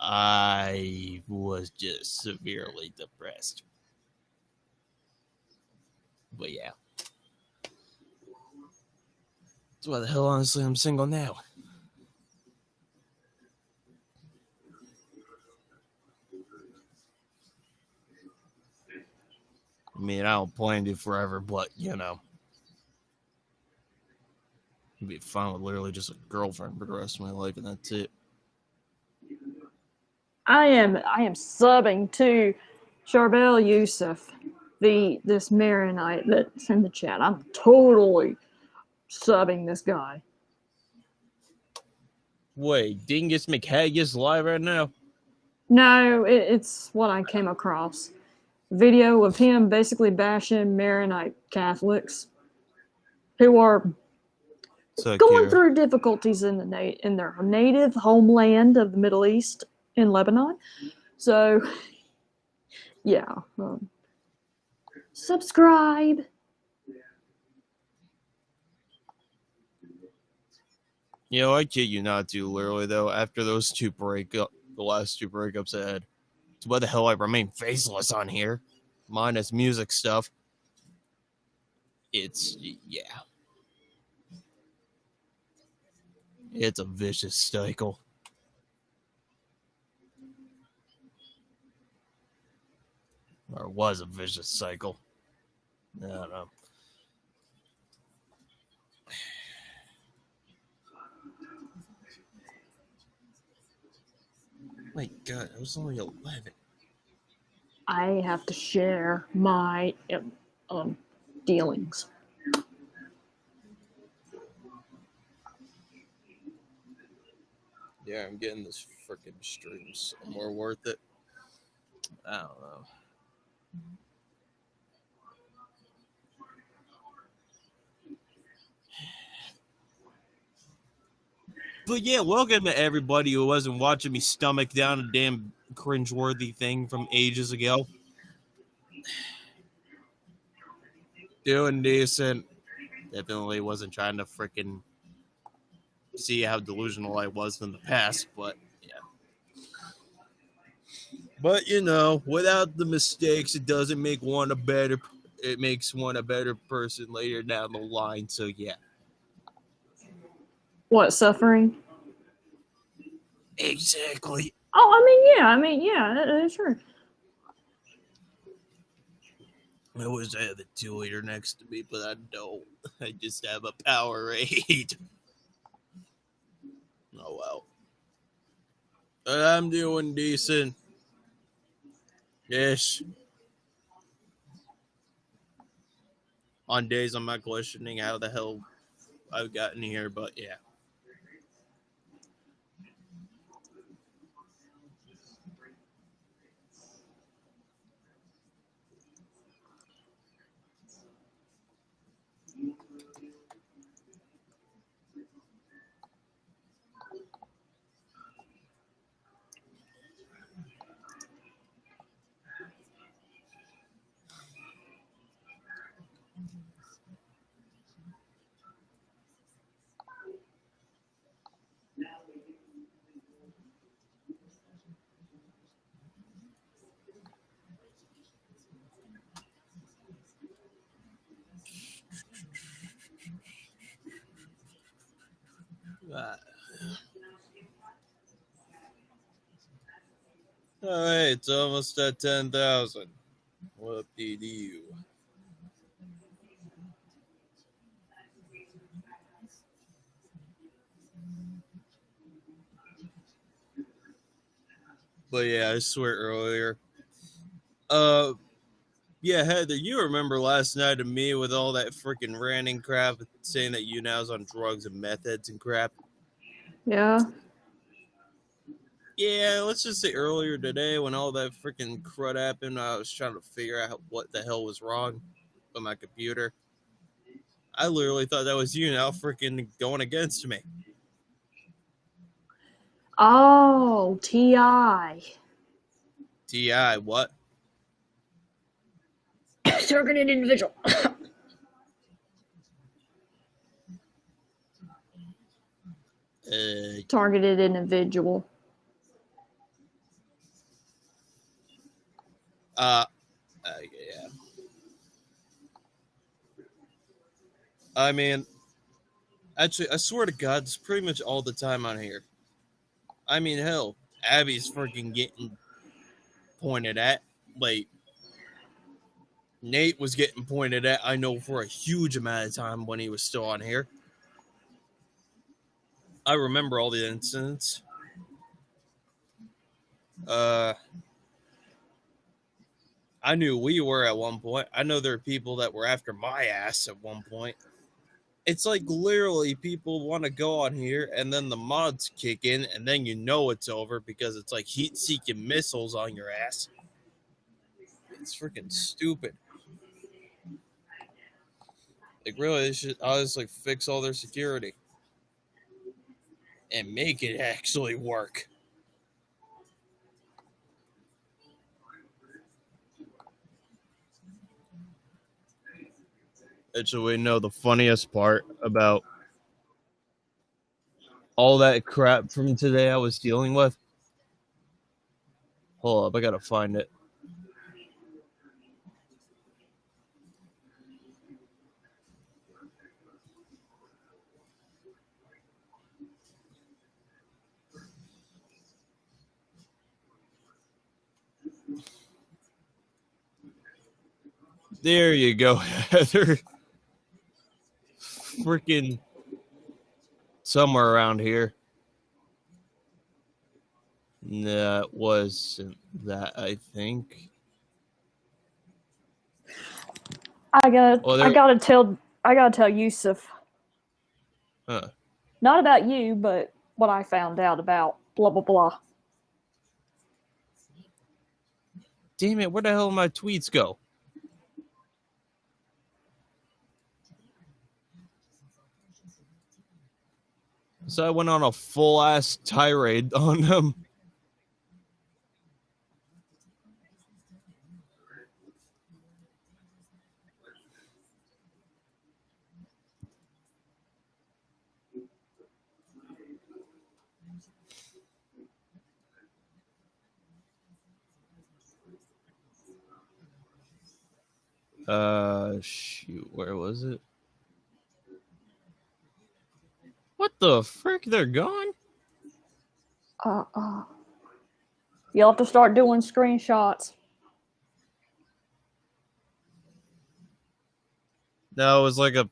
I was just severely depressed. But yeah. That's why the hell, honestly, I'm single now. I mean, I don't plan to forever, but, you know. It'd be fine with literally just a girlfriend for the rest of my life, and that's it. I am subbing to Charbel Yusuf, this Maronite that's in the chat. I'm totally subbing this guy. Wait, Dingus McHaggis live right now? No, it's what I came across. Video of him basically bashing Maronite Catholics who are going through difficulties in their native homeland of the Middle East in Lebanon. So, yeah. Subscribe. You know, I kid you not to, literally, though, after those the last two breakups I had, so why the hell I remain faceless on here, minus music stuff. It's, yeah. It's a vicious cycle. Or was a vicious cycle. I don't know. My God, I was only 11. I have to share my dealings. Yeah, I'm getting this freaking stream somewhere worth it. I don't know. But yeah, welcome to everybody who wasn't watching me stomach down a damn cringeworthy thing from ages ago. Doing decent. Definitely wasn't trying to freaking see how delusional I was in the past, but yeah. But you know, without the mistakes, it doesn't make one a better. It makes one a better person later down the line. So yeah. What, suffering? Exactly. Oh, I mean, yeah, sure. I wish I had the 2-liter next to me, but I don't. I just have a Powerade. Oh well. But I'm doing decent. Ish. On days I'm not questioning how the hell I've gotten here, but yeah. All right, it's almost at 10,000. Whoop-de-doo. But yeah, I swear earlier. Yeah, Heather, you remember last night of me with all that freaking ranting crap saying that YouNow's on drugs and meth heads and crap? Yeah. Yeah, let's just say earlier today when all that freaking crud happened, I was trying to figure out what the hell was wrong with my computer. I literally thought that was YouNow freaking going against me. Oh, T.I. T.I. what? Targeted individual. Targeted individual. Yeah. I mean, actually, I swear to God, it's pretty much all the time on here. I mean, hell, Abby's freaking getting pointed at. Like, Nate was getting pointed at, I know, for a huge amount of time when he was still on here. I remember all the incidents. I knew we were at one point. I know there are people that were after my ass at one point. It's like literally people want to go on here and then the mods kick in and then you know it's over because it's like heat-seeking missiles on your ass. It's freaking stupid. Like really, they should honestly fix all their security and make it actually work. Actually, know the funniest part about all that crap from today I was dealing with? Hold up, I gotta find it. There you go, Heather. Freaking somewhere around here. That wasn't that, I think. I gotta tell Yusuf. Huh. Not about you, but what I found out about blah blah blah. Damn it, where the hell did my tweets go? So I went on a full ass tirade on them. Shoot, where was it? What the frick? They're gone? You'll have to start doing screenshots. No, it was like it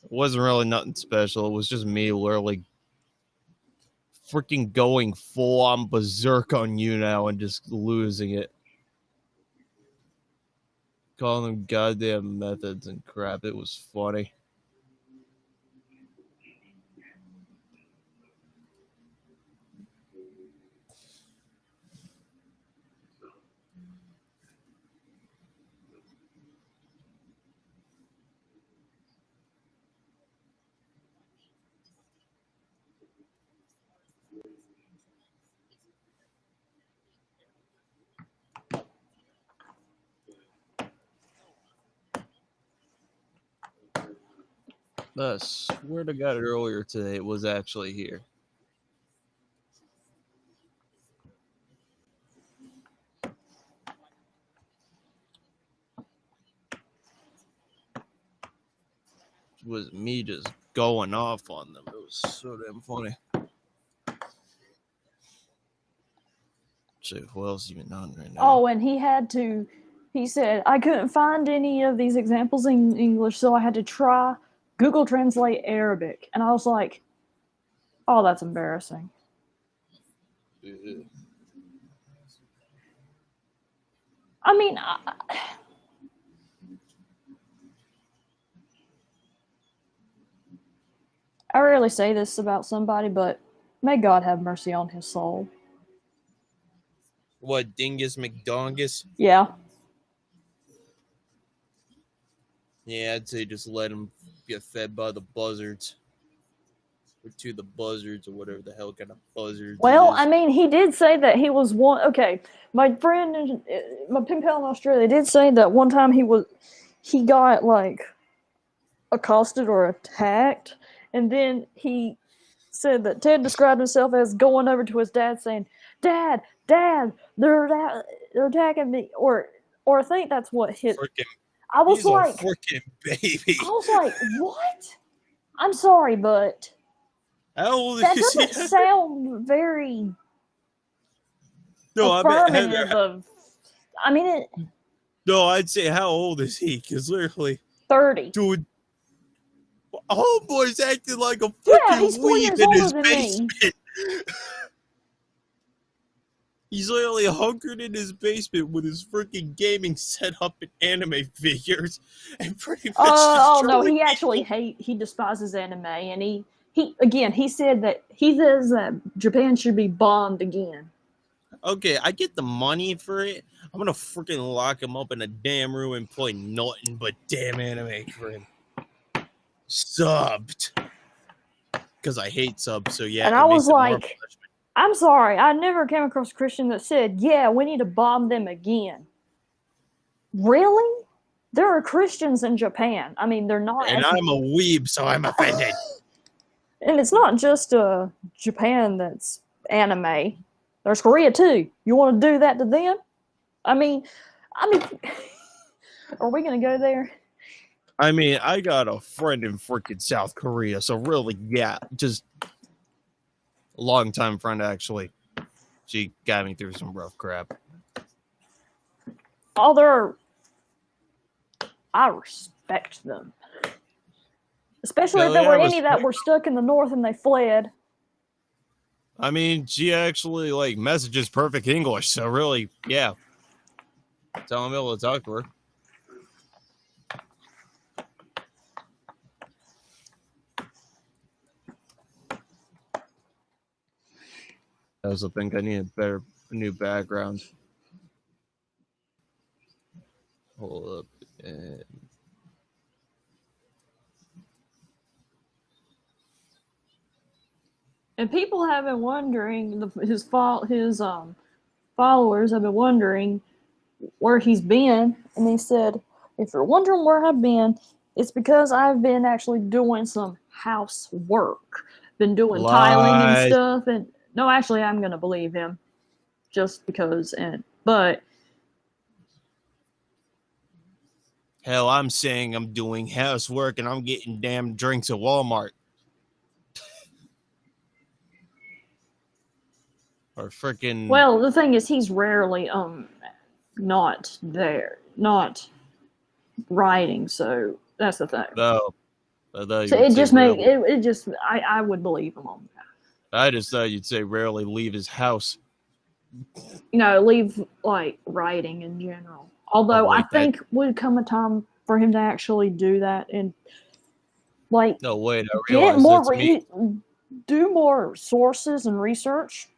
wasn't really nothing special. It was just me literally freaking going full on berserk on YouNow and just losing it. Calling them goddamn methods and crap. It was funny. I swear to God, earlier today it was actually here. It was me just going off on them. It was so damn funny. Shit, who else even on right now? Oh, and he said, I couldn't find any of these examples in English, so I had to try Google Translate Arabic. And I was like, oh, that's embarrassing. I mean, I rarely say this about somebody, but may God have mercy on his soul. What, Dingus McDongus? Yeah. Yeah, I'd say just let him get fed by the buzzards. Or to the buzzards, or whatever the hell kind of buzzards. Well, I mean, he did say that he was one. Okay, my friend, my pen pal in Australia, did say that one time he got like accosted or attacked, and then he said that Ted described himself as going over to his dad saying, "Dad, they're attacking me," or I think that's what hit. I was He's like, a freaking baby. I was like, what? I'm sorry, but how old that is he? doesn't sound very No, I bet affirmative of. I mean, it. No, I'd say how old is he? Because literally 30. Dude, homeboy's acting like a Yeah, freaking he's 4 weeb years in older his than me. basement. He's literally hunkered in his basement with his freaking gaming setup and anime figures, and pretty much Oh no, destroying he actually he despises anime, and he said that he says that Japan should be bombed again. Okay, I get the money for it. I'm gonna freaking lock him up in a damn room and play nothing but damn anime for him. Subbed. Because I hate subs, so yeah. And it I makes was it more like, I'm sorry, I never came across a Christian that said, yeah, we need to bomb them again. Really? There are Christians in Japan. I mean, they're not. And I'm a weeb, so I'm offended. And it's not just Japan that's anime. There's Korea too. You want to do that to them? I mean, are we gonna go there? I mean, I got a friend in freaking South Korea, so really, yeah, just a long-time friend, actually. She got me through some rough crap. I respect them. Especially if there were any that were stuck in the north and they fled. I mean, she actually, like, messages perfect English, so really, yeah. Tell him able to talk to her. I also think I need a new background. Hold up. And people have been wondering, his followers have been wondering where he's been. And he said, if you're wondering where I've been, it's because I've been actually doing some housework. Been doing tiling and stuff. And no, actually, I'm going to believe him. Just because. But hell, I'm saying I'm doing housework and I'm getting damn drinks at Walmart. Or freaking. Well, the thing is, he's rarely not there, not writing. So That's the thing. No. I thought you So would it say just make rarely. it just I would believe him on that. I just thought you'd say rarely leave his house. Leave like writing in general. Although I wait, that- think would come a time for him to actually do that and like No, wait, I get realize more that's me. do more sources and research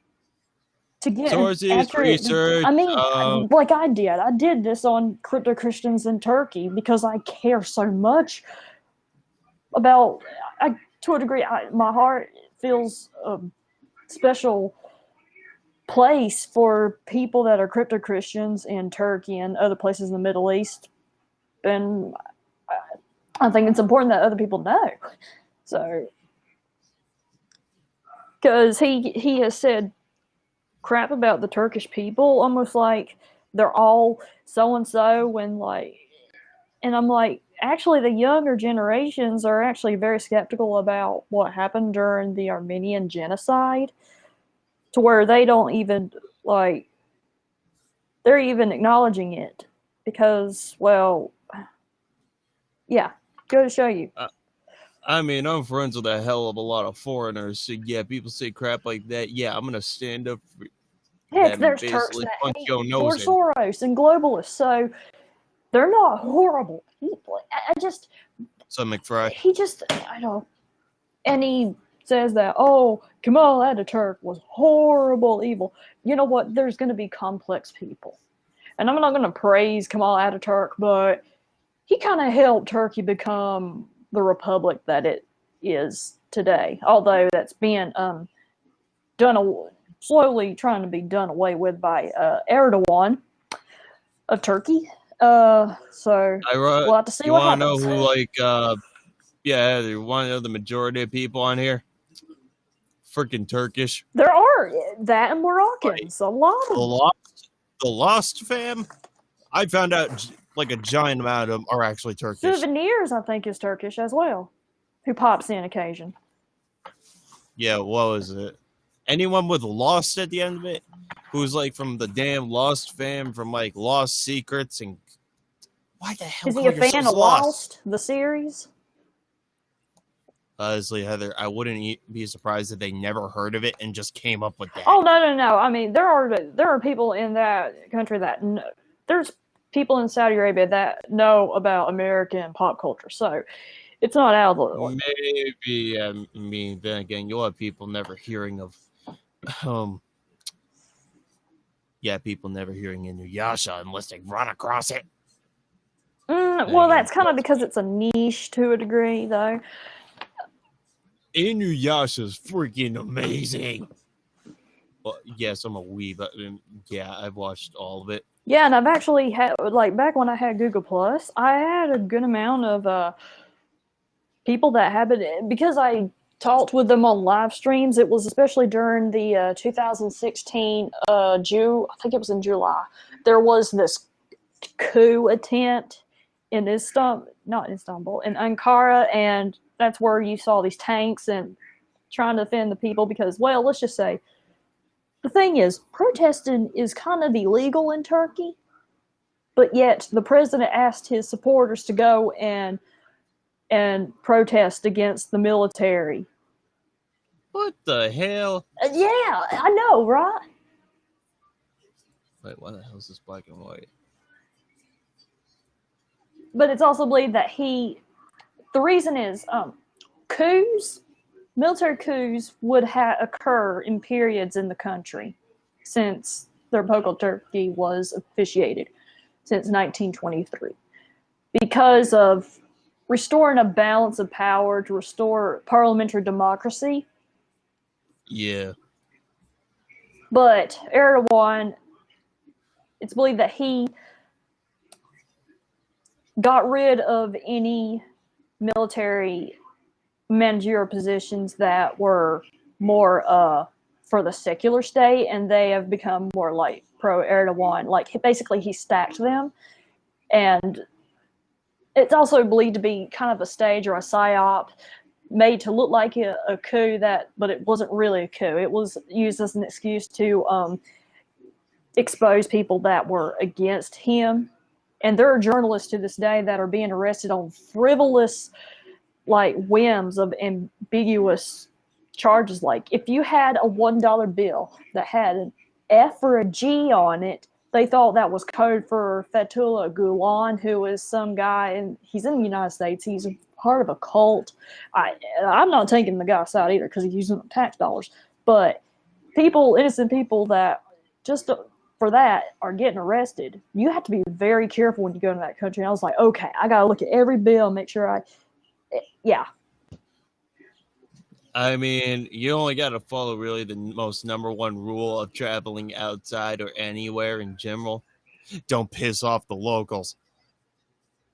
to get Sources, accurate. research, I mean, like I did. I did this on crypto Christians in Turkey because I care so much about. To a degree, my heart feels a special place for people that are crypto Christians in Turkey and other places in the Middle East, and I think it's important that other people know. So, because he has said crap about the Turkish people, almost like they're all so and so, when and I'm like, actually, the younger generations are actually very skeptical about what happened during the Armenian genocide, to where they don't even they're even acknowledging it because, well, yeah, go to show you. I mean, I'm friends with a hell of a lot of foreigners, so yeah, people say crap like that. Yeah, I'm gonna stand up for Heck, them, there's Turks basically that punch hate your George nose in. Soros and globalists, so they're not horrible people. So McFry. He just, I don't, and he says that, oh, Kemal Ataturk was horrible, evil. You know what? There's going to be complex people. And I'm not going to praise Kemal Ataturk, but he kind of helped Turkey become the republic that it is today. Although that's being slowly trying to be done away with by Erdogan of Turkey. So we'll have to see what happens. You want to know who, you want to know the majority of people on here? Freaking Turkish. There are that and Moroccans, a lot of them. The Lost fam. I found out like a giant amount of them are actually Turkish. Souvenirs, I think, is Turkish as well, who pops in occasion. Yeah, what was it? Anyone with Lost at the end of it? Who's like from the damn Lost fam, from like Lost Secrets, and why the hell is he a fan of Lost, the series? Honestly, Heather, I wouldn't be surprised if they never heard of it and just came up with that. Oh no! I mean, there are people in that country that know. There's people in Saudi Arabia that know about American pop culture, so it's not out of the Maybe, I mean, then again, you'll have people never hearing of, people never hearing Inuyasha unless they run across it. Well, that's kind of because it's a niche to a degree, though. Inuyasha's freaking amazing. Well, yes, I'm a weeb, but I've watched all of it. Yeah, and I've actually had, back when I had Google Plus, I had a good amount of people that had it, because I talked with them on live streams. It was especially during the 2016 I think it was in July. There was this coup attempt in Istanbul, in Ankara, and that's where you saw these tanks and trying to defend the people because, well, let's just say, the thing is, protesting is kind of illegal in Turkey, but yet the president asked his supporters to go and protest against the military. What the hell? Yeah, I know, right? Wait, why the hell is this black and white? But it's also believed that the reason is military coups would occur in periods in the country since the Republic of Turkey was officiated since 1923 because of restoring a balance of power to restore parliamentary democracy. Yeah. But Erdogan, it's believed that he got rid of any military managerial positions that were more for the secular state, and they have become more like pro-Erdogan. Like, basically, he stacked them, and it's also believed to be kind of a stage or a psyop made to look like a coup, but it wasn't really a coup. It was used as an excuse to expose people that were against him And there are journalists to this day that are being arrested on frivolous, like, whims of ambiguous charges. Like, if you had a $1 bill that had an F or a G on it, they thought that was code for Fethullah Gulen, who is some guy, and he's in the United States. He's part of a cult. I'm not taking the guy's side either because he's using tax dollars. But innocent people that just for that are getting arrested. You have to be very careful when you go into that country. And I was like, okay, I got to look at every bill, make sure yeah. I mean, you only got to follow really the most number one rule of traveling outside or anywhere in general. Don't piss off the locals.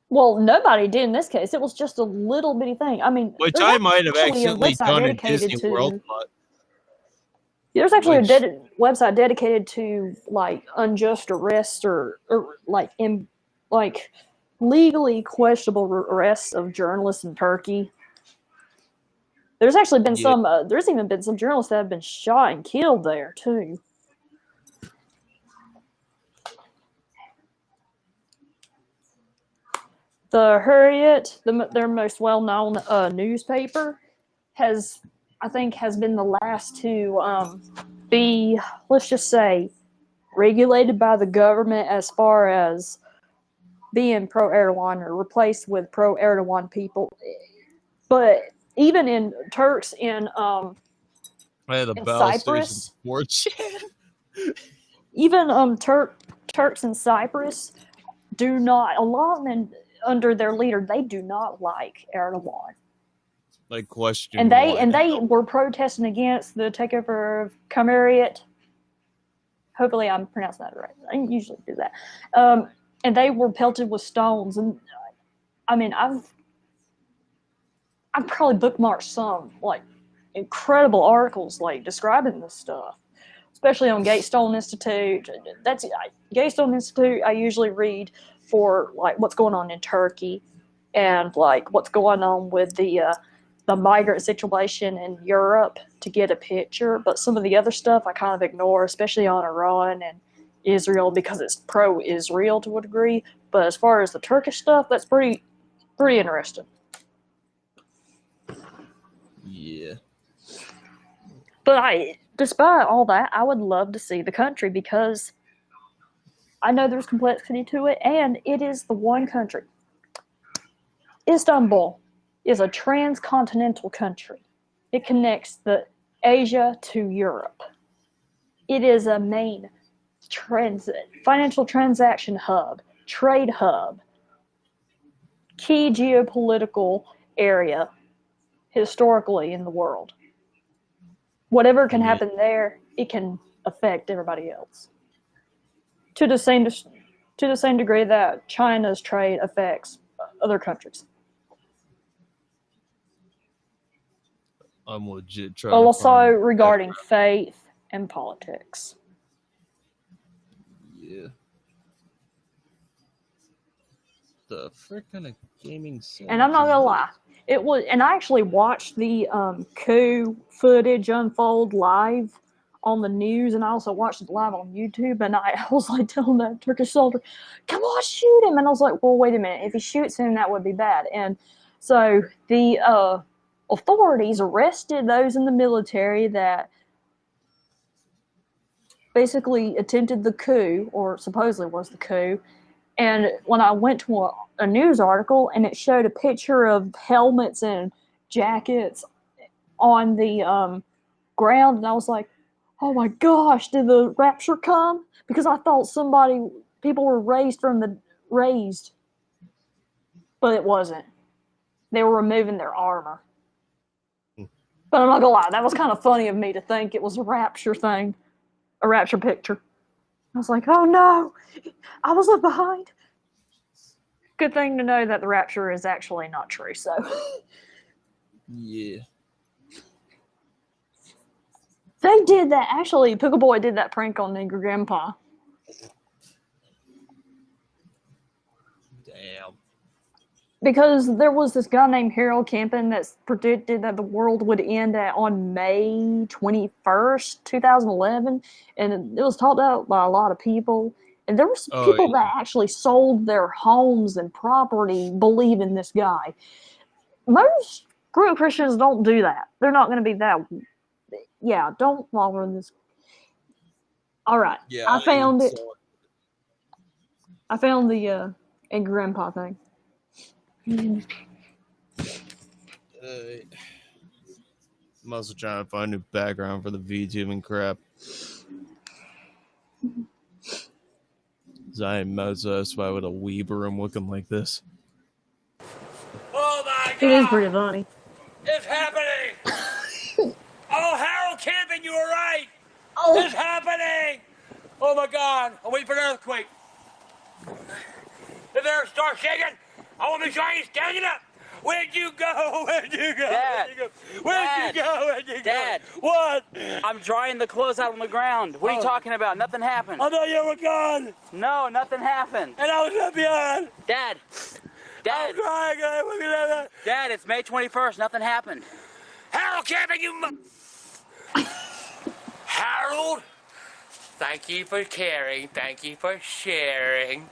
Well, nobody did in this case. It was just a little bitty thing. I mean, which I might have accidentally done in Disney World, but there's actually a website dedicated to like unjust arrests or like legally questionable arrests of journalists in Turkey. There's actually been some. There's even been some journalists that have been shot and killed there too. The Hurriyet, their most well-known newspaper, has been the last to be, let's just say, regulated by the government as far as being pro-Erdogan or replaced with pro-Erdogan people. But even in Turks in Cyprus, even Turks in Cyprus do not, a lot of them under their leader, they do not like Erdogan. Like question. And they were protesting against the takeover of Cumhuriyet. Hopefully I'm pronouncing that right. I usually do that. And they were pelted with stones. And I mean, I've probably bookmarked some like incredible articles like describing this stuff, especially on Gatestone Institute. Gatestone Institute I usually read for like what's going on in Turkey and like what's going on with the migrant situation in Europe to get a picture. But some of the other stuff I kind of ignore, especially on Iran and Israel, because it's pro-Israel to a degree. But as far as the Turkish stuff, that's pretty interesting. Yeah. But despite all that, I would love to see the country because I know there's complexity to it, and it is the one country. Istanbul is a transcontinental country. It connects the Asia to Europe. It is a main financial transaction hub, trade hub, key geopolitical area historically in the world. Whatever can happen there, it can affect everybody else. To the same degree that China's trade affects other countries. I'm legit trying. But also regarding faith and politics. Yeah. The frick kind of gaming set. And I'm not gonna lie, it was, and I actually watched the coup footage unfold live on the news, and I also watched it live on YouTube, and I was like telling that Turkish soldier, come on, shoot him. And I was like, well, wait a minute, if he shoots him, that would be bad. And so the authorities arrested those in the military that basically attempted the coup, or supposedly was the coup. And when I went to a news article and it showed a picture of helmets and jackets on the ground, and I was like, oh my gosh, did the rapture come? Because I thought people were raised, but it wasn't. They were removing their armor. But I'm not gonna lie, that was kind of funny of me to think it was a rapture thing, a rapture picture. I was like, oh no, I was left behind. Good thing to know that the rapture is actually not true, so. Yeah. They did that, actually, Pickle Boy did that prank on Nigger Grandpa. Damn. Because there was this guy named Harold Campin that predicted that the world would end on May 21st, 2011. And it was talked about by a lot of people. And there were some people that actually sold their homes and property believing this guy. Most real Christians don't do that. They're not going to be that. Yeah, don't follow this. All right. Yeah, I found it. I found the Edgar Grandpa thing. I'm also trying to find a new background for the VTubing crap. I might as well with a Weeber room looking like this. Oh my God! It is pretty funny. It's happening! Oh, Harold Camping, you were right! Oh. It's happening! Oh my God! I'm waiting for an earthquake. If the earth starts shaking, I want to be trying standing up. Where'd you go? Where'd you go? Dad. Where'd you go? Where'd you go? Dad. What? I'm drying the clothes out on the ground. What are you talking about? Nothing happened. I thought you were gone. No, nothing happened. And I was left behind. Dad. Dad. I'm crying. Dad, it's May 21st. Nothing happened. Harold Camping, you Harold, thank you for caring. Thank you for sharing.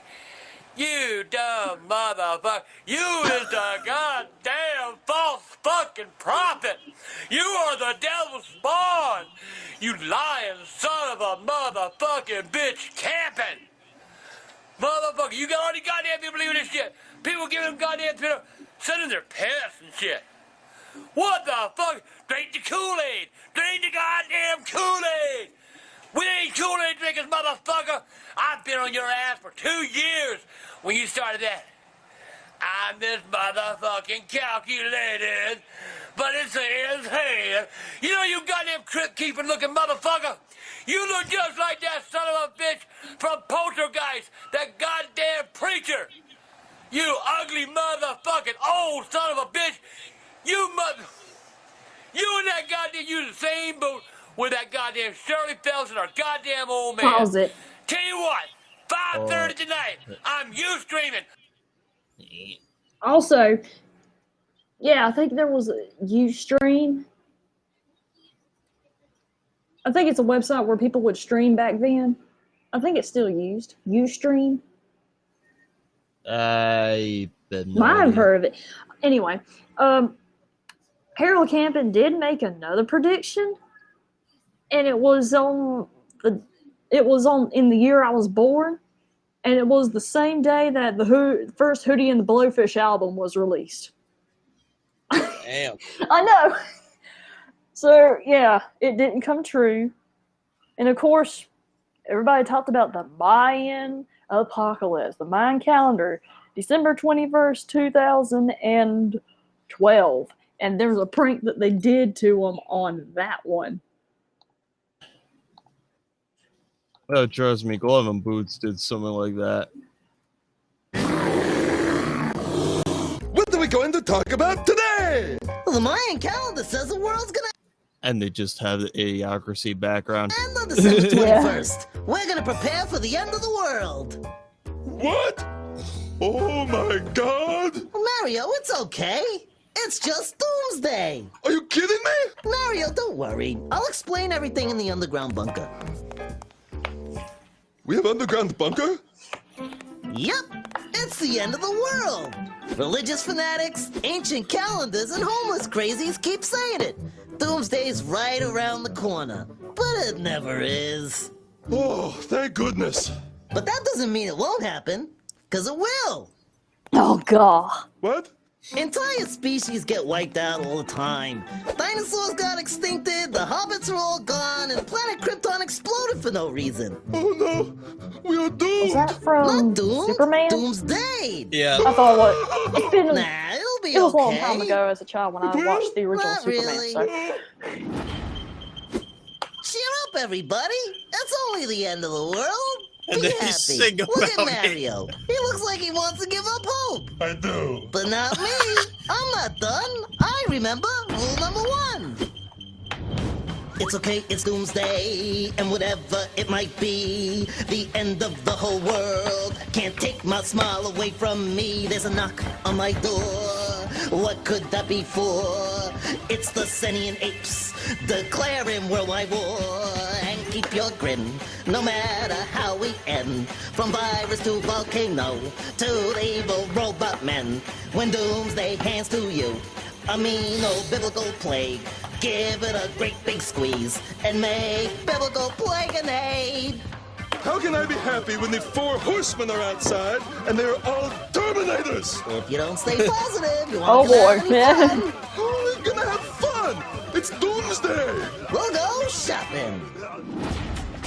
You dumb motherfucker. You is the goddamn false fucking prophet. You are the devil's spawn. You lying son of a motherfucking bitch camping. Motherfucker, you got all these goddamn people believing this shit. People giving them goddamn people sending their pets and shit. What the fuck? Drink the Kool-Aid. Drink the goddamn Kool-Aid. We ain't Kool-Aid drinkers, motherfucker. I've been on your ass for 2 years when you started that. I'm this motherfucking calculated, but it's his hand. You know, you goddamn crypt-keeping looking motherfucker. You look just like that son of a bitch from Poltergeist, that goddamn preacher. You ugly motherfucking old son of a bitch. You and that goddamn, you the same boat with that goddamn Shirley Phelps and our goddamn old man. Pause it. Tell you what, 5:30 tonight, I'm streaming. Also, yeah, I think there was a Ustream. I think it's a website where people would stream back then. I think it's still used. Ustream. Might have heard of it. Anyway, Harold Camping did make another prediction, and it was in the year I was born, and it was the same day that the first Hootie and the Blowfish album was released. Damn. I know. So yeah, it didn't come true, and of course, everybody talked about the Mayan apocalypse, the Mayan calendar, December 21st, 2012. And there's a prank that they did to them on that one. Oh, trust me, Glove and Boots did something like that. What are we going to talk about today? Well, the Mayan calendar says the world's gonna And they just have the Idiocracy background. end on December 21st. We're gonna prepare for the end of the world. What? Oh my God! Well, Mario, it's okay. It's just Doomsday. Are you kidding me? Mario, don't worry. I'll explain everything in the underground bunker. We have underground bunker? Yep, it's the end of the world. Religious fanatics, ancient calendars, and homeless crazies keep saying it. Doomsday's right around the corner, but it never is. Oh, thank goodness. But that doesn't mean it won't happen, because it will. Oh, God. What? Entire species get wiped out all the time. Dinosaurs got extincted, the hobbits are all gone, and planet Krypton exploded for no reason. Oh no, we are doomed. Is that from Not doomed, Superman? Doomsday. Yeah. I thought it was. It's been. Nah, it'll be it was okay. a long time ago as a child when I watched the original Not Superman. really. So. Cheer up, everybody. It's only the end of the world. And Be then you happy. sing Look at about it. Mario. He looks like he wants to give up hope. I do. But not me. I'm not done. I remember rule number 1. It's okay, it's Doomsday, and whatever it might be, the end of the whole world can't take my smile away from me. There's a knock on my door. What could that be for? It's the Senian apes declaring worldwide war. And keep your grin. No matter how we end, from virus to volcano, to the evil robot men. When doomsday hands to you a mean old biblical plague, give it a great big squeeze and make biblical plague an aid. How can I be happy when the 4 horsemen are outside and they're all Terminators? If you don't stay positive, you Oh won't boy, have any yeah. fun. Oh, we're gonna have fun! It's Doomsday! We'll go shopping.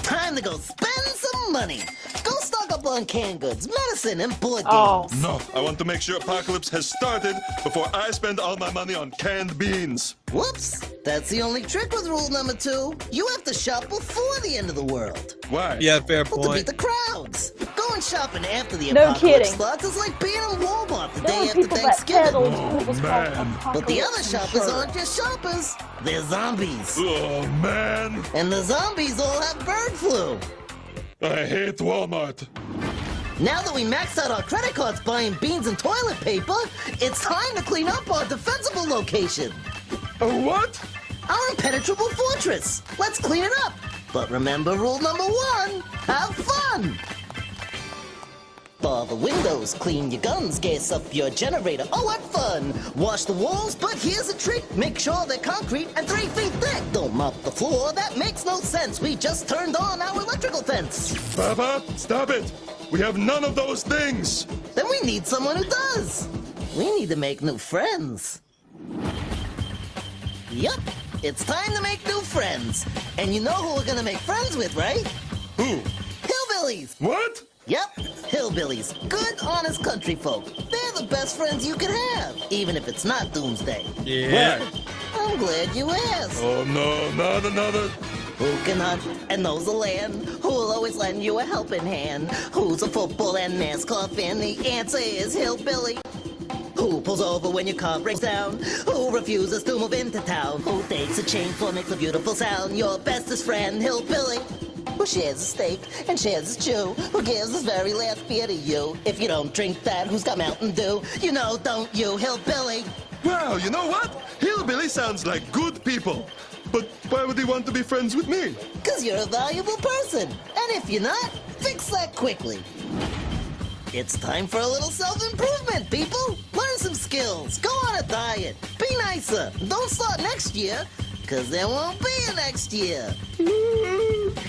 Time to go spend some money. Go stock up on canned goods, medicine, and board games. No, I want to make sure Apocalypse has started before I spend all my money on canned beans. Whoops! That's the only trick with rule number 2. You have to shop before the end of the world. Why? Yeah, fair Well, to beat point. the crowds. Going shopping after the No apocalypse kidding. starts is like being in Walmart the There day were after people that Thanksgiving. peddled what was called But the other apocalypse shoppers insurance. aren't just shoppers. They're zombies. Oh, man. And the zombies all have bird flu. I hate Walmart. Now that we maxed out our credit cards buying beans and toilet paper, it's time to clean up our defensible location. A what? Our impenetrable fortress. Let's clean it up. But remember rule number 1, have fun. Bar the windows, clean your guns, gas up your generator. Oh, what fun! Wash the walls, but here's a trick. Make sure they're concrete and 3 feet thick. Don't mop the floor, that makes no sense. We just turned on our electrical fence. Papa, stop it! We have none of those things! Then we need someone who does. We need to make new friends. Yup, it's time to make new friends. And you know who we're gonna make friends with, right? Who? Hillbillies. What? Yep, hillbillies. Good, honest country folk. They're the best friends you can have, even if it's not Doomsday. Yeah. I'm glad you asked. Oh no, not another. Who can hunt and knows the land? Who'll always lend you a helping hand? Who's a football and NASCAR fan? The answer is hillbilly. Who pulls over when your car breaks down? Who refuses to move into town? Who takes a chainsaw, makes a beautiful sound? Your bestest friend, hillbilly. Who shares a steak and shares his chew? Who gives his very last beer to you? If you don't drink that, who's got Mountain Dew? You know, don't you, hillbilly? Wow, you know what? Hillbilly sounds like good people. But why would he want to be friends with me? 'Cause you're a valuable person. And if you're not, fix that quickly. It's time for a little self-improvement, people. Learn some skills. Go on a diet. Be nicer. Don't start next year, 'cause there won't be a next year.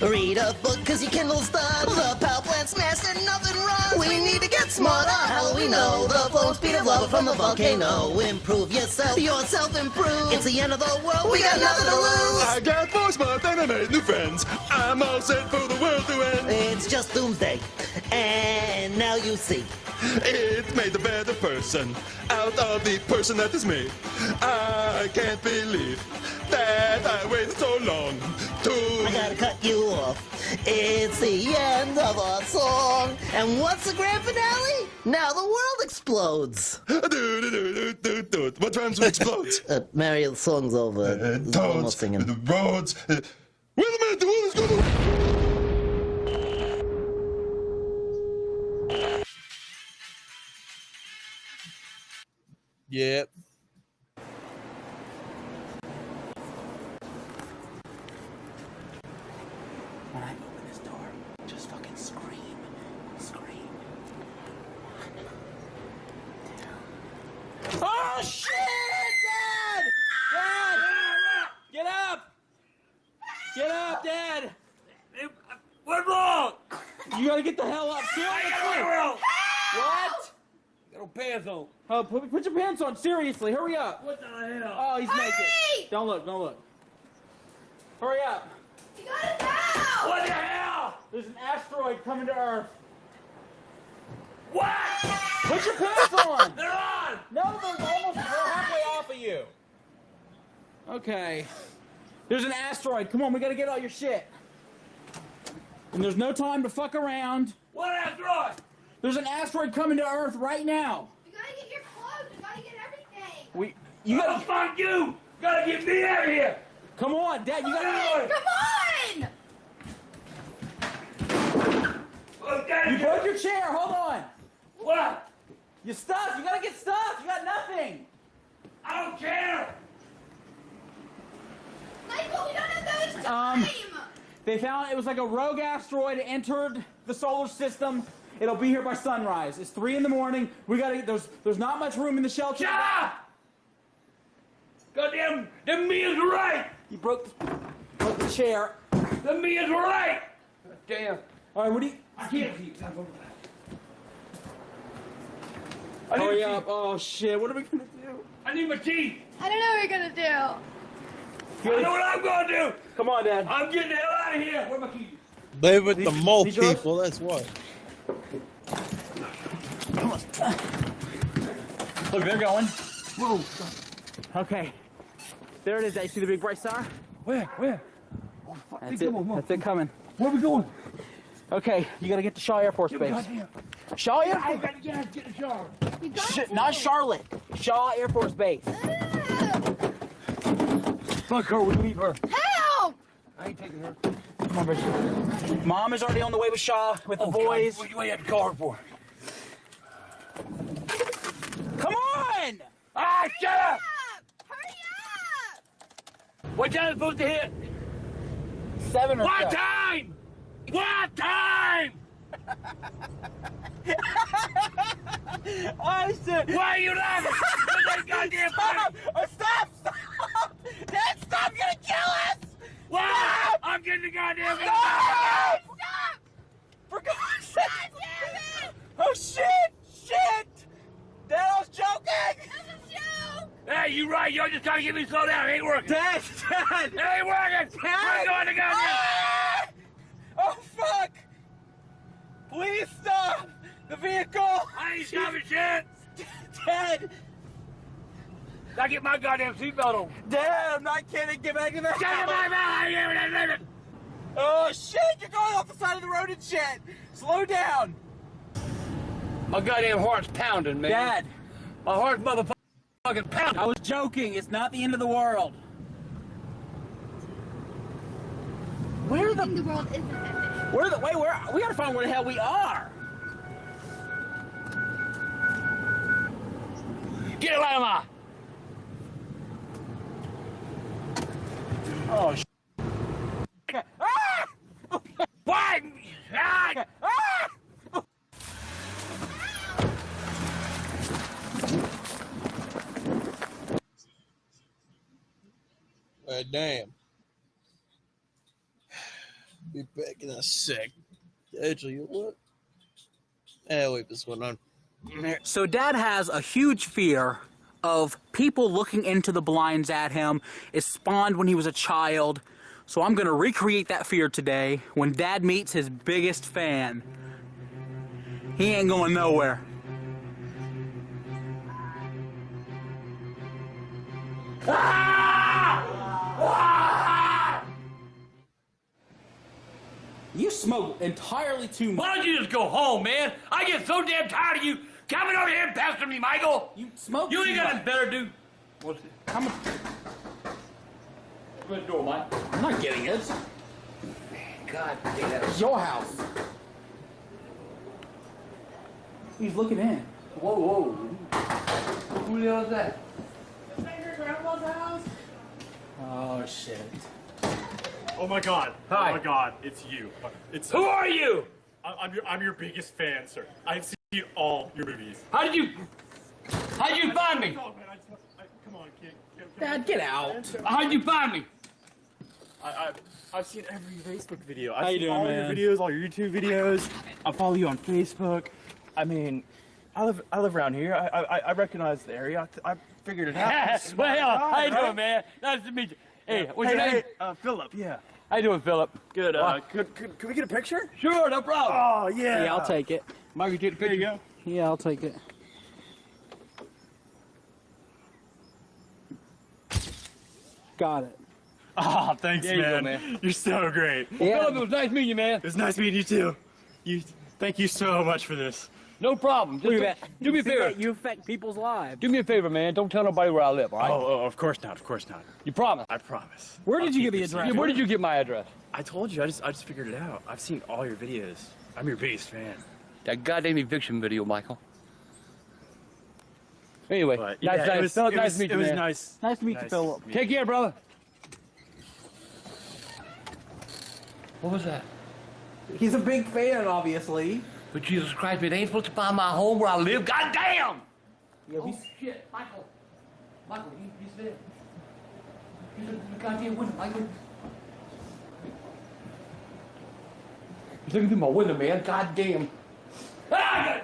Read a book 'cause your Kindle's done. The power plant smashed and nothing runs. We need to get smarter. How do we know? The flow speed of lava from the volcano. Improve yourself. Yourself improve. It's the end of the world. We got nothing to lose. I got more smart and I made new friends. I'm all set for the world to end. It's just Doomsday. And now you see. It made a better person out of the person that is me. I can't believe that I waited so long I gotta cut you off. It's the end of our song. And what's the grand finale? Now the world explodes. What rhymes with explodes? Mary, the song's over. Toads, the roads. Wait a minute, the world is going to... Yep. When I open this door, just fucking scream. Scream. Oh shit! Dad! Dad! Get up! Get up, Dad! What's wrong? You gotta get the hell up. Seriously. What? Got no pants on. Oh, put your pants on. Seriously, hurry up. What the hell? Oh, he's naked. Don't look, don't look. Hurry up. What the hell? There's an asteroid coming to Earth. What? Put your pants on. They're on. No, they're halfway off of you. Okay. There's an asteroid. Come on, we gotta get all your shit. And there's no time to fuck around. What asteroid? There's an asteroid coming to Earth right now. You gotta get your clothes. You gotta get everything. You gotta fuck you. You gotta get me out of here. Come on, Dad. You gotta. Come on! Okay. You broke your chair. Hold on. What? Your stuff. You gotta get stuff. You got nothing. I don't care. Michael, we don't have that much time. They found it was like a rogue asteroid entered the solar system. It'll be here by sunrise. It's 3 in the morning. We gotta. There's not much room in the shelter. Shut up! Goddamn, them meals were right. You broke the chair. The meals were right. Damn. All right, what do you? I can't see. Hurry up! Oh shit! What are we gonna do? I need my teeth. I don't know what you're gonna do. I know what I'm gonna do. Come on, Dad. I'm getting the hell out of here. Where are my keys? Live with the mole these yours? people, that's why. Look, they're going. Whoa. Okay. There it is. You see the big bright star? Where? Oh, that's it. That's it coming. Where are we going? Okay, you gotta get to Shaw Air Force Base. Goddamn. Shaw Air I Force. gotta get in the shower. Not Charlotte. Shaw Air Force Base. Fuck her. We leave her. Help! I ain't taking her. Come on, Bridget. Mom is already on the way with Shaw with the boys. What do you have to call her for? Come on! Ah, shut up! Hurry up! What time is it supposed to hit? 7 or What so. time? What time? I said. Why are you laughing? What's that goddamn Stop! Stop! Dad, stop! You're gonna kill us! Why? Stop! I'm getting the goddamn Stop! Stop! For God's sake! God damn it! Oh shit! Shit! Dad, I was joking! That's a joke! Hey, you right. You're just trying to get me to slow down. It ain't working. Dad! It ain't working. Dad! We're going to goddamn. Ah! Oh fuck! Please stop! The vehicle! I ain't stopping shit. Dad! I get my goddamn seatbelt on. Dad, I'm not kidding. Get back in the Shut your mouth. I ain't even living. Oh shit! You're going off the side of the road and shit! Slow down! My goddamn heart's pounding, man. Dad! My heart's motherfucking pounding. I was joking. It's not the end of the world. Where the world isn't ending. Where the wait? Where we gotta find where the hell we are. Get it out of my. Oh shit. Ah! Why? Ah! Ah! Damn. Be back in a sec. Actually, you know what? Wait, this one on. So Dad has a huge fear of people looking into the blinds at him. It spawned when he was a child. So I'm gonna recreate that fear today when Dad meets his biggest fan. He ain't going nowhere. You smoke entirely too much. Why don't you just go home, man? I get so damn tired of you coming over here and pestering me, Michael. You smoke. You too ain't got much. nothing better to do. What's it? Come on. Open the door, Mike. I'm not getting it. God damn. It's your house. He's looking in. Whoa. Who the hell is that? Oh shit. Oh my God! Hi. Oh my God! It's you. It's Who are you? I'm your biggest fan, sir. I've seen all your movies. How did you find me? Oh, man, come on, kid. Dad, get out. How'd you find me? I've seen every Facebook video. How I've you seen doing, all man? your videos, all your YouTube videos. I follow you on Facebook. I mean, I live around here. I recognize the area. I figured it out. Well, how you doing, man? Nice to meet you. Hey, what's your name? Philip. Yeah. How you doing, Philip? Good. Could we get a picture? Sure, no problem. Oh yeah. Yeah, I'll take it. Mike, you take the There picture. you go. Yeah, I'll take it. Got it. Oh, thanks, There you go, man. man. You're so great. Well, Yeah. Philip, it was nice meeting you, man. It was nice meeting you too. Thank you so much for this. No problem. Just Look at that. do me a See favor. that? You affect people's lives. Do me a favor, man. Don't tell nobody where I live, all right? Oh, of course not. Of course not. You promise? I promise. Where did I'll you keep get the this address? Yeah, where did you get my address? I told you. I just figured it out. I've seen all your videos. I'm your biggest fan. That goddamn eviction video, Michael. Anyway, But, nice yeah, to meet you, It was man. nice. Nice to meet you, Philip. Take care, brother. What was that? He's a big fan, obviously. But Jesus Christ, it ain't supposed to find my home where I live. God damn! Yeah, Oh shit, Michael. Michael, he's there. He's in the goddamn window, Michael. He's looking through my window, man. God damn. Ah,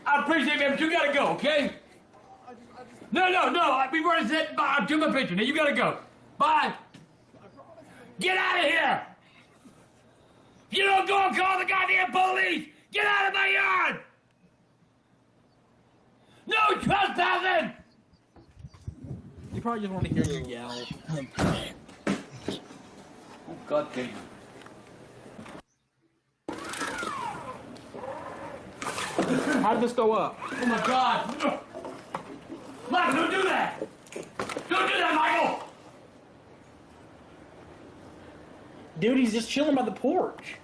I appreciate it, man, but you gotta go, okay? No, we've already said bye to my picture. Now you gotta go. Bye. Get out of here! You don't go and call the goddamn police! Get out of my yard! No trespassing! You probably just want to hear you yell. Oh, God damn. How did this go up? Oh my God! Michael, don't do that! Don't do that, Michael! Dude, he's just chilling by the porch.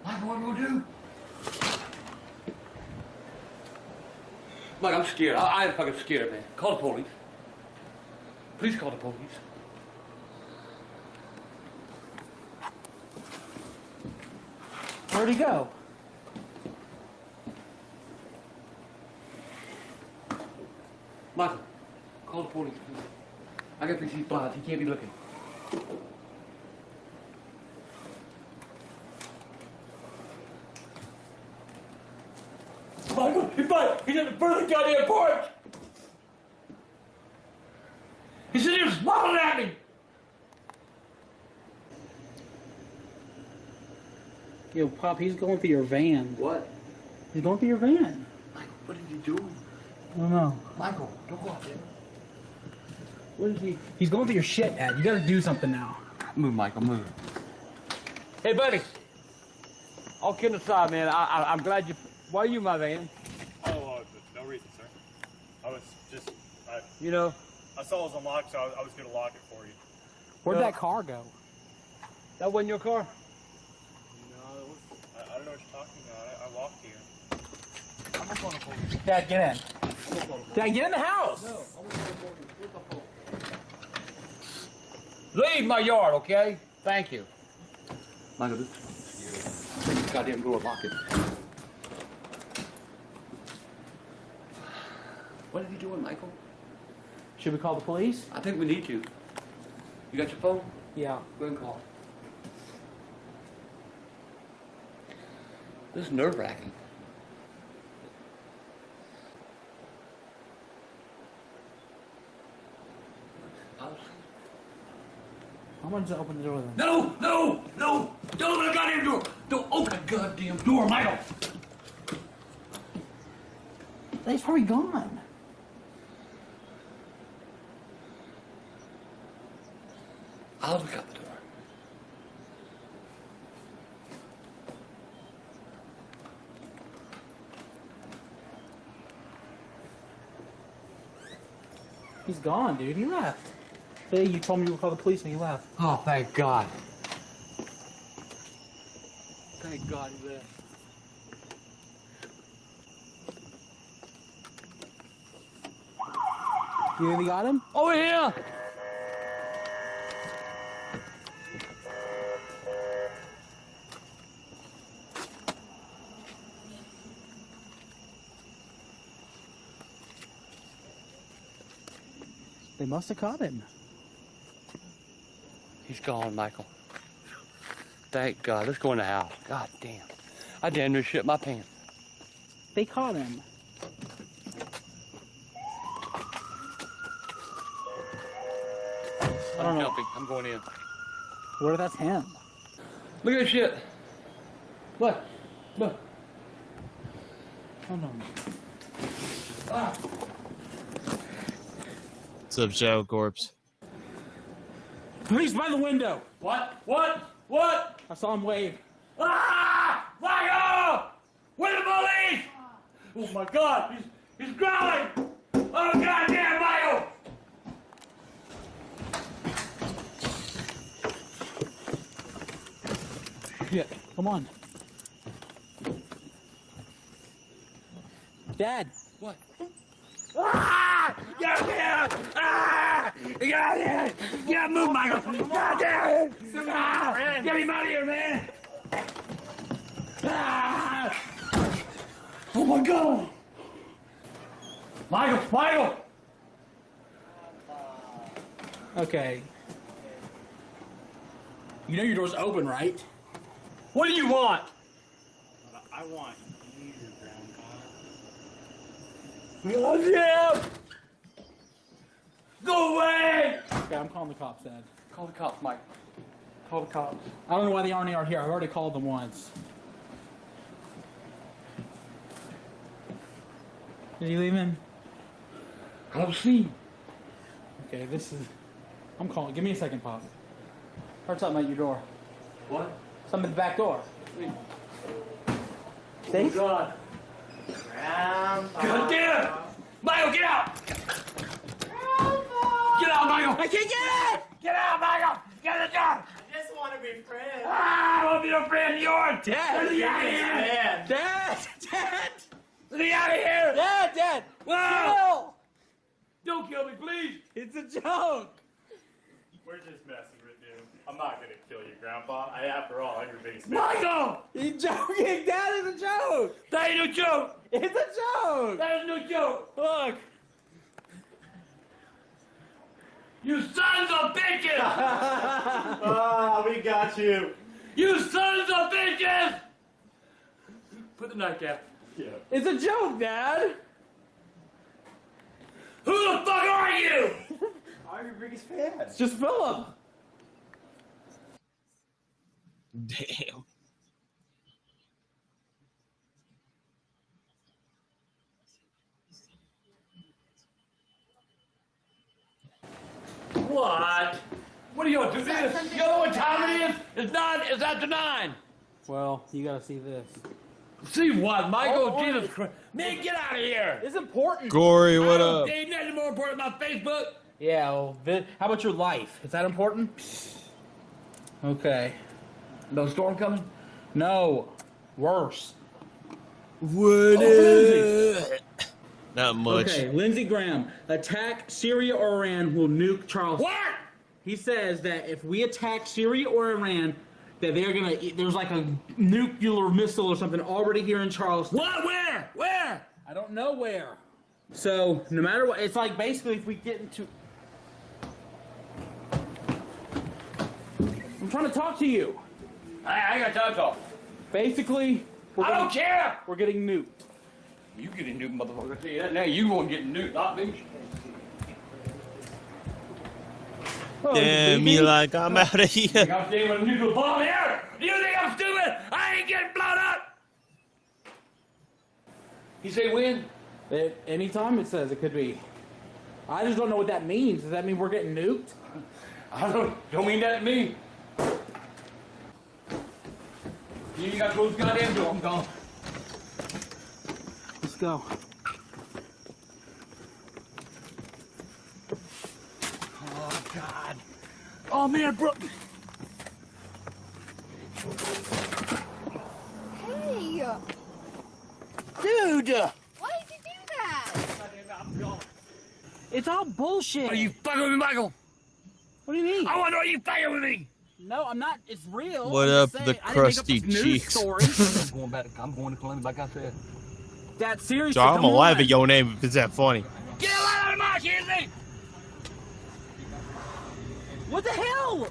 Michael, what do we do? Mike, I'm scared. I'm fucking scared, man. Call the police. Please call the police. Where'd he go? Michael, call the police, please. I got these blinds. He can't be looking. Michael, he's at the front of the goddamn porch! He's sitting there smiling at me! Yo, Pop, he's going through your van. What? He's going through your van. Michael, what are you doing? I don't know. Michael, don't go out there. What is he? He's going through your shit, Dad. You gotta do something now. Move, Michael, move. Hey, buddy. All kidding aside, man, I'm glad you... Why are you in my van? Oh, no reason, sir. I was just, You know? I saw it was unlocked, so I was going to lock it for you. Where'd that car go? That wasn't your car? No, it was, I don't know what you're talking about. I walked here. I'm not going to pull you. Dad, get in. Dad, get in the house! No, I'm going to pull you. Leave my yard, okay? Thank you. Michael, take this goddamn door, lock it. What are you doing, Michael? Should we call the police? I think we need to. You got your phone? Yeah. Go ahead and call. This is nerve-wracking. I'm gonna just open the door then. No! Don't open the goddamn door! Don't open the goddamn door, Michael! He's probably gone. I'll look out the door. He's gone, dude. He left. Hey, you told me you would call the police and he left. Oh, thank God. Thank God he's there. You think we got him? Over here! They must have caught him. He's gone, Michael. Thank God. Let's go in the house. God damn. I damn near shit my pants. They caught him. I don't know. Jumping. I'm going in. What if that's him? Look at this shit. Look. Look. Oh no. Ah. What's up, Shadow Corpse? Police by the window. What? What? I saw him wave. Ah! Michael! Where the police? Oh my God! He's growling! Oh goddamn, Michael! Shit. Come on. Dad. What? Ah! Get out! Ah! Get out of here! Get move, Michael! God damn it! Ah! Get him out of here, man! Ah! Oh my God! Michael! Okay. You know your door's open, right? What do you want? I want you, Oh, yeah! Go away! Okay, I'm calling the cops, Dad. Call the cops, Mike. Call the cops. I don't know why they aren't here. I've already called them once. Are you leaving? Come see. Okay, I'm calling. Give me a second, Pop. Heard something at your door. What? Something at the back door. Oh, God. God damn it! Michael, get out! Get out, Michael! I can't get it! Get out, Michael! Get in the door! I just want to be friends. Ah, I want to be your friend of yours! Dad! Let me out of here! Dad! Let me out of here! Dad! Whoa! Don't kill me, please! It's a joke! We're just messing with you. I'm not gonna kill you, Grandpa. After all, I'm your biggest fan. Michael! He's joking! Dad, it's a joke! That ain't no joke! It's a joke! That is no joke! Look! You sons of bitches! Ah, we got you. You sons of bitches! Put the knife down. Yeah. It's a joke, Dad! Who the fuck are you? I'm your biggest fan. It's just Philip! Damn. What? What are you gonna do this? You know what time it is? It's after 9. Well, you gotta see this. See what, Michael? Jesus Christ. Man, get out of here. It's important. Corey, what up? Ain't nothing more important than my Facebook. Yeah, well, how about your life? Is that important? Okay. No storm coming? No. Worse. What is? Not much. Okay, Lindsey Graham. Attack Syria or Iran will nuke Charleston. What? He says that if we attack Syria or Iran, that there's like a nuclear missile or something already here in Charleston. What? Where? I don't know where. So, no matter what, it's like basically if we get into... I'm trying to talk to you. I got time to talk. Basically, I don't care. We're getting nuked. You getting nuked, motherfucker. I tell you that now. You gonna get nuked, not me. Damn, you like I'm out of here. You think I'm staying with a nuclear bomb here? You think I'm stupid? I ain't getting blown up. You say when? Anytime it says it could be. I just don't know what that means. Does that mean we're getting nuked? I don't mean that to me. You got to close the goddamn door. I'm gone. Let's go. Oh, God. Oh, man, bro. Hey! Dude! Why did you do that? It's all bullshit. Are you fucking with me, Michael? What do you mean? I want to know you fucking with me. No, I'm not. It's real. What I'm up, just the saying, I didn't make up crusty this news cheeks? story. I'm going to Columbia, like I said. That serious. So I'm alive at your name if it's that funny. Get out of my shit! What the hell?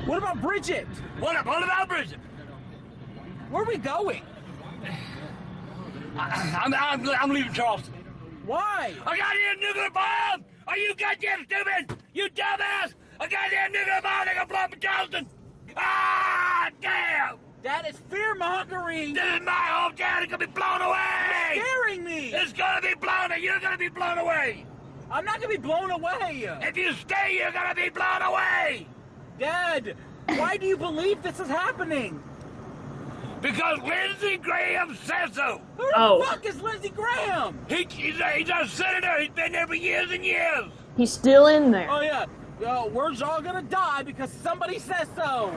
What about Bridget? What about Bridget? Where are we going? I'm leaving Charleston. Why? A goddamn nuclear bomb! Are you goddamn stupid? You dumbass! A goddamn nuclear bomb that can blow up in Charleston! Ah, damn! That is fear mongering. This is my hometown. It's gonna be blown away. You're scaring me. It's gonna be blown. You're gonna be blown away. I'm not gonna be blown away. If you stay, you're gonna be blown away. Dad, why do you believe this is happening? Because Lindsey Graham says so. Who the fuck is Lindsey Graham? He's a senator. He's been there for years and years. He's still in there. Oh yeah. We're all gonna die because somebody says so.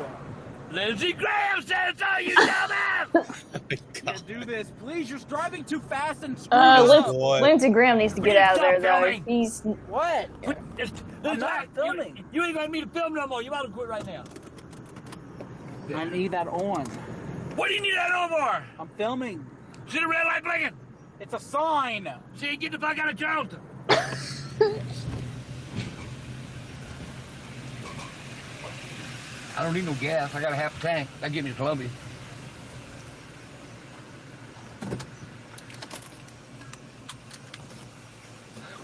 Lindsey Graham said so, you dumbass! Can't do this. Please, you're driving too fast and screwing up. Lindsey Graham needs to get out of there, though. He's What? I'm not filming. You ain't gonna need to film no more. You ought to quit right now. I need that on. What do you need that on for? I'm filming. See the red light blinking? It's a sign. See, get the fuck out of Charleston. I don't need no gas. I got a half tank. That get me to Columbia.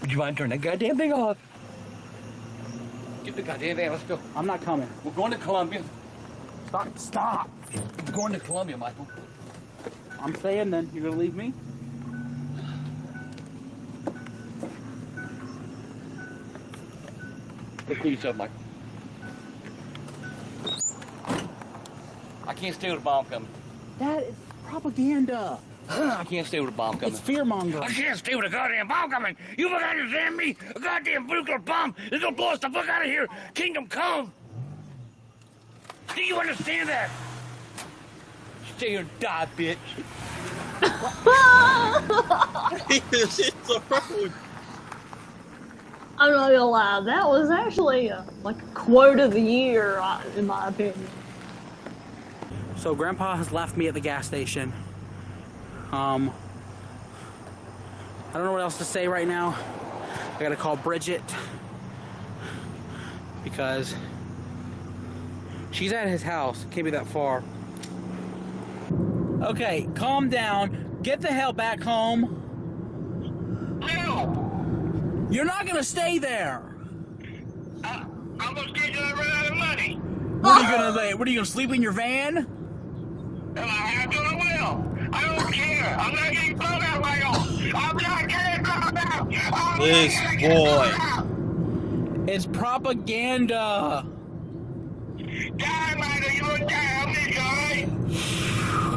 Would you mind turning that goddamn thing off? Get the goddamn van. Let's go. I'm not coming. We're going to Columbia. Stop. We're going to Columbia, Michael. I'm saying then, you're gonna leave me? Look for yourself, Michael. I can't stay with a bomb coming. That is propaganda. I can't stay with a bomb coming. It's fear-mongering. I can't stay with a goddamn bomb coming. You don't understand me? A goddamn nuclear bomb is gonna blow us the fuck out of here. Kingdom come. Do you understand that? Stay here and die, bitch. I'm not gonna lie, that was actually like a quote of the year, in my opinion. So Grandpa has left me at the gas station. I don't know what else to say right now. I gotta call Bridget because she's at his house. Can't be that far. Okay, calm down. Get the hell back home. You're not gonna stay there. I'm gonna stay till I run out of money. What are you gonna do? What are you gonna sleep in your van? If I have to, I will. I don't care. I'm not getting blown out, Michael. I'm not getting blown out. This boy. It's propaganda. Die, Michael. You would die. Help me, guy.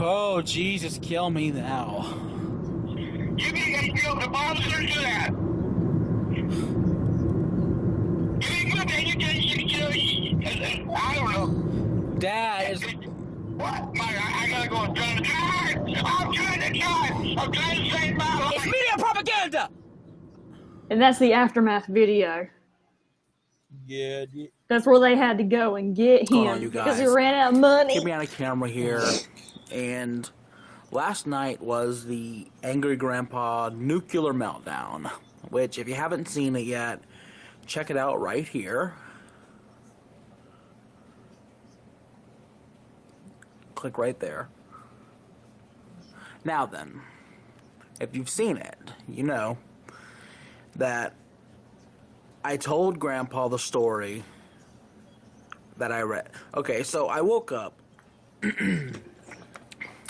Oh, Jesus, kill me now. You can get killed. The bomb search of that. I don't know. Dad is. What? I gotta go. I'm trying to drive. I'm trying to save my life. It's media propaganda. And that's the aftermath video. Yeah, dude. That's where they had to go and get Hold him on, you because he guys. ran out of money. Get me on a camera here. And last night was the Angry Grandpa Nuclear Meltdown, which, if you haven't seen it yet, check it out right here. Click right there. Now then, if you've seen it, you know that I told Grandpa the story that I read. Okay, so I woke up and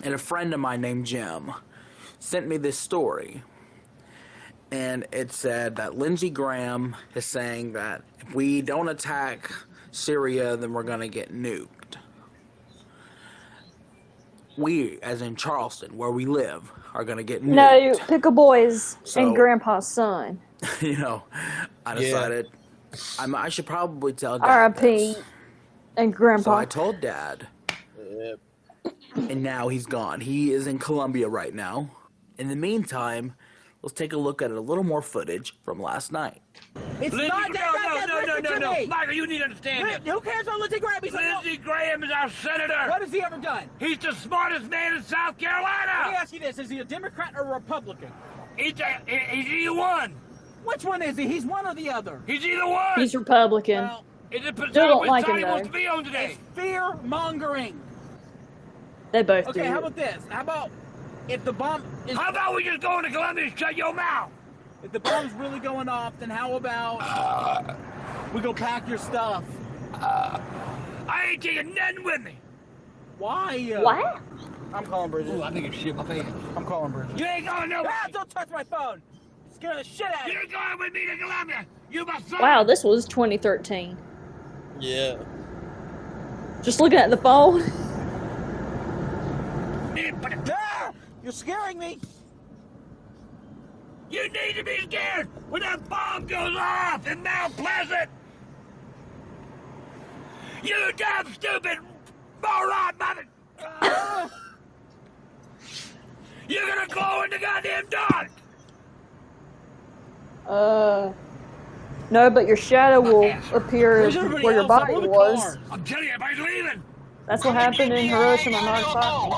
a friend of mine named Jim sent me this story. And it said that Lindsey Graham is saying that if we don't attack Syria, then we're going to get nuked. We, as in Charleston, where we live, are going to get nuked. No, Pickle Boys So- and Grandpa's son. You know, I decided I should probably tell Dad. R.I.P. and Grandpa. So I told Dad. And now he's gone. He is in Colombia right now. In the meantime, let's take a look at a little more footage from last night. It's Lindsey, not that. no. Michael, you need to understand this. Who cares about Lindsey Graham? Lindsey Graham is our senator. What has he ever done? He's the smartest man in South Let me Carolina. ask you this: is he a Democrat or a Republican? He's either one. Which one is he? He's one or the other. He's either one. He's Republican. Well, Is it Still don't like him, he wants though. to be on today? Fear mongering. They both Okay, do. how about this? How about if the bomb is? How about we just go into Columbia and shut your mouth? If the bomb's really going off, then how about we go pack your stuff? I ain't taking nothing with me. Why? What? I'm calling Bridget. Ooh, I think it's shit my pants. I'm calling Bridget. You ain't going nowhere. Ah, don't touch my phone. Scare the shit out of me. You're going with me to Columbia. You my son. Wow, this was 2013. Yeah. Just looking at the phone. Ah, you're scaring me. You need to be scared when that bomb goes off in Mount Pleasant. You dumb, stupid All right, mother. You're gonna glow in the goddamn dark. No, but your shadow will appear Where's everybody where your else? I body blew the was. car. I'm telling you, everybody's leaving. That's what happened in Hiroshima and Nagasaki.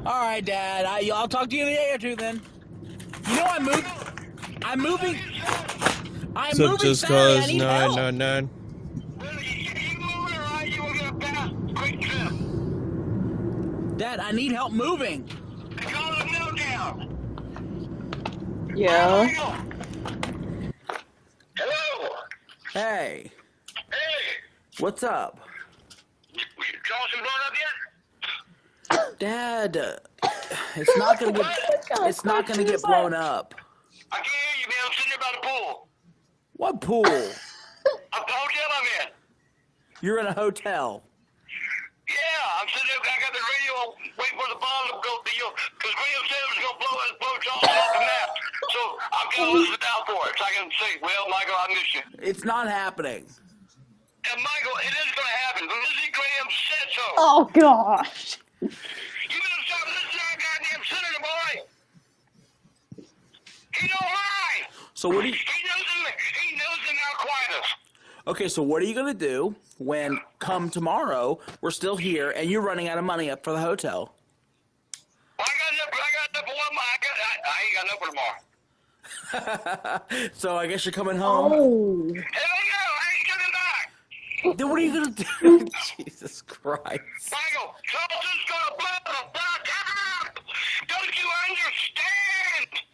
All right, Dad. I'll talk to you in a day or two then. You know I'm moving. I'm moving Just Saturday. I cause need help. 999. Dad, I need help moving. Yeah. Hello. Hey. What's up? Dad, it's not gonna get blown up. I can't hear you, man. I'm sitting here by the pool. What pool? A hotel I'm in. You're in a hotel. Yeah, I'm sitting there. I got the radio waiting for the bomb to go, because Graham said it was going to blow Charles off the map. So I'm going to listen out for it so I can say, well, Michael, I miss you. It's not happening. And Michael, it is going to happen. Lizzie Graham said so. Oh, gosh. You better stop listening to that goddamn senator, boy. He don't lie. So what do you... He knows them how quiet us. Okay, so what are you gonna do when come tomorrow we're still here and you're running out of money up for the hotel? Well, I got enough for one month. I ain't got enough for tomorrow. So I guess you're coming home. Oh. Hell no, I ain't coming back. Then what are you gonna do? Jesus Christ. Michael, Charleston's gonna blow the fuck up. Don't you understand?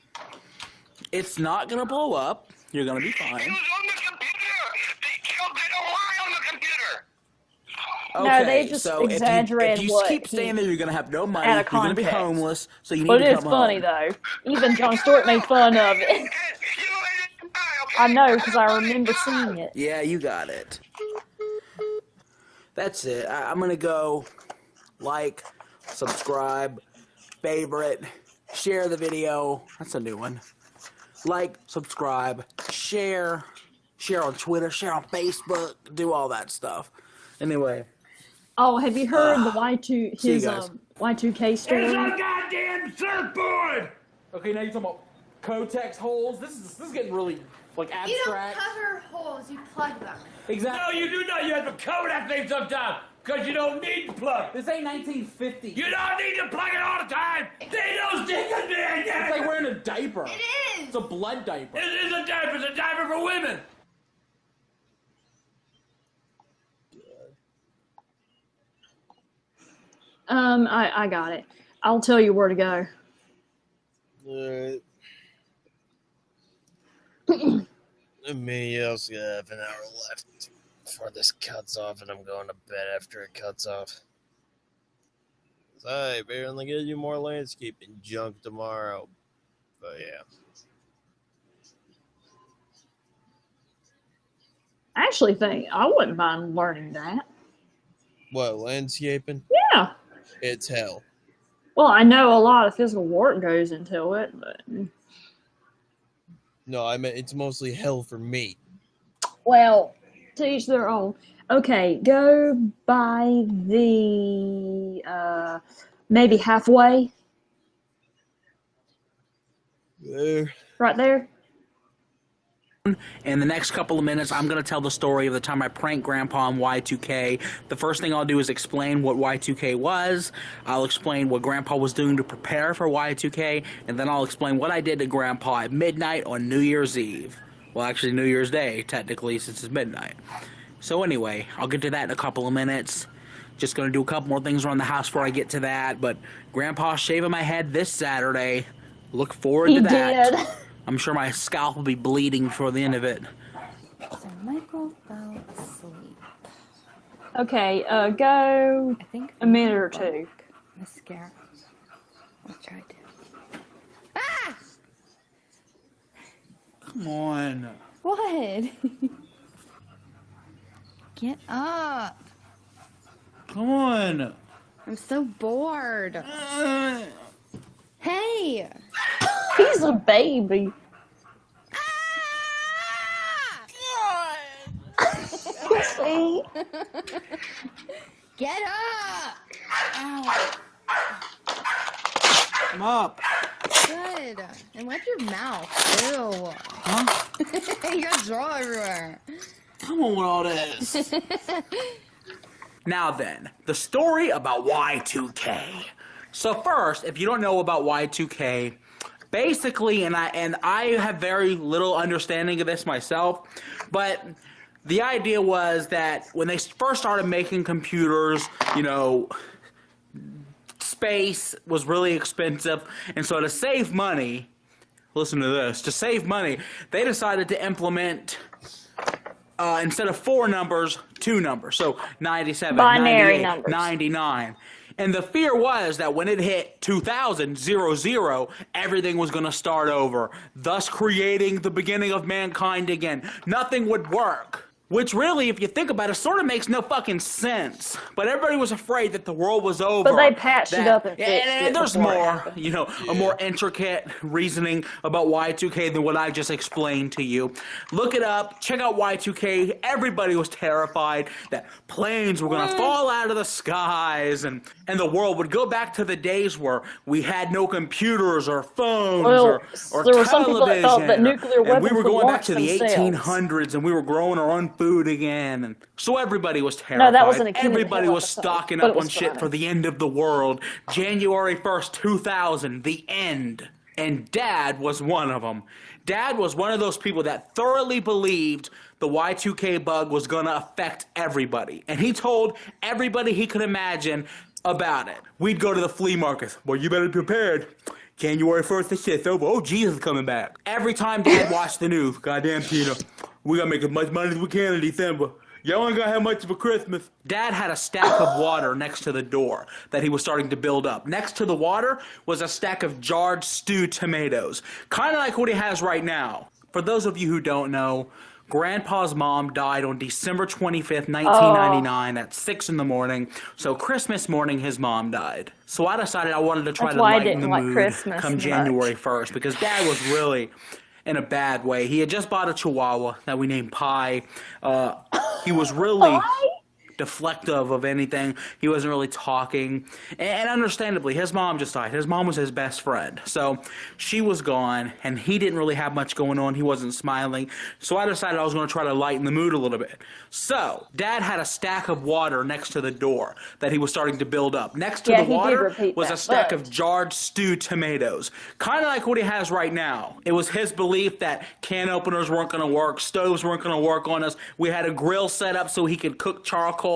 It's not gonna blow up. You're gonna be fine. It was on the computer. They don't lie on the computer. No, they just exaggerated if you what keep staying there, you're gonna have no money. out You're of gonna be context. homeless. So you need But to it come is funny, home. though. Even Jon Stewart made fun of it. I know, because I remember seeing it. Yeah, you got it. That's it. I'm gonna go like, subscribe, favorite, share the video. That's a new one. Like, subscribe, share on Twitter, share on Facebook, do all that stuff. Anyway. Oh, have you heard the Y2 see you his guys. Y2K story? It's a goddamn surfboard. Okay, now you're talking about Kotex holes. This is getting really like You don't abstract. cover holes, you plug them. Exactly. No, you do not. You have to cover that thing sometime because you don't need to plug. This ain't 1950. You don't need to plug it all the time. They don't stick it there. It's like wearing a diaper. It is. It's a blood diaper. It is a diaper. It's a diaper for women. I got it. I'll tell you where to go. Alright. Me, I also got half an hour left before this cuts off, and I'm going to bed after it cuts off. I barely get you more landscaping junk tomorrow. But yeah. I actually think I wouldn't mind learning that. What, landscaping? Yeah. It's hell. Well, I know a lot of physical work goes into it, but No, I mean, it's mostly hell for me. well, to each their own. Okay, go by the maybe halfway. There. Right there. In the next couple of minutes, I'm going to tell the story of the time I pranked Grandpa on Y2K. The first thing I'll do is explain what Y2K was. I'll explain what Grandpa was doing to prepare for Y2K. And then I'll explain what I did to Grandpa at midnight on New Year's Eve. Well, actually, New Year's Day, technically, since it's midnight. So anyway, I'll get to that in a couple of minutes. Just going to do a couple more things around the house before I get to that. But Grandpa's shaving my head this Saturday. Look forward to that. Did. I'm sure my scalp will be bleeding before the end of it. So Michael fell asleep. Okay, go a minute or two. Mascara. I'll try to. Ah! Come on. What? Get up. Come on. I'm so bored. Hey! He's a baby. Get up! Ow. I'm up. Good. And wipe your mouth. Ew. Huh? You got draw everywhere. Come on with all this. Now then, the story about Y2K. So first, if you don't know about Y2K, basically, and I have very little understanding of this myself, but the idea was that when they first started making computers, you know, space was really expensive, and so to save money, listen to this, to save money, they decided to implement, instead of 4 numbers, 2 numbers. So 97, Binary 98, numbers. 99. And the fear was that when it hit 2000, 00, everything was going to start over, thus creating the beginning of mankind again. Nothing would work. Which really, if you think about it, sort of makes no fucking sense. But everybody was afraid that the world was over. But they patched it up and fixed it And there's before it more, happened. you know, a more intricate reasoning about Y2K than what I just explained to you. Look it up. Check out Y2K. Everybody was terrified that planes were going to fall out of the skies and the world would go back to the days where we had no computers or phones or there were some people that thought that television, nuclear and we weapons were would going back launch to the themselves. 1800s and we were growing our own food again. And so everybody was terrified. No, that wasn't a King of the Everybody Hill was episode, stocking but up it was on shit funny. for the end of the world. January 1st, 2000, the end. And Dad was one of them. Dad was one of those people that thoroughly believed the Y2K bug was going to affect everybody. And he told everybody he could imagine about it. We'd go to the flea market. Well, you better be prepared. January 1st, this shit's over. Oh, Jesus is coming back. Every time Dad watched the news, goddamn Tina, we gotta make as much money as we can in December. Y'all ain't gonna have much for Christmas. Dad had a stack of water next to the door that he was starting to build up. Next to the water was a stack of jarred stewed tomatoes, kind of like what he has right now. For those of you who don't know, Grandpa's mom died on December 25th, 1999 at 6 in the morning. So Christmas morning, his mom died. So I decided I wanted to try That's to why I lighten didn't the like mood Christmas come much. January 1st because Dad was really in a bad way. He had just bought a Chihuahua that we named Pie. He was really deflective of anything. He wasn't really talking. And understandably, his mom just died. His mom was his best friend. So she was gone, and he didn't really have much going on. He wasn't smiling. So I decided I was going to try to lighten the mood a little bit. So Dad had a stack of water next to the door that he was starting to build up. Next to the water was a stack of jarred stewed tomatoes, kind of like what he has right now. It was his belief that can openers weren't going to work, stoves weren't going to work on us. We had a grill set up so he could cook charcoal.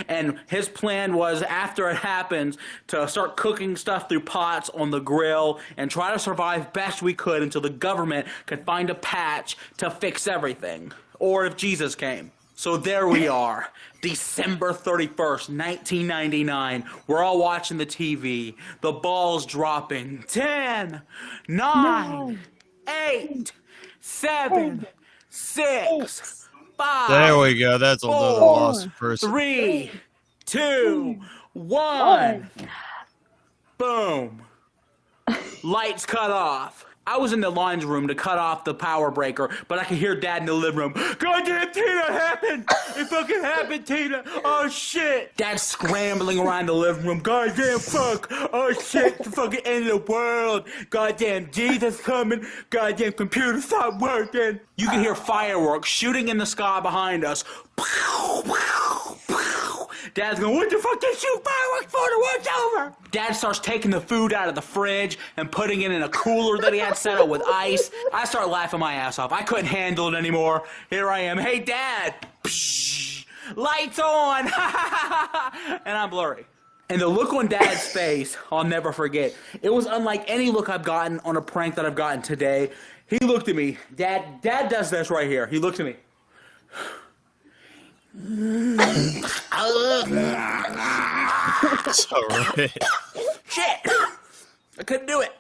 And his plan was, after it happens, to start cooking stuff through pots on the grill and try to survive best we could until the government could find a patch to fix everything. Or if Jesus came. So there we are, December 31st, 1999. We're all watching the TV. The ball's dropping. 10, 9, 8, 7, 6, 5. There we go. That's another lost person. 3, 2, 1. Boom. Lights cut off. I was in the laundry room to cut off the power breaker, but I could hear Dad in the living room. Goddamn, Tina, it happened! It fucking happened, Tina! Oh, shit! Dad's scrambling around the living room. Goddamn, fuck! Oh, shit, the fucking end of the world! Goddamn, Jesus coming! Goddamn, computer, stop working! You can hear fireworks shooting in the sky behind us. Dad's going, what the fuck did you fireworks for? The world's over! Dad starts taking the food out of the fridge and putting it in a cooler that he had set up with ice. I start laughing my ass off. I couldn't handle it anymore. Here I am. Hey, Dad! Psh, lights on! And I'm blurry. And the look on Dad's face, I'll never forget. It was unlike any look I've gotten on a prank that I've gotten today. He looked at me. Dad does this right here. He looked at me. It's alright. Shit! I couldn't do it.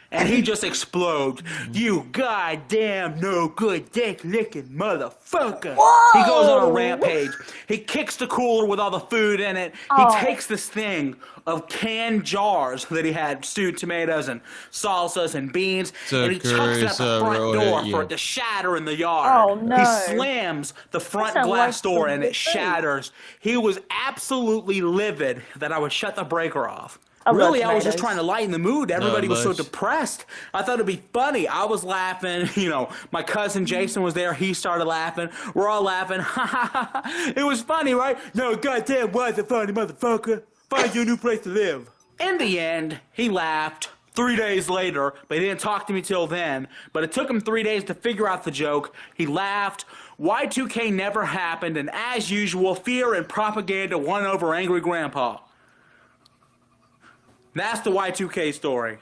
And he just explodes. You goddamn no good dick licking motherfucker. Whoa! He goes on a rampage. He kicks the cooler with all the food in it. Oh. He takes this thing of canned jars that he had, stewed tomatoes and salsas and beans, and he chucks it at the front door for it to shatter in the yard. Oh, no. He slams the front sounds glass like door some and it good food. shatters. He was absolutely livid that I would shut the breaker off. I love Really, I was just tomatoes. trying to lighten the mood. Everybody was so much. depressed. I thought it'd be funny. I was laughing. You know, my cousin Jason was there. He started laughing. We're all laughing. It was funny, right? No, goddamn, was it funny, motherfucker? Find you a new place to live. In the end, he laughed. 3 days later, but he didn't talk to me till then. But it took him 3 days to figure out the joke. He laughed. Y2K never happened, and as usual, fear and propaganda won over angry grandpa. That's the Y2K story.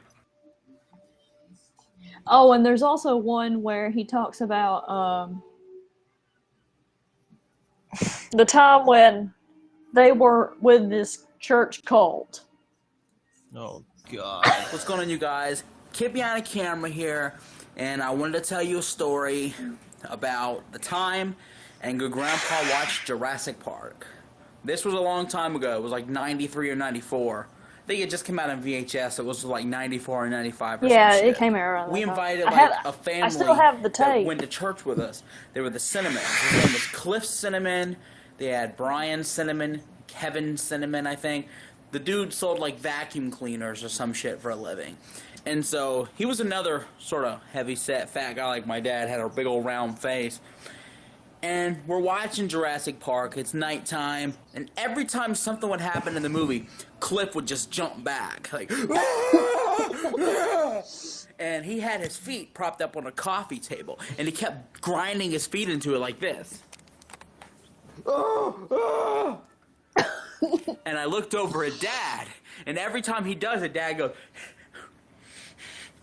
Oh, and there's also one where he talks about the time when they were with this church cult. Oh, God. What's going on, you guys? Kid behind a camera here, and I wanted to tell you a story about the time Angry Grandpa watched Jurassic Park. This was a long time ago. It was like 93 or 94. I think it just came out on VHS. It was like 94 or 95 or Yeah, some shit. it came out around We that time. invited I like have- a family I still have the that tape. went to church with us. They were the Cinnamons. His name was Cliff Cinnamon. They had Brian Cinnamon, Kevin Cinnamon, I think. The dude sold like vacuum cleaners or some shit for a living. And so he was another sort of heavy-set fat guy like my dad, had a big old round face. And we're watching Jurassic Park. It's nighttime, and every time something would happen in the movie, Cliff would just jump back, like, and he had his feet propped up on a coffee table, and he kept grinding his feet into it like this. And I looked over at Dad, and every time he does it, Dad goes.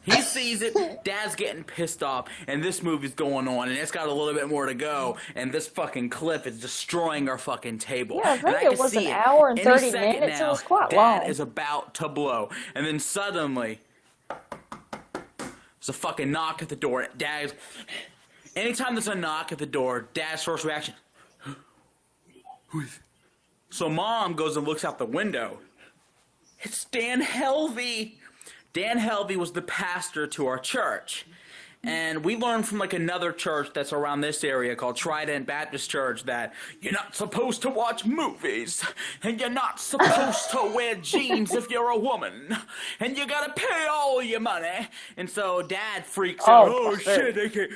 He sees it, Dad's getting pissed off, and this movie's going on, and it's got a little bit more to go, and this fucking Cliff is destroying our fucking table. Yeah, I think And it can was see an it hour and any 30 second minutes. It now, was quite Dad long. is about to blow, and then suddenly, there's a fucking knock at the door. Dad's, anytime there's a knock at the door, Dad's first reaction, who is it? So Mom goes and looks out the window. It's Dan Helvey. Dan Helvey was the pastor to our church. And we learned from like another church that's around this area called Trident Baptist Church that you're not supposed to watch movies. And you're not supposed to wear jeans if you're a woman. And you gotta pay all your money. And so Dad freaks out. Oh shit, they can't.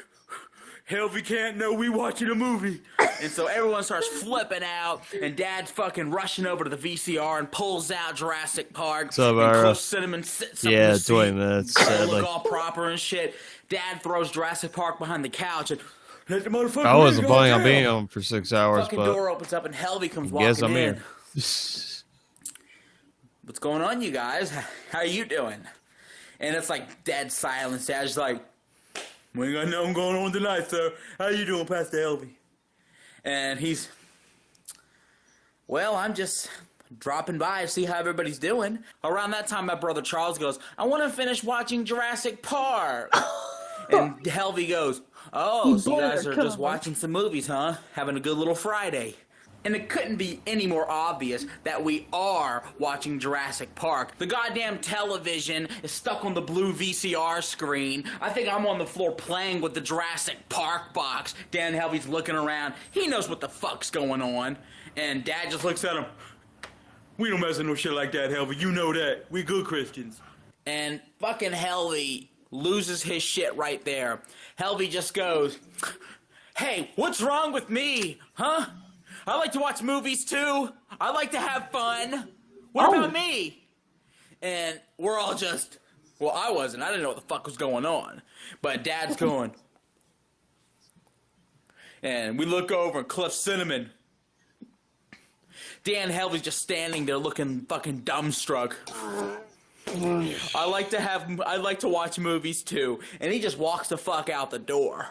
Helvey can't know we watching a movie. And so everyone starts flipping out, and Dad's fucking rushing over to the VCR and pulls out Jurassic Park. What's up, and Ira? Cliff Cinnamon sits up in Yeah, the seat, 20 minutes, trying to sadly. look all proper and shit. Dad throws Jurassic Park behind the couch and let the motherfucker I wasn't go planning on down. being on for 6 hours, Fucking but door opens up and Helvey comes walking guess I'm in. here. What's going on, you guys? How are you doing? And it's like dead silence. Dad's like, we ain't got nothing going on tonight, sir. How you doing, Pastor Helvey? And he's, well, I'm just dropping by to see how everybody's doing. Around that time, my brother Charles goes, I want to finish watching Jurassic Park. And Helvey goes, oh, so you guys are just watching some movies, huh? Having a good little Friday. And it couldn't be any more obvious that we are watching Jurassic Park. The goddamn television is stuck on the blue VCR screen. I think I'm on the floor playing with the Jurassic Park box. Dan Helvey's looking around. He knows what the fuck's going on. And Dad just looks at him. We don't mess with no shit like that, Helvey. You know that. We good Christians. And fucking Helvey loses his shit right there. Helvey just goes, hey, what's wrong with me, huh? I like to watch movies too. I like to have fun. What about me? And we're all just, well, I wasn't. I didn't know what the fuck was going on. But Dad's going. And we look over and Cliff Cinnamon. Dan Helvey's just standing there looking fucking dumbstruck. I like to watch movies too. And he just walks the fuck out the door.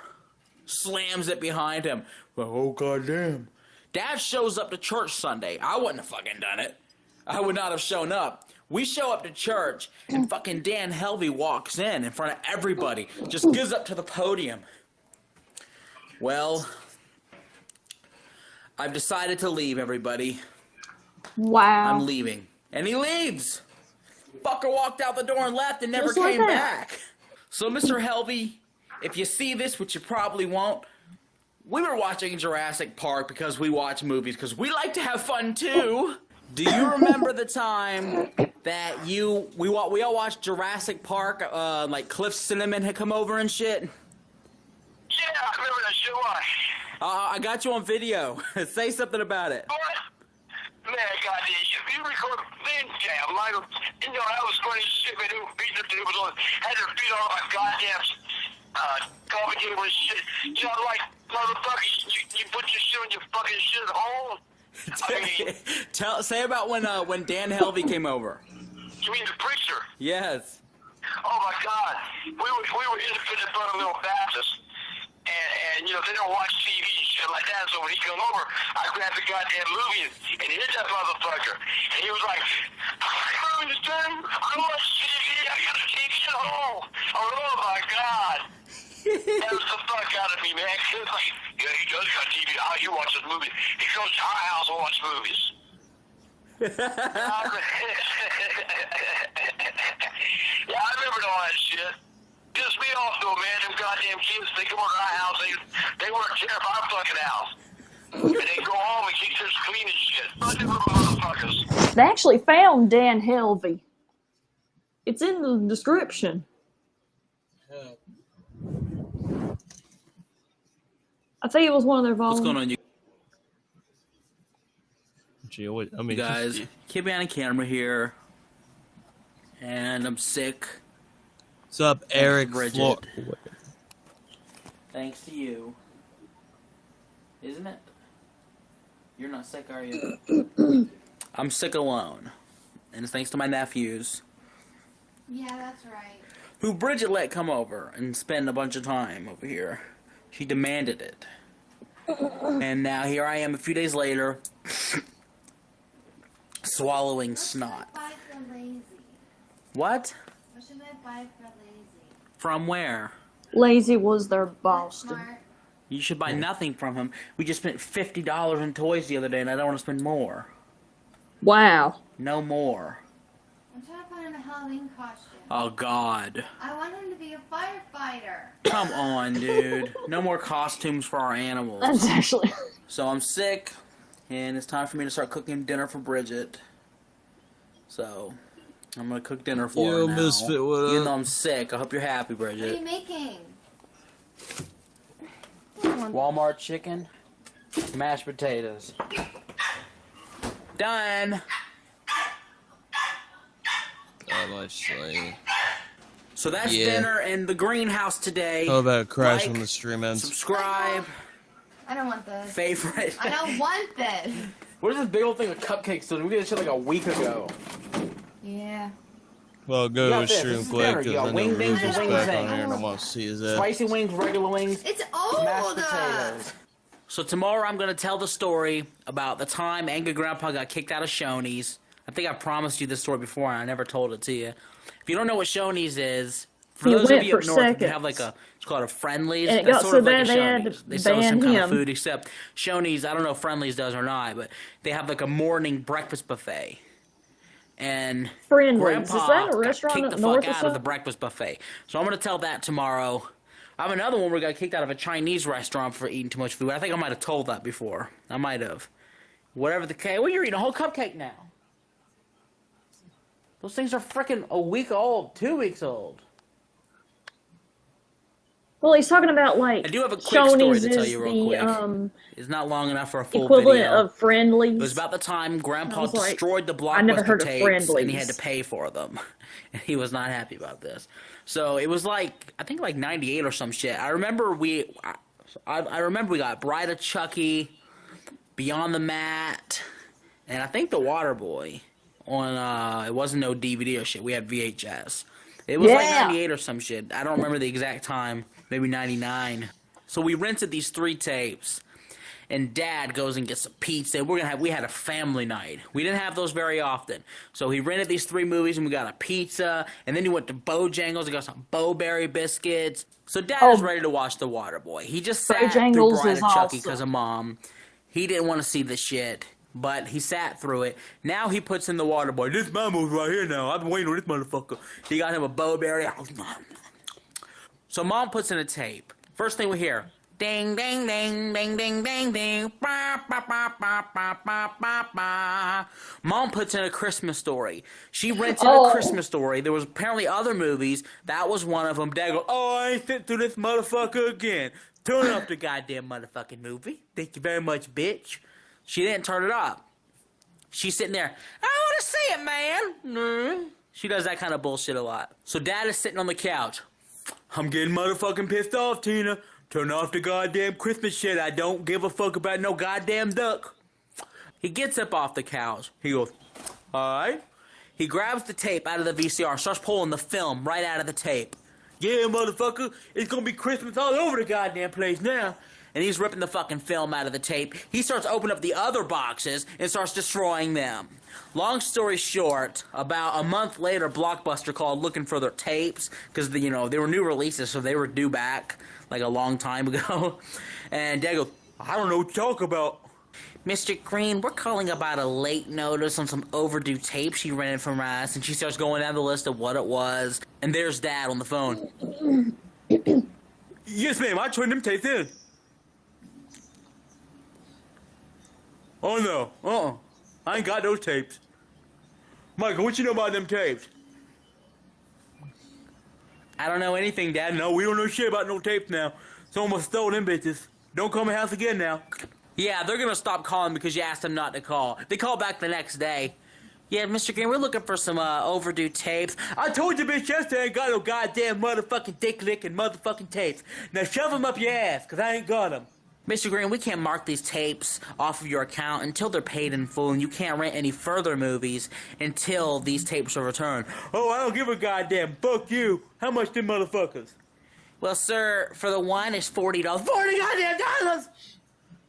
Slams it behind him. Well, oh goddamn. Dad shows up to church Sunday. I wouldn't have fucking done it. I would not have shown up. We show up to church, and fucking Dan Helvey walks in front of everybody, just gives up to the podium. Well, I've decided to leave, everybody. Wow. I'm leaving. And he leaves. Fucker walked out the door and left and never Just like came that. back. So, Mr. Helvey, if you see this, which you probably won't, we were watching Jurassic Park because we watch movies because we like to have fun too. Do you remember the time that we all watched Jurassic Park, like Cliff Cinnamon had come over and shit? Yeah, I remember that shit. Why? I got you on video. Say something about it. Man, goddamn, you record Thin Jam, like, you know, that was funny shit, man. It was on, had their feet on my goddamn coffee table and shit. You know, like, motherfucker, you put your shit on your fucking shit at home. I mean, Say about when Dan Helvey came over. you mean the preacher? Yes. Oh my God, we were independent fundamental Baptists, and you know they don't watch TV and shit like that. So when he come over, I grabbed the goddamn movie and hit that motherfucker, and he was like, "I watch TV. I got a TV at home." Oh my God. That was the fuck out of me, man. He was like, yeah, he does got TV. How you watch this movie? He goes to our house and watch movies. Yeah, I remember all that shit. Pissed me off though, man. Them goddamn kids, they come over to our house, they want to tear up our fucking house. And they go home and keep theirs clean and shit. Motherfuckers. They actually found Dan Helvey. It's in the description. I think it was one of their volumes. What's going on, you? Gee, I mean, guys, keep me on camera here, and I'm sick. What's up, Eric? Bridget. Thanks to you. Isn't it? You're not sick, are you? I'm sick alone, and it's thanks to my nephews, Yeah, that's right. who Bridget let come over and spend a bunch of time over here. She demanded it. And now here I am a few days later, swallowing snot. Buy for lazy. What? What should I buy for lazy? From where? Lazy was their Boston. Smart. You should buy nothing from him. We just spent $50 on toys the other day, and I don't want to spend more. Wow. No more. I'm trying to find him a Halloween costume. Oh, God. I want him to be a firefighter. Come on, dude. No more costumes for our animals. That's actually... So I'm sick, and it's time for me to start cooking dinner for Bridget. So, I'm going to cook dinner for her now. Misfit, what up? Even though I'm sick, I hope you're happy, What are Bridget. you making? Walmart chicken, mashed potatoes. Done. Obviously. So that's Yeah. dinner in the greenhouse today. How about crash Like, when the stream ends? Subscribe. I don't want this. Favorite. I don't want this. What is this big old thing of cupcakes? We did this shit like a week ago. Yeah. Well, go got to this. stream This is quick dinner. You because got I know wing Ruby's things and back wing on here and I things. want to see his ass. Spicy wings, regular wings. It's Mashed old. potatoes. So tomorrow I'm going to tell the story about the time Angry Grandpa got kicked out of Shoney's. I think I promised you this story before and I never told it to you. If you don't know what Shoney's is, for He those of went you for up north, they seconds. have like it's called a Friendly's. And it That's got sort so of like bad a they had Shoney's. to They sell ban some kind of him. food, except Shoney's, I don't know if Friendly's does or not, but they have like a morning breakfast buffet. And Friendly's. Grandpa Is that a got restaurant kicked up the north fuck or out of the something? breakfast buffet. So I'm going to tell that tomorrow. I have another one where we got kicked out of a Chinese restaurant for eating too much food. I think I might have told that before. I might have. Whatever the case. Well, you're eating a whole cupcake now. Those things are freaking a week old, 2 weeks old. Well, he's talking about like I do have a quick story Shoney's to tell is you real the quick. It's not long enough for a full equivalent video. of Friendly's. It was about the time Grandpa I was like, destroyed the I never heard Blockbuster of tapes, and he Friendly's. had to pay for them. And he was not happy about this. So it was like, I think like 98 or some shit. I remember I remember we got Bride of Chucky, Beyond the Mat, and I think The Water Boy on, it wasn't no DVD or shit. We had VHS. It was like Yeah. 98 or some shit. I don't remember the exact time. Maybe 99. So we rented these 3 tapes. and Dad goes and gets a pizza. We had a family night. We didn't have those very often. So he rented these 3 movies, and we got a pizza, and then he went to Bojangles and got some Bowberry biscuits. So Dad is ready to watch The Waterboy. He just sat through Bojangles Bride is of Chucky awesome. because of Mom. He didn't want to see the shit, but he sat through it. Now he puts in The Waterboy. This is my movie right here now. I've been waiting on this motherfucker. He got him a Bowberry. So Mom puts in a tape. First thing we hear, ding, ding, ding, ding, ding, ding, ding, ba, ba, ba, ba, ba, ba, ba, ba. Mom puts in A Christmas Story. She rented A Christmas Story. There was apparently other movies. That was one of them. Dad goes, oh, I ain't sitting through this motherfucker again. Turn off the goddamn motherfucking movie. Thank you very much, bitch. She didn't turn it off. She's sitting there, I want to see it, man. She does that kind of bullshit a lot. So Dad is sitting on the couch. I'm getting motherfucking pissed off, Tina. Turn off the goddamn Christmas shit. I don't give a fuck about no goddamn duck. He gets up off the couch. He goes, alright. He grabs the tape out of the VCR, starts pulling the film right out of the tape. Yeah, motherfucker, it's gonna be Christmas all over the goddamn place now. And he's ripping the fucking film out of the tape. He starts opening up the other boxes and starts destroying them. Long story short, about a month later, Blockbuster called looking for their tapes because they were new releases, so they were due back like a long time ago. And Dad goes, I don't know what to talk about. Mr. Green, we're calling about a late notice on some overdue tapes you rented from us. And she starts going down the list of what it was. And there's Dad on the phone. Yes, ma'am, I turned them tapes in. Oh, no. I ain't got those tapes. Michael, what you know about them tapes? I don't know anything, Dad. No, we don't know shit about no tapes now. Someone stole them bitches. Don't call my house again now. Yeah, they're gonna stop calling because you asked them not to call. They call back the next day. Yeah, Mr. Green, we're looking for some overdue tapes. I told you, bitch, yesterday I ain't got no goddamn motherfucking dick-licking motherfucking tapes. Now shove them up your ass, because I ain't got them. Mr. Green, we can't mark these tapes off of your account until they're paid in full, and you can't rent any further movies until these tapes are returned. Oh, I don't give a goddamn. Fuck you. How much them motherfuckers? Well, sir, for the one, it's $40. $40 goddamn dollars!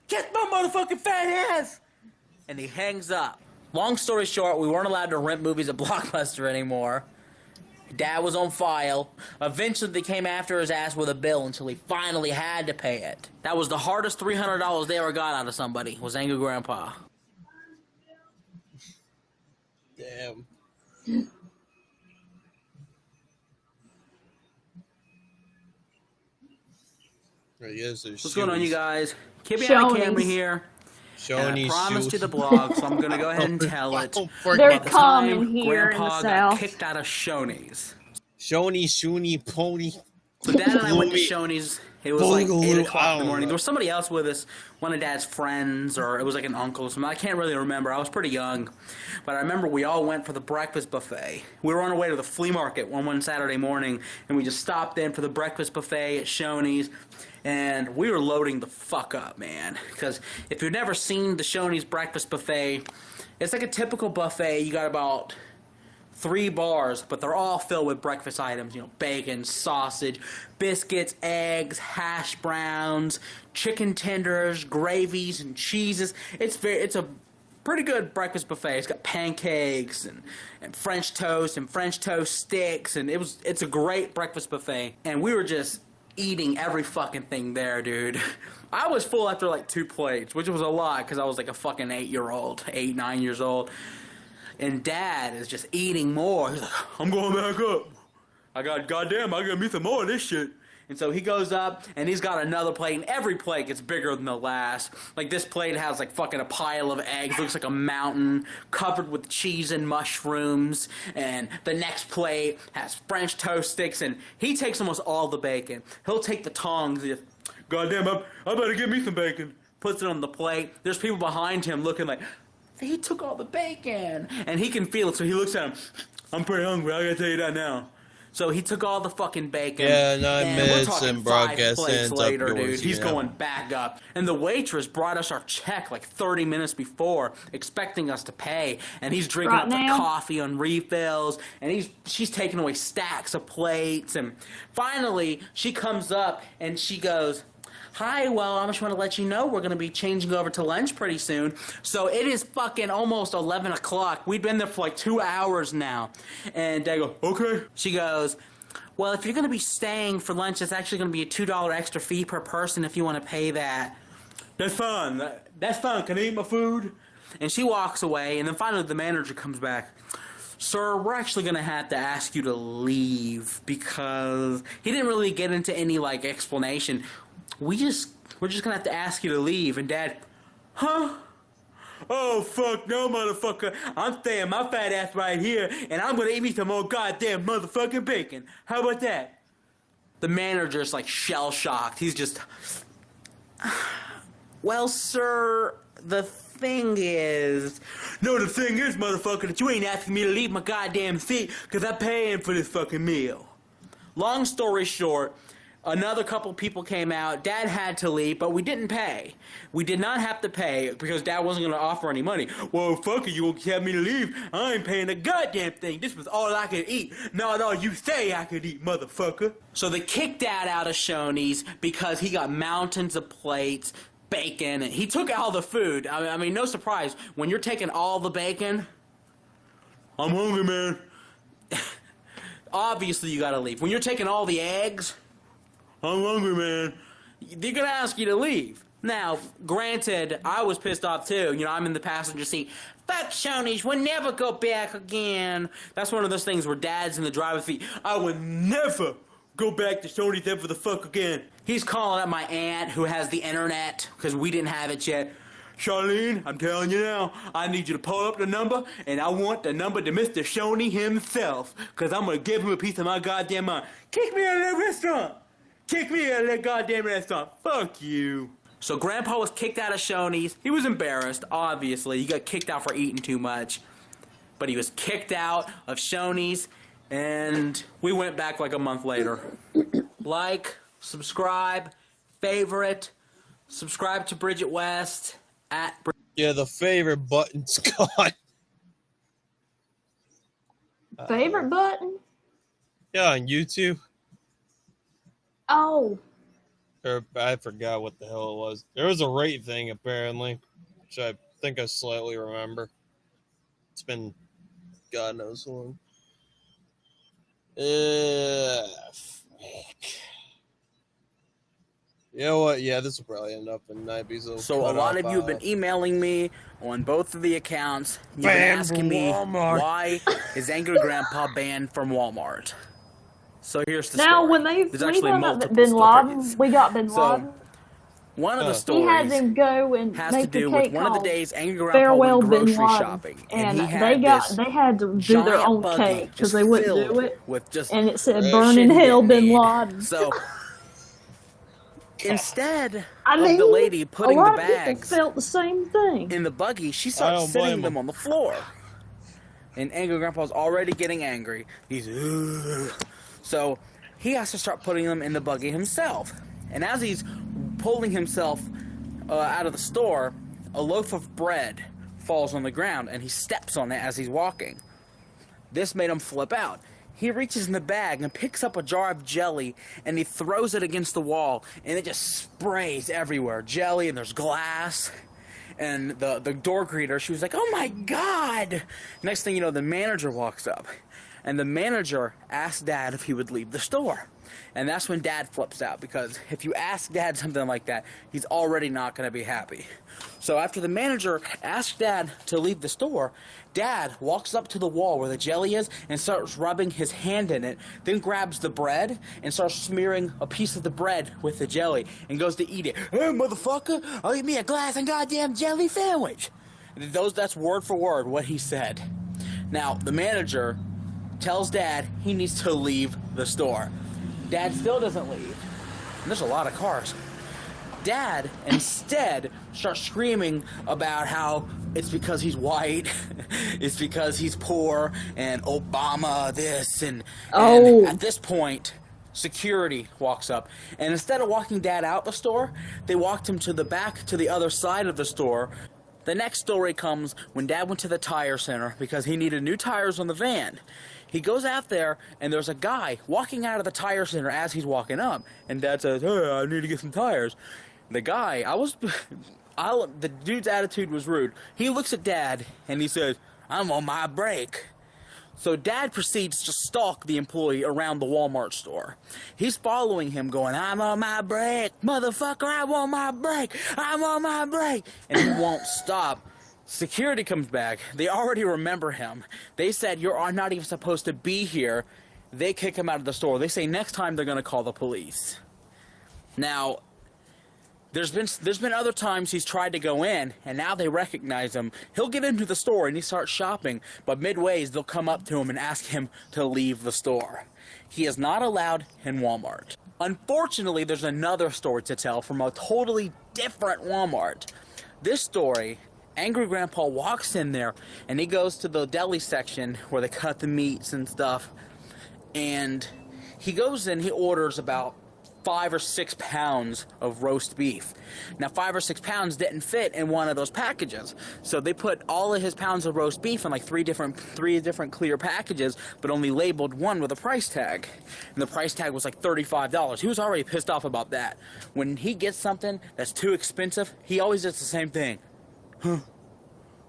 Kiss my motherfucking fat ass! And he hangs up. Long story short, we weren't allowed to rent movies at Blockbuster anymore. Dad was on file. Eventually, they came after his ass with a bill until he finally had to pay it. That was the hardest $300 they ever got out of somebody, was Angry Grandpa. Damn. What's going on, you guys? Kid behind the camera here. And I promised you the blog, so I'm going to go ahead and tell it. They're common here in the Grandpa got South. kicked out of Shoney's. Shoney, pony. So Dad and I went to Shoney's. It was like 8 o'clock in the morning. There was somebody else with us, one of Dad's friends, or it was like an uncle or something. I can't really remember. I was pretty young. But I remember we all went for the breakfast buffet. We were on our way to the flea market one Saturday morning, and we just stopped in for the breakfast buffet at Shoney's. And we were loading the fuck up, man. Because if you've never seen the Shoney's breakfast buffet, it's like a typical buffet. You got about 3 bars, but they're all filled with breakfast items. You know, bacon, sausage, biscuits, eggs, hash browns, chicken tenders, gravies, and cheeses. It's a pretty good breakfast buffet. It's got pancakes and French toast and French toast sticks, and it's a great breakfast buffet. And we were just eating every fucking thing there, dude. I was full after like 2 plates, which was a lot because I was like a fucking 9 years old. And Dad is just eating more. He's like, I'm going back up. I got me some more of this shit. And so he goes up, and he's got another plate, and every plate gets bigger than the last. Like, this plate has, like, fucking a pile of eggs, looks like a mountain, covered with cheese and mushrooms. And the next plate has French toast sticks, and he takes almost all the bacon. He'll take the tongs, and goddamn, I better get me some bacon. Puts it on the plate. There's people behind him looking like, he took all the bacon. And he can feel it, so he looks at him. I'm pretty hungry, I gotta tell you that now. So he took all the fucking bacon. Yeah, 9 and minutes we're talking and 5 broadcast plates ends later, up yours, dude. He's you know. going back up. And the waitress brought us our check like 30 minutes before, expecting us to pay. And he's drinking up the coffee on refills. And she's taking away stacks of plates. And finally, she comes up and she goes, hi, well, I just want to let you know we're going to be changing over to lunch pretty soon. So it is fucking almost 11 o'clock. We've been there for like 2 hours now. And Dad goes, okay. She goes, well, if you're going to be staying for lunch, it's actually going to be a $2 extra fee per person if you want to pay that. That's fine. That's fine. Can I eat my food? And she walks away, and then finally the manager comes back. Sir, we're actually going to have to ask you to leave because he didn't really get into any, like, explanation. We're just going to have to ask you to leave. And Dad, huh? Oh, fuck no, motherfucker. I'm staying my fat ass right here, and I'm going to eat me some more goddamn motherfucking bacon. How about that? The manager's, like, shell-shocked. He's just... Well, sir, the thing is... No, the thing is, motherfucker, that you ain't asking me to leave my goddamn seat because I'm paying for this fucking meal. Long story short, another couple people came out. Dad had to leave, but we didn't pay. We did not have to pay because Dad wasn't going to offer any money. Well, fuck it, you won't have me to leave. I ain't paying a goddamn thing. This was all I could eat. Not all you say I could eat, motherfucker. So they kicked Dad out of Shoney's because he got mountains of plates, bacon, and he took all the food. I mean, no surprise. When you're taking all the bacon, I'm hungry, man. Obviously, you gotta leave. When you're taking all the eggs, I'm hungry, man. They're gonna ask you to leave. Now, granted, I was pissed off too. You know, I'm in the passenger seat. Fuck Shoney's, we'll never go back again. That's one of those things where Dad's in the driver's seat. I would never go back to Shoney's ever the fuck again. He's calling up my aunt who has the internet because we didn't have it yet. Charlene, I'm telling you now, I need you to pull up the number, and I want the number to Mr. Shoney himself, because I'm going to give him a piece of my goddamn mind. Kick me out of that restaurant. Kick me out of that goddamn restaurant. Fuck you. So Grandpa was kicked out of Shoney's. He was embarrassed, obviously. He got kicked out for eating too much. But he was kicked out of Shoney's, and we went back like a month later. Like, subscribe, favorite, subscribe to Bridget West at Yeah, the favorite button's gone. Favorite button? Yeah, on YouTube. Oh. Or I forgot what the hell it was. There was a rate thing apparently, which I think I slightly remember. It's been God knows how long. You know what? Yeah, this will probably end up in 90s. So a lot of you have been emailing me on both of the accounts. You've been asking me why is Angry Grandpa banned from Walmart. So here's the now, story. when they There's actually found out multiple that Bin Laden, stories. we got Bin So, Laden. One of the He stories had them go and has make to do a with cake one of the called days Angry Grandpa Farewell went Bin grocery Laden, shopping, and he had they had to do their giant own buggy cake because just they wouldn't do filled it, with just and it said shit "Burn in he Hell, didn't Bin need. Laden." So instead I of mean, the lady putting a the lot of people bags felt the same thing in the buggy, she starts sitting them on the floor. And Angry Grandpa's already getting angry. He's, ugh. So he has to start putting them in the buggy himself. And as he's pulling himself out of the store, a loaf of bread falls on the ground, and he steps on it as he's walking. This made him flip out. He reaches in the bag and picks up a jar of jelly, and he throws it against the wall, and it just sprays everywhere. Jelly, and there's glass. And the door greeter, she was like, "Oh my God!" Next thing you know, the manager walks up. And the manager asked Dad if he would leave the store. And that's when Dad flips out, because if you ask Dad something like that, he's already not going to be happy. So after the manager asked Dad to leave the store, Dad walks up to the wall where the jelly is and starts rubbing his hand in it, then grabs the bread and starts smearing a piece of the bread with the jelly and goes to eat it. "Hey, motherfucker, I'll eat me a glass and goddamn jelly sandwich." That's word for word what he said. Now, the manager tells Dad he needs to leave the store. Dad still doesn't leave. And there's a lot of cars. Dad instead starts screaming about how it's because he's white, it's because he's poor, and Obama this, and at this point, security walks up. And instead of walking Dad out the store, they walked him to the back to the other side of the store. The next story comes when Dad went to the tire center because he needed new tires on the van. He goes out there, and there's a guy walking out of the tire center as he's walking up. And Dad says, hey, I need to get some tires. The guy, the dude's attitude was rude. He looks at Dad, and he says, I'm on my break. So Dad proceeds to stalk the employee around the Walmart store. He's following him going, I'm on my break, motherfucker, I'm on my break, I'm on my break. And he won't stop. Security comes back. They already remember him. They said, you're not even supposed to be here. They kick him out of the store. They say next time they're going to call the police. Now, there's been other times he's tried to go in, and now they recognize him. He'll get into the store, and he starts shopping, but midways, they'll come up to him and ask him to leave the store. He is not allowed in Walmart. Unfortunately, there's another story to tell from a totally different Walmart. This story, Angry Grandpa walks in there, and he goes to the deli section where they cut the meats and stuff, and he goes in, he orders about 5 or 6 pounds of roast beef. Now, 5 or 6 pounds didn't fit in one of those packages, so they put all of his pounds of roast beef in like three different clear packages, but only labeled one with a price tag. And the price tag was like $35. He was already pissed off about that. When he gets something that's too expensive, he always does the same thing. Huh?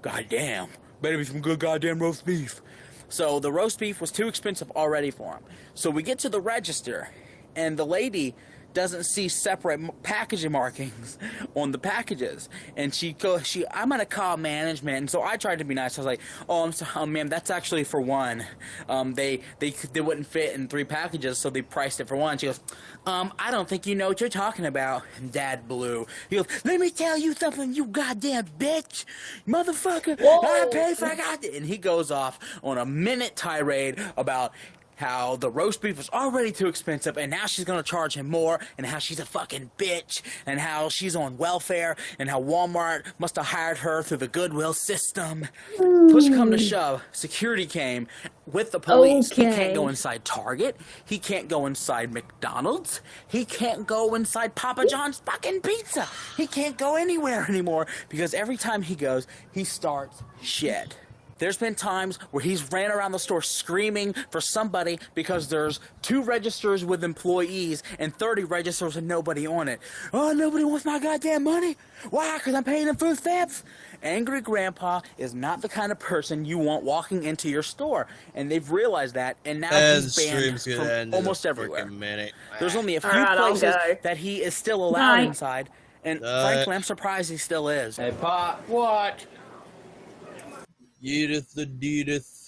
Goddamn, better be some good goddamn roast beef. So the roast beef was too expensive already for him. So we get to the register, and the lady doesn't see separate packaging markings on the packages, and I'm gonna call management. And so I tried to be nice. I was like, oh, I'm sorry, ma'am, that's actually for one. They wouldn't fit in 3 packages, so they priced it for one. She goes, I don't think you know what you're talking about. And Dad blew. He goes, let me tell you something, you goddamn bitch, motherfucker. Whoa. I paid for goddamn. And he goes off on a minute tirade about how the roast beef was already too expensive, and now she's gonna charge him more, and how she's a fucking bitch, and how she's on welfare, and how Walmart must have hired her through the Goodwill system. Push come to shove, security came with the police. Okay. He can't go inside Target. He can't go inside McDonald's. He can't go inside Papa John's fucking pizza. He can't go anywhere anymore, because every time he goes, he starts shit. There's been times where he's ran around the store screaming for somebody because there's 2 registers with employees and 30 registers with nobody on it. Oh, nobody wants my goddamn money? Why? Because I'm paying them food stamps? Angry Grandpa is not the kind of person you want walking into your store. And they've realized that, and now he's banned from almost everywhere. There's only a few places that he is still allowed inside, and frankly, I'm surprised he still is. Hey, Pop, what? Edith the Deedith.